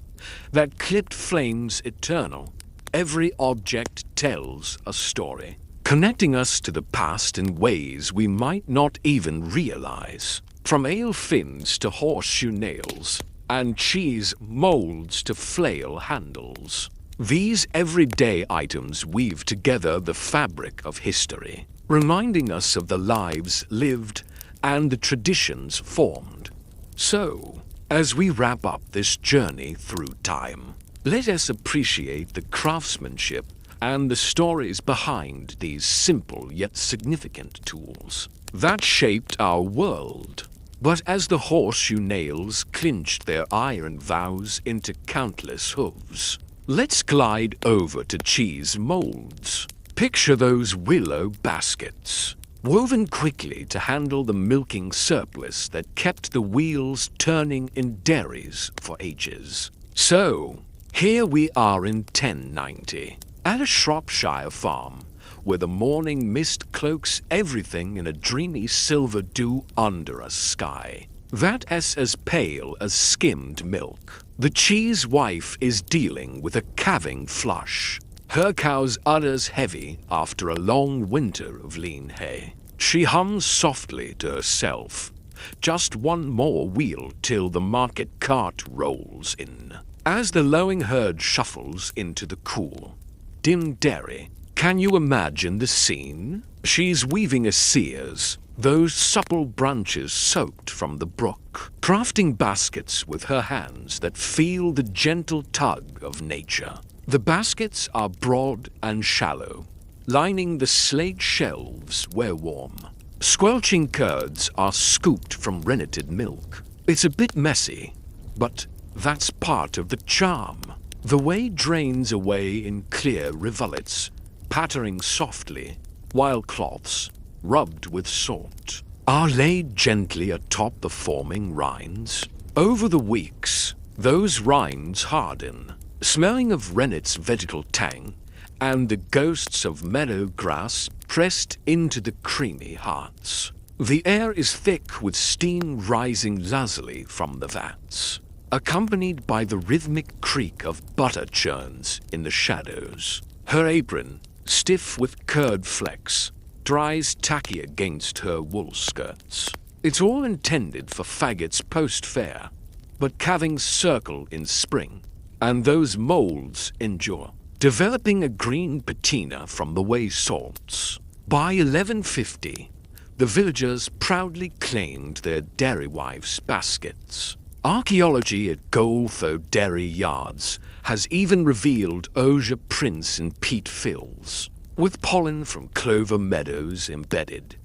A: that clipped flames eternal. Every object tells a story, connecting us to the past in ways we might not even realize. From ale fins to horseshoe nails, and cheese molds to flail handles. These everyday items weave together the fabric of history, reminding us of the lives lived and the traditions formed. So, as we wrap up this journey through time, let us appreciate the craftsmanship and the stories behind these simple yet significant tools that shaped our world. But as the horseshoe nails clinched their iron vows into countless hooves, let's glide over to cheese molds. Picture those willow baskets, woven quickly to handle the milking surplus that kept the wheels turning in dairies for ages. So, here we are in 1090, at a Shropshire farm, where the morning mist cloaks everything in a dreamy silver dew under a sky that's as pale as skimmed milk. The cheese wife is dealing with a calving flush, her cow's udders heavy after a long winter of lean hay. She hums softly to herself, just one more wheel till the market cart rolls in. As the lowing herd shuffles into the cool, dim dairy, can you imagine the scene? She's weaving a sears, those supple branches soaked from the brook, crafting baskets with her hands that feel the gentle tug of nature. The baskets are broad and shallow, lining the slate shelves where warm. Squelching curds are scooped from renneted milk. It's a bit messy, but that's part of the charm. The whey drains away in clear rivulets, pattering softly, while cloths, rubbed with salt, are laid gently atop the forming rinds. Over the weeks, those rinds harden, smelling of rennet's vegetal tang and the ghosts of meadow grass pressed into the creamy hearts. The air is thick with steam rising lazily from the vats, accompanied by the rhythmic creak of butter churns in the shadows. Her apron, stiff with curd flecks, dries tacky against her wool skirts. It's all intended for faggots post-fair, but calvings circle in spring, and those molds endure, developing a green patina from the whey salts. By 1150, the villagers proudly claimed their dairy wives' baskets. Archaeology at Goldthoe Dairy Yards has even revealed osier prints in peat fills, with pollen from clover meadows embedded.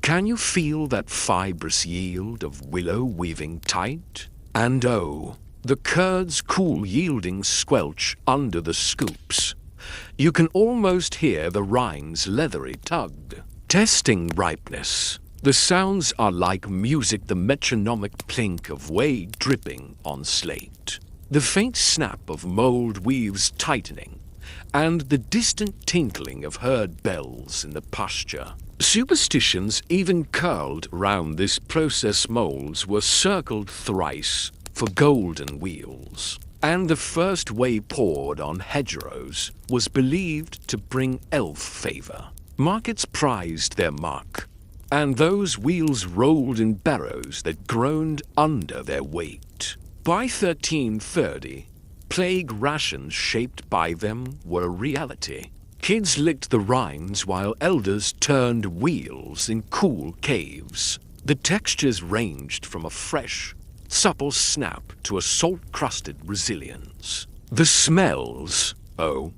A: Can you feel that fibrous yield of willow weaving tight? And oh, the curd's cool yielding squelch under the scoops. You can almost hear the rinds leathery tug. Testing ripeness. The sounds are like music, the metronomic plink of whey dripping on slate, the faint snap of mold weaves tightening, and the distant tinkling of herd bells in the pasture. Superstitions even curled round this process molds were circled thrice for golden wheels. and the first way poured on hedgerows was believed to bring elf favor. Markets prized their muck, and those wheels rolled in barrows that groaned under their weight. By 1330, plague rations shaped by them were a reality. Kids licked the rinds while elders turned wheels in cool caves. The textures ranged from a fresh, supple snap to a salt-crusted resilience. The smells, oh,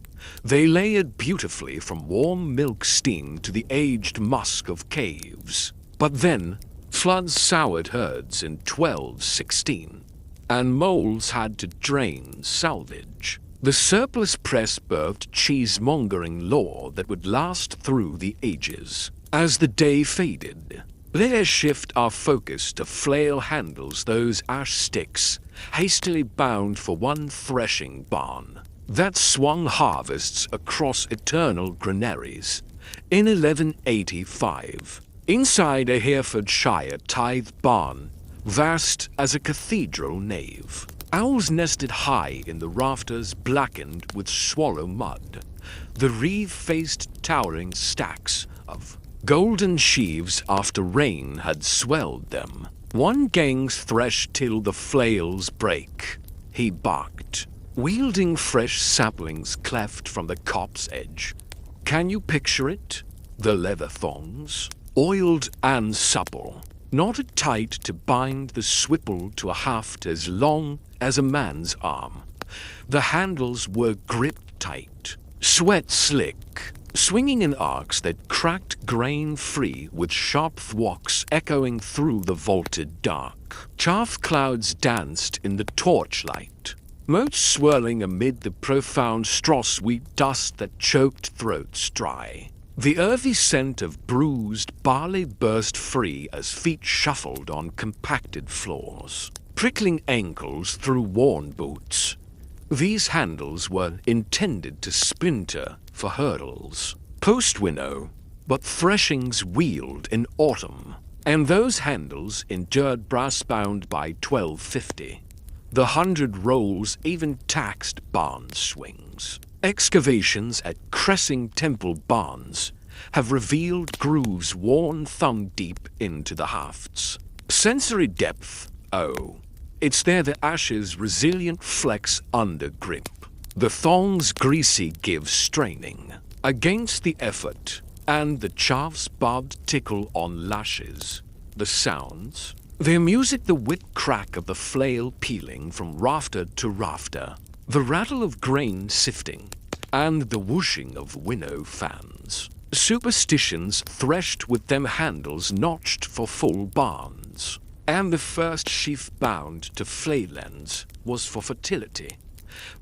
A: they layered beautifully from warm milk steam to the aged musk of caves. But then, floods soured herds in 1216, and moles had to drain salvage. The surplus press birthed cheesemongering lore that would last through the ages. As the day faded, let us shift our focus to flail handles those ash sticks, hastily bound for one threshing barn, that swung harvests across eternal granaries. In 1185, inside a Herefordshire tithe barn, vast as a cathedral nave, owls nested high in the rafters blackened with swallow mud. The reeve-faced towering stacks of golden sheaves after rain had swelled them. One gang's thresh till the flails break, he barked, wielding fresh saplings cleft from the copse edge. Can you picture it? The leather thongs, oiled and supple, knotted tight to bind the swipple to a haft as long as a man's arm. The handles were gripped tight, sweat slick, swinging in arcs that cracked grain free with sharp thwacks echoing through the vaulted dark. Chaff clouds danced in the torchlight, moats swirling amid the profound straw-sweet dust that choked throats dry. The earthy scent of bruised barley burst free as feet shuffled on compacted floors, prickling ankles through worn boots. These handles were intended to splinter for hurdles. Post-winnow, but threshings wheeled in autumn, and those handles endured brass-bound by 1250. The 100 rolls even taxed barn swings. Excavations at Cressing Temple barns have revealed grooves worn thumb-deep into the hafts. Sensory depth, oh, it's there the ashes resilient flex under grip. The thongs greasy give straining against the effort, and the chaff's barbed tickle on lashes. The sounds, their music the wit crack of the flail peeling from rafter to rafter, the rattle of grain sifting, and the whooshing of winnow fans. Superstitions threshed with them handles notched for full barns, and the first sheaf bound to flaylands was for fertility.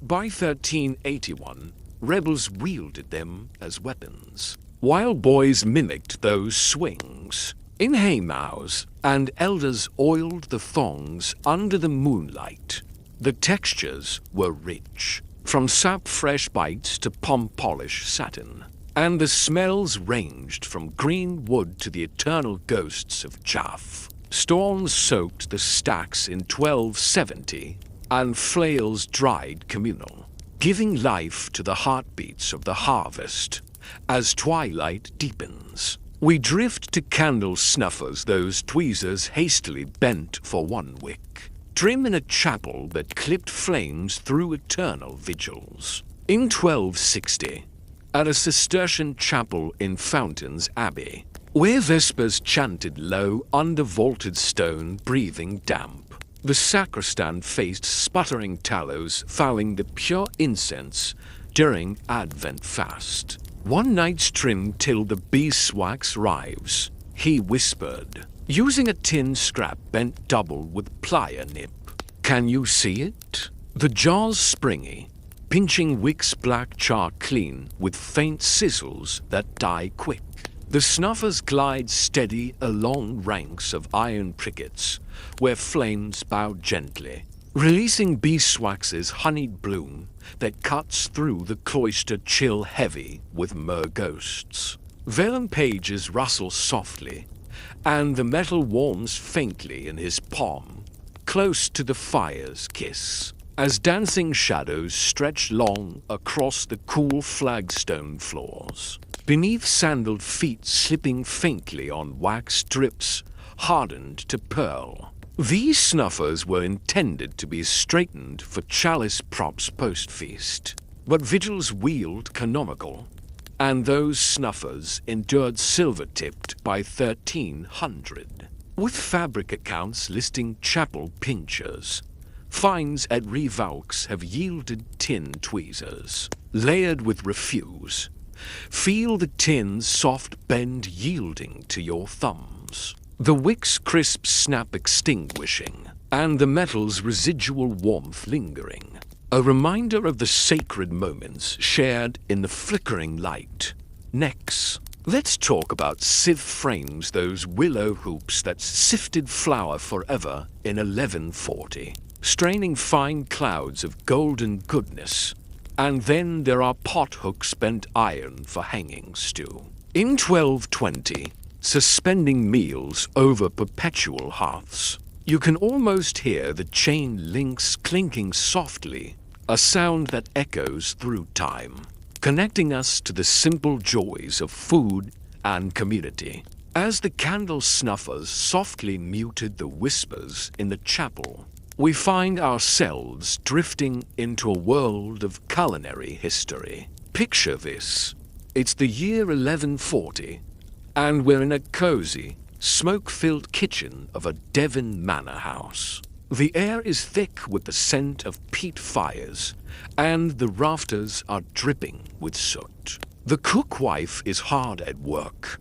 A: By 1381, rebels wielded them as weapons, while boys mimicked those swings. In haymows, and elders oiled the thongs under the moonlight. The textures were rich, from sap-fresh bites to pom-polish satin, and the smells ranged from green wood to the eternal ghosts of chaff. Storms soaked the stacks in 1270, and flails dried communal, giving life to the heartbeats of the harvest. As twilight deepens, we drift to candle snuffers those tweezers hastily bent for one wick, trim in a chapel that clipped flames through eternal vigils. In 1260, at a Cistercian chapel in Fountains Abbey, where vespers chanted low under vaulted stone breathing damp, the sacristan faced sputtering tallows fouling the pure incense during Advent fast. One night's trim till the beeswax rives, he whispered, using a tin scrap bent double with plier nip. Can you see it? The jaws springy, pinching wicks black char clean with faint sizzles that die quick. The snuffers glide steady along ranks of iron prickets, where flames bow gently, releasing beeswax's honeyed bloom that cuts through the cloister chill heavy with myrrh ghosts. Vellum pages rustle softly, and the metal warms faintly in his palm, close to the fire's kiss. as dancing shadows stretch long across the cool flagstone floors, beneath sandaled feet slipping faintly on wax strips hardened to pearl. These snuffers were intended to be straightened for chalice props post-feast, but vigils wheeled canonical, and those snuffers endured silver-tipped by 1300, with fabric accounts listing chapel pinchers. Finds at Revaux have yielded tin tweezers, layered with refuse. Feel the tin's soft bend yielding to your thumbs, the wick's crisp snap extinguishing, and the metal's residual warmth lingering. A reminder of the sacred moments shared in the flickering light. Next, let's talk about sieve frames, those willow hoops that sifted flour forever in 1140. Straining fine clouds of golden goodness. And then there are pot hooks bent iron for hanging stew. In 1220, suspending meals over perpetual hearths, you can almost hear the chain links clinking softly, a sound that echoes through time, connecting us to the simple joys of food and community. As the candle snuffers softly muted the whispers in the chapel, we find ourselves drifting into a world of culinary history. Picture this. It's the year 1140, and we're in a cozy, smoke-filled kitchen of a Devon manor house. The air is thick with the scent of peat fires, and the rafters are dripping with soot. The cookwife is hard at work,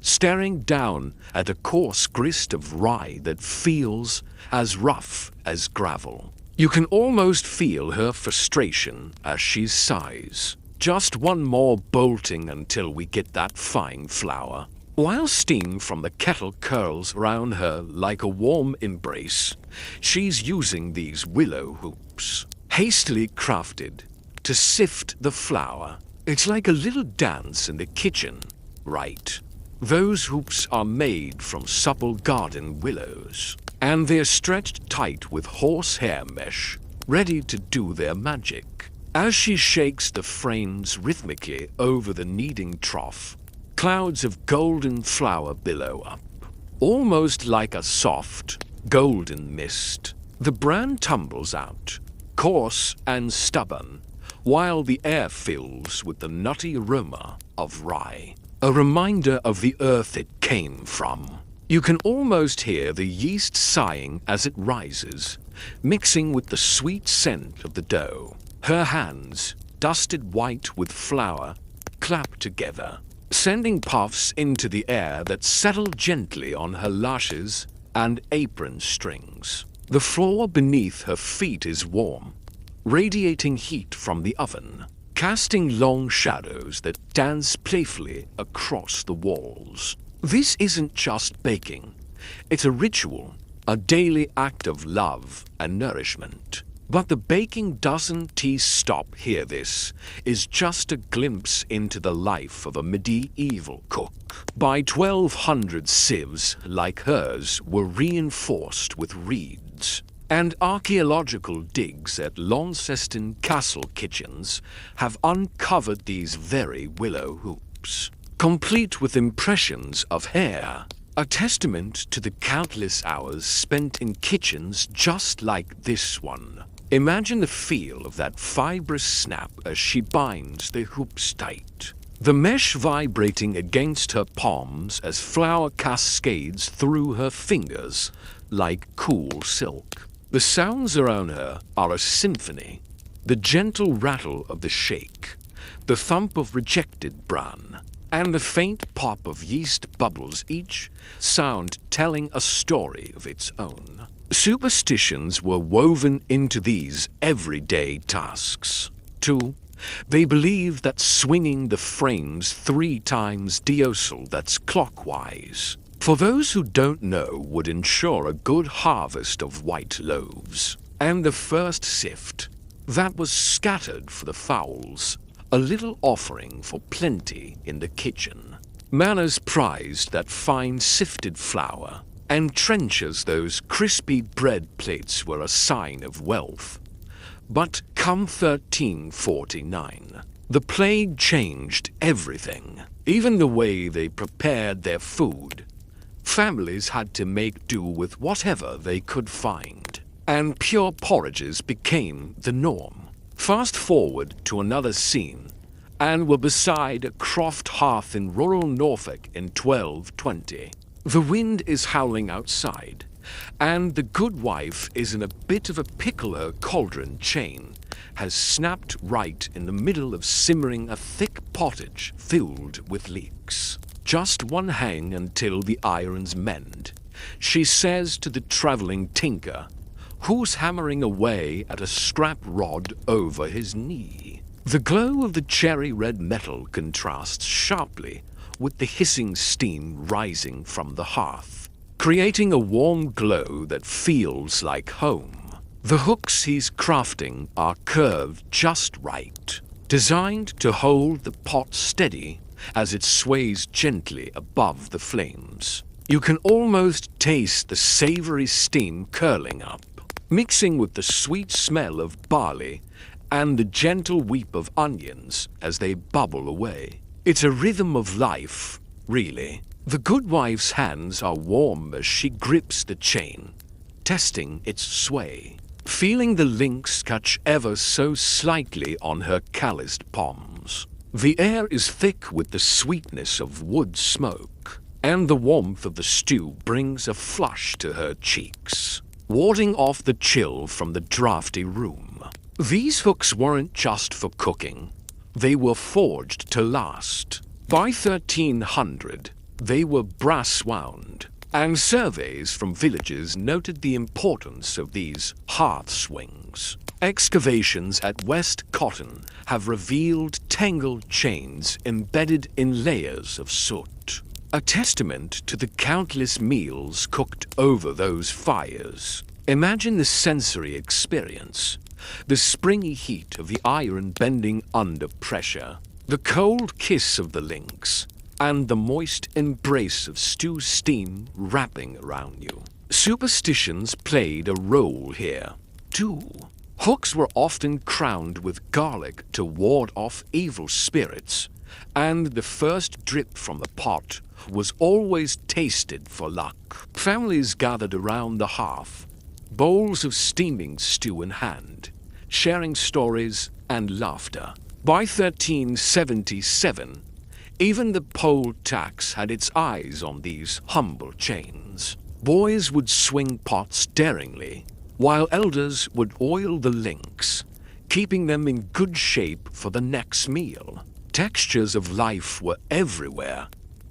A: staring down at a coarse grist of rye that feels as rough as gravel. You can almost feel her frustration as she sighs. Just one more bolting until we get that fine flour. While steam from the kettle curls round her like a warm embrace, she's using these willow hoops, hastily crafted, to sift the flour. It's like a little dance in the kitchen, right? Those hoops are made from supple garden willows, and they're stretched tight with horsehair mesh, ready to do their magic. As she shakes the frames rhythmically over the kneading trough, clouds of golden flour billow up, almost like a soft, golden mist. The bran tumbles out, coarse and stubborn, while the air fills with the nutty aroma of rye, a reminder of the earth it came from. You can almost hear the yeast sighing as it rises, mixing with the sweet scent of the dough. Her hands, dusted white with flour, clap together, sending puffs into the air that settle gently on her lashes and apron strings. The floor beneath her feet is warm, radiating heat from the oven, casting long shadows that dance playfully across the walls. This isn't just baking. It's a ritual, a daily act of love and nourishment. But the baking doesn't stop here. This is just a glimpse into the life of a medieval cook. By 1200, sieves like hers were reinforced with reeds, and archaeological digs at Launceston Castle kitchens have uncovered these very willow hoops, complete with impressions of hair, a testament to the countless hours spent in kitchens just like this one. Imagine the feel of that fibrous snap as she binds the hoops tight, the mesh vibrating against her palms as flour cascades through her fingers like cool silk. The sounds around her are a symphony, the gentle rattle of the shake, the thump of rejected bran, and the faint pop of yeast bubbles, each sound telling a story of its own. Superstitions were woven into these everyday tasks. 2. They believed that swinging the frames 3 times diosel, that's clockwise, for those who don't know, would ensure a good harvest of white loaves. And the first sift, that was scattered for the fowls, a little offering for plenty in the kitchen. Manners prized that fine sifted flour, and trenchers, those crispy bread plates, were a sign of wealth. But come 1349, the plague changed everything, even the way they prepared their food. Families had to make do with whatever they could find, and pure porridges became the norm. Fast forward to another scene, and we're beside a croft hearth in rural Norfolk in 1220. The wind is howling outside, and the good wife is in a bit of a pickle. Her cauldron chain has snapped right in the middle of simmering a thick pottage filled with leeks. Just one hang until the irons mend, she says to the traveling tinker, who's hammering away at a scrap rod over his knee. The glow of the cherry-red metal contrasts sharply with the hissing steam rising from the hearth, creating a warm glow that feels like home. The hooks he's crafting are curved just right, designed to hold the pot steady as it sways gently above the flames. You can almost taste the savory steam curling up, mixing with the sweet smell of barley and the gentle weep of onions as they bubble away. It's a rhythm of life, really. The good wife's hands are warm as she grips the chain, testing its sway, feeling the links catch ever so slightly on her calloused palms. The air is thick with the sweetness of wood smoke, and the warmth of the stew brings a flush to her cheeks, warding off the chill from the drafty room. These hooks weren't just for cooking. They were forged to last. By 1300, they were brass-wound, and surveys from villages noted the importance of these hearth swings. Excavations at West Cotton have revealed tangled chains embedded in layers of soot, a testament to the countless meals cooked over those fires. Imagine the sensory experience. The springy heat of the iron bending under pressure, the cold kiss of the links, and the moist embrace of stew steam wrapping around you. Superstitions played a role here, too. Hooks were often crowned with garlic to ward off evil spirits, and the first drip from the pot was always tasted for luck. Families gathered around the hearth, bowls of steaming stew in hand, sharing stories and laughter. By 1377, even the poll tax had its eyes on these humble chains. Boys would swing pots daringly, while elders would oil the links, keeping them in good shape for the next meal. Textures of life were everywhere,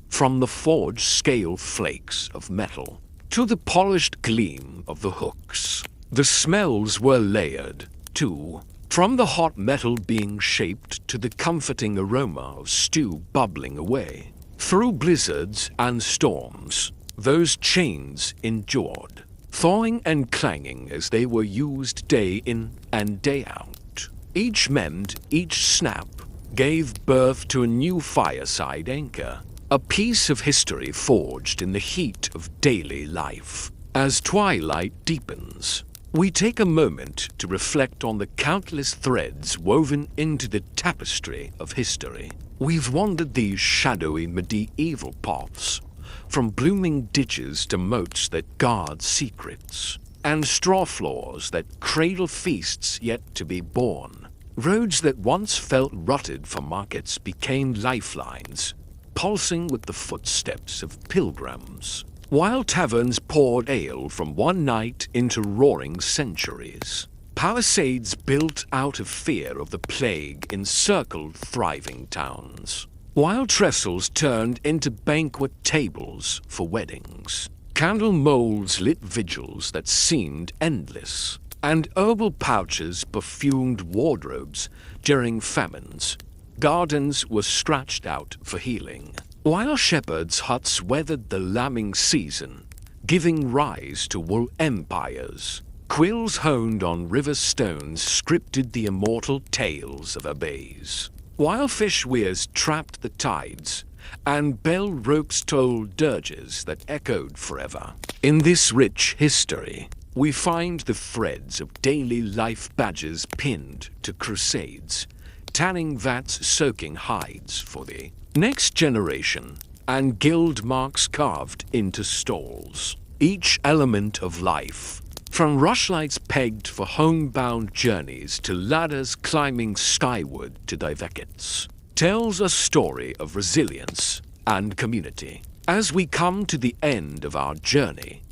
A: from the forged scale flakes of metal to the polished gleam of the hooks. The smells were layered, too, from the hot metal being shaped to the comforting aroma of stew bubbling away. Through blizzards and storms, those chains endured, thawing and clanging as they were used day in and day out. Each mend, each snap, gave birth to a new fireside anchor, a piece of history forged in the heat of daily life. As twilight deepens, we take a moment to reflect on the countless threads woven into the tapestry of history. We've wandered these shadowy medieval paths, from blooming ditches to moats that guard secrets, and straw floors that cradle feasts yet to be born. Roads that once felt rutted for markets became lifelines, pulsing with the footsteps of pilgrims, while taverns poured ale from one night into roaring centuries. Palisades built out of fear of the plague encircled thriving towns, while trestles turned into banquet tables for weddings. Candle molds lit vigils that seemed endless, and herbal pouches perfumed wardrobes during famines. Gardens were scratched out for healing, while shepherds' huts weathered the lambing season, giving rise to wool empires. Quills honed on river stones scripted the immortal tales of abbés, while fish weirs trapped the tides, and bell ropes told dirges that echoed forever. In this rich history, we find the threads of daily life badges pinned to crusades, tanning vats soaking hides for the next generation, and guild marks carved into stalls. Each element of life, from rushlights pegged for homebound journeys to ladders climbing skyward to divecets, tells a story of resilience and community. As we come to the end of our journey,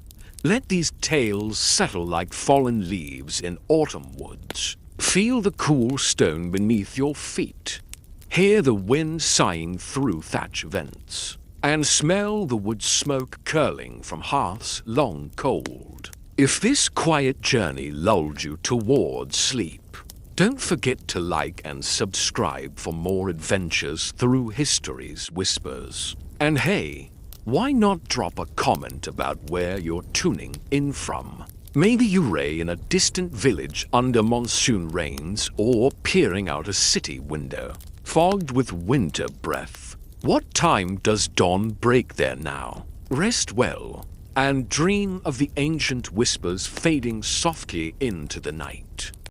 A: let these tales settle like fallen leaves in autumn woods. Feel the cool stone beneath your feet. Hear the wind sighing through thatch vents, and smell the wood smoke curling from hearths long cold. If this quiet journey lulled you towards sleep, don't forget to like and subscribe for more adventures through history's whispers. And hey, why not drop a comment about where you're tuning in from? Maybe you're in a distant village under monsoon rains, or peering out a city window, fogged with winter breath. What time does dawn break there now? Rest well, and dream of the ancient whispers fading softly into the night.